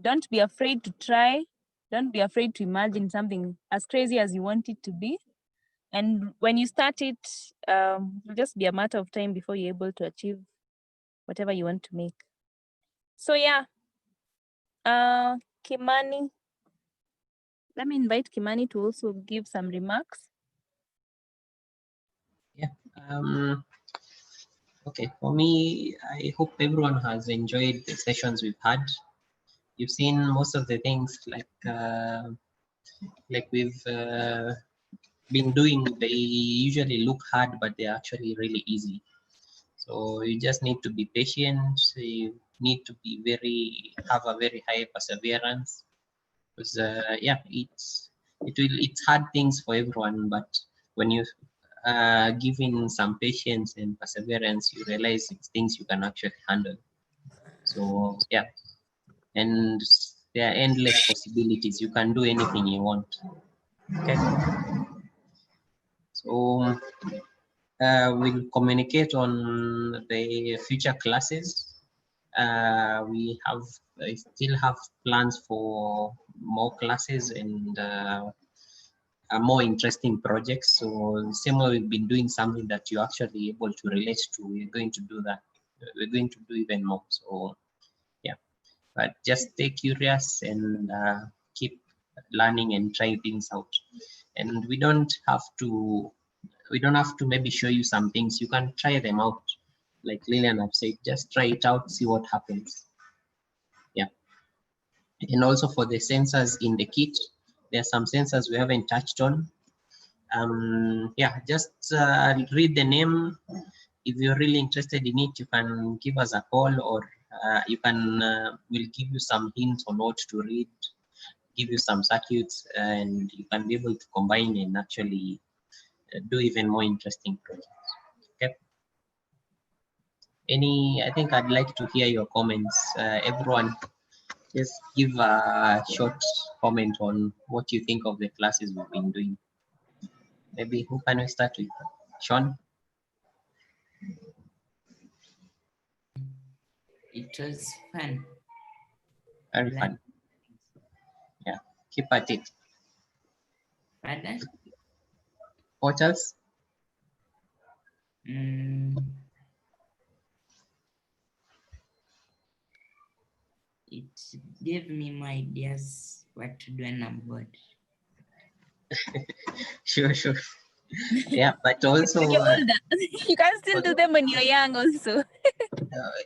Don't be afraid to try. Don't be afraid to imagine something as crazy as you want it to be. And when you start it, it'll just be a matter of time before you're able to achieve whatever you want to make. So yeah, Kimani, let me invite Kimani to also give some remarks. Yeah. Okay. For me, I hope everyone has enjoyed the sessions we've had. You've seen most of the things like we've been doing. They usually look hard, but they're actually really easy. So you just need to be patient. You need to be have a very high perseverance, because yeah, it's hard things for everyone, but when you given some patience and perseverance, you realize it's things you can actually handle. So yeah, and there are endless possibilities. You can do anything you want. Okay. So we'll communicate on the future classes. We still have plans for more classes and more interesting projects. So same way we've been doing something that you're actually able to relate to, we're going to do that. We're going to do even more. So yeah, but just stay curious and keep learning and try things out. And we don't have to maybe show you some things. You can try them out. Like Lillian have said, just try it out, see what happens. Yeah. And also for the sensors in the kit, there are some sensors we haven't touched on. Yeah, just read the name. If you're really interested in it, you can give us a call, or you can we'll give you some hints on what to read, give you some circuits, and you can be able to combine and actually do even more interesting projects. Okay. I think I'd like to hear your comments. Everyone, just give a short comment on what you think of the classes we've been doing. Maybe who can we start with? Sean? It was fun. Very fun. Yeah, keep at it. Pardon? What else? It gave me more ideas what to do when I'm bored. Sure. Yeah, but also When you're older, you can still do them when you're young also.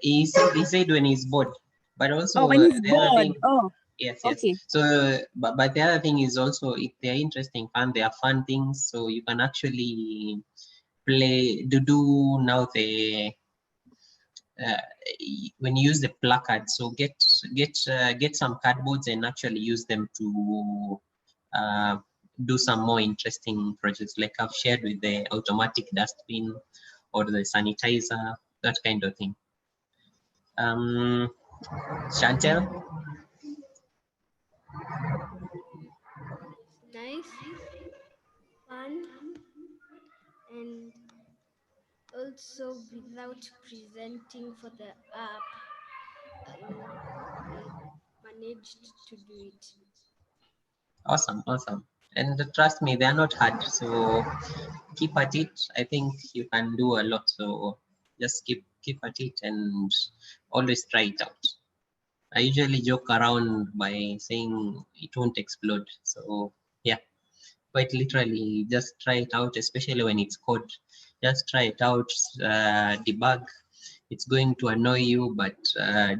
he said when he's bored, but also Oh, when he's the other bored. thing, Oh, yes. okay. So but the other thing is also, if they're interesting, fun, they are fun things, so you can actually do now the when you use the placard. So get some cardboards and actually use them to do some more interesting projects, like I've shared with the automatic dustbin or the sanitizer, that kind of thing. Chantel? Nice, fun, and also without presenting for the app, I managed to do it. Awesome. And trust me, they're not hard, so keep at it. I think you can do a lot, so just keep at it and always try it out. I usually joke around by saying it won't explode, so yeah, quite literally, just try it out, especially when it's code. Just try it out, debug. It's going to annoy you, but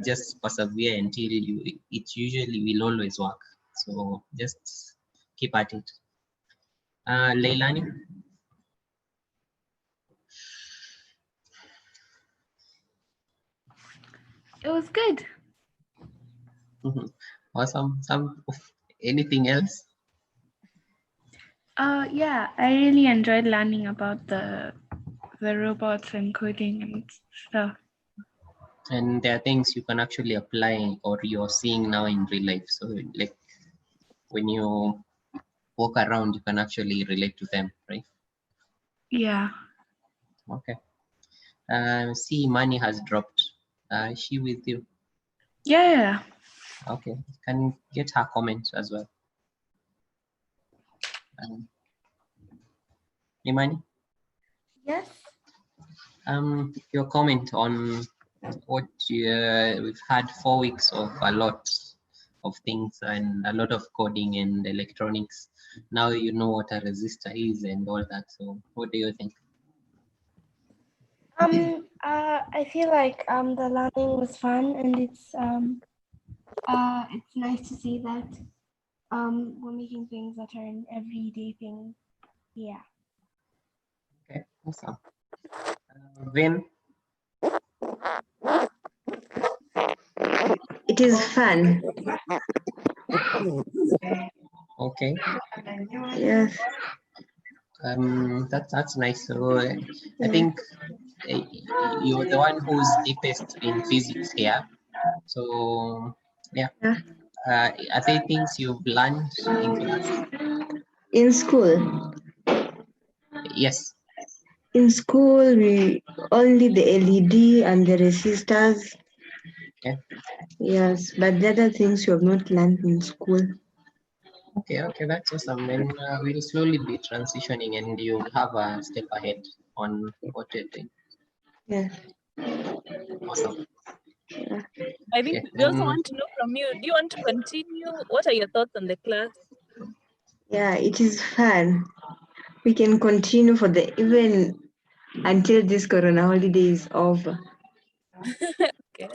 just persevere until it usually will always work. So just keep at it. Leilani? It was good. Awesome. Anything else? Yeah, I really enjoyed learning about the robots and coding and stuff. And there are things you can actually apply or you're seeing now in real life. So like when you walk around, you can actually relate to them, right? Yeah. Okay. See, Money has dropped. Is she with you? Yeah. Okay. Can get her comment as well. Imani? Yes. Your comment on what we've had 4 weeks of a lot of things and a lot of coding and electronics. Now you know what a resistor is and all that. So what do you think? I feel like the learning was fun, and it's nice to see that we're making things that are an everyday thing. Yeah. Okay, awesome. Vin? It is fun. Okay. Yes. That's nice. So I think you're the one who's deepest in physics here. So yeah. Yeah. Are there things you've learned in class? In school. Yes. In school, we only the LED and the resistors. Okay. Yes, but the other things you have not learned in school. Okay, that's awesome. Then we'll slowly be transitioning and you'll have a step ahead on what you're doing. Yeah. Awesome. I think Okay, we also then, want to know from you. Do you want to continue? What are your thoughts on the class? Yeah, it is fun. We can continue for the even until this Corona holiday is over. Okay.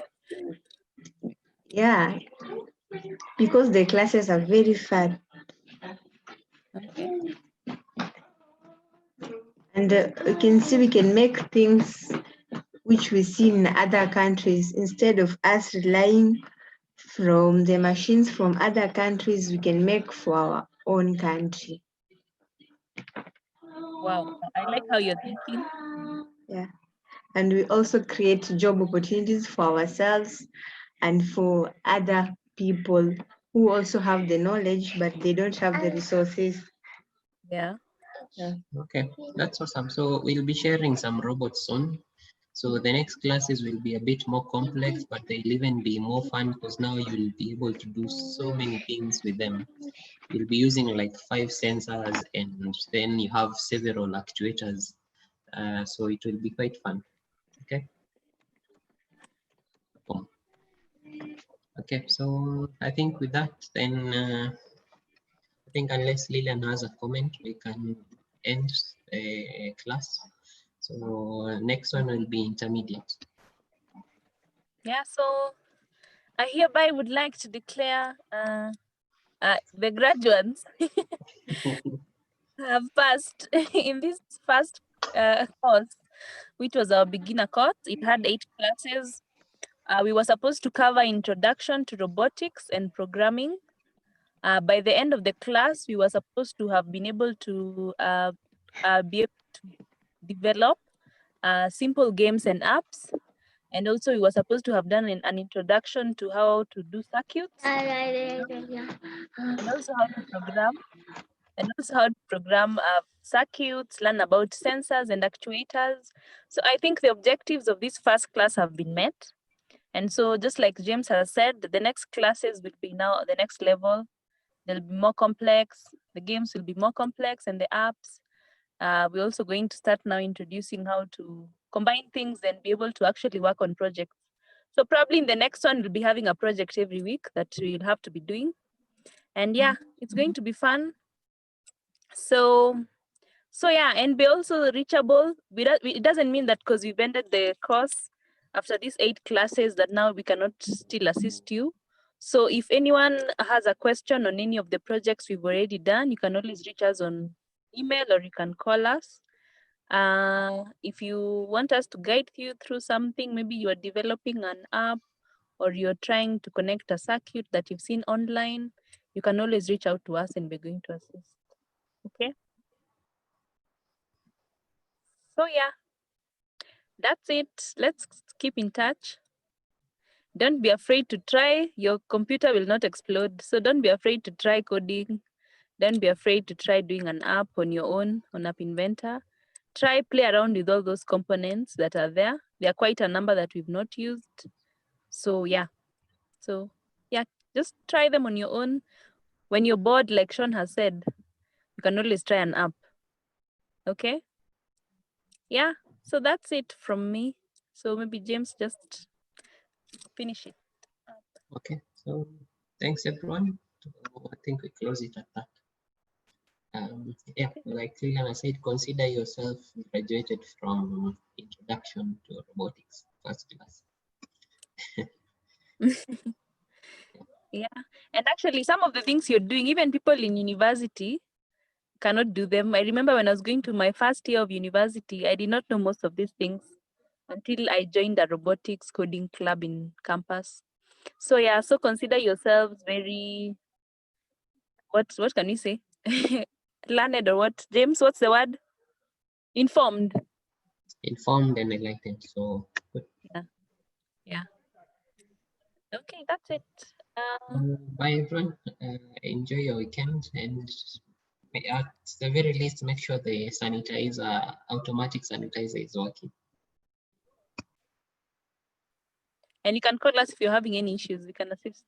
Yeah, because the classes are very fun. Okay. And we can see we can make things which we see in other countries instead of us relying from the machines from other countries. We can make for our own country. Wow. I like how you're thinking. Yeah, and we also create job opportunities for ourselves and for other people who also have the knowledge but they don't have the resources. Yeah. Yeah. okay, that's awesome. So we'll be sharing some robots soon. So the next classes will be a bit more complex, but they'll even be more fun because now you'll be able to do so many things with them. You'll be using like 5 sensors and then you have several actuators. So it will be quite fun. Okay. Boom. Okay, so I think with that, then I think unless Lilian has a comment, we can end the class. So next one will be intermediate. Yeah. So I hereby would like to declare the graduates have passed in this first course, which was our beginner course. It had 8 classes. We were supposed to cover introduction to robotics and programming. By the end of the class, we were supposed to have been able to be able to develop simple games and apps. And also we were supposed to have done an introduction to how to do circuits, and also how to program, circuits, learn about sensors and actuators. So I think the objectives of this first class have been met. And so just like James has said, the next classes will be now the next level. They'll be more complex. The games will be more complex and the apps. We're also going to start now introducing how to combine things and be able to actually work on projects. So probably in the next one, we'll be having a project every week that we'll have to be doing. And yeah, it's going to be fun. So yeah, and be also reachable. It doesn't mean that because we've ended the course after these 8 classes that now we cannot still assist you. So if anyone has a question on any of the projects we've already done, you can always reach us on email or you can call us. If you want us to guide you through something, maybe you are developing an app or you're trying to connect a circuit that you've seen online, you can always reach out to us and we're going to assist. Okay. So yeah, that's it. Let's keep in touch. Don't be afraid to try. Your computer will not explode. So don't be afraid to try coding. Don't be afraid to try doing an app on your own on App Inventor. Try play around with all those components that are there. There are quite a number that we've not used. So yeah. Just try them on your own. When you're bored, like Sean has said, you can always try an app. Okay? Yeah. So that's it from me. So maybe James just finish it. Okay, so thanks everyone. So I think we close it at that. Yeah, like Lilian said, consider yourself graduated from introduction to robotics first class. Yeah. And actually, some of the things you're doing, even people in university cannot do them. I remember when I was going to my first year of university, I did not know most of these things until I joined a robotics coding club in campus. So yeah, so consider yourselves very, what can we say? Learned or what? James, what's the word? Informed. Informed and enlightened. So good. Yeah. Okay, that's it. Bye everyone. Enjoy your weekend, and at the very least, make sure the sanitizer, automatic sanitizer, is working. And you can call us if you're having any issues. We can assist.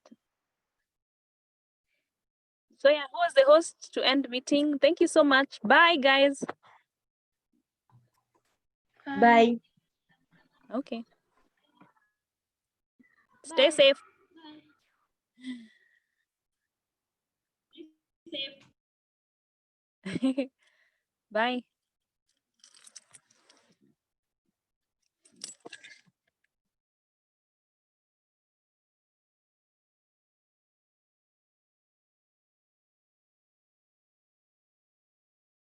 So yeah, who was the host to end meeting? Thank you so much. Bye, guys. Bye. Okay. Stay safe. Bye.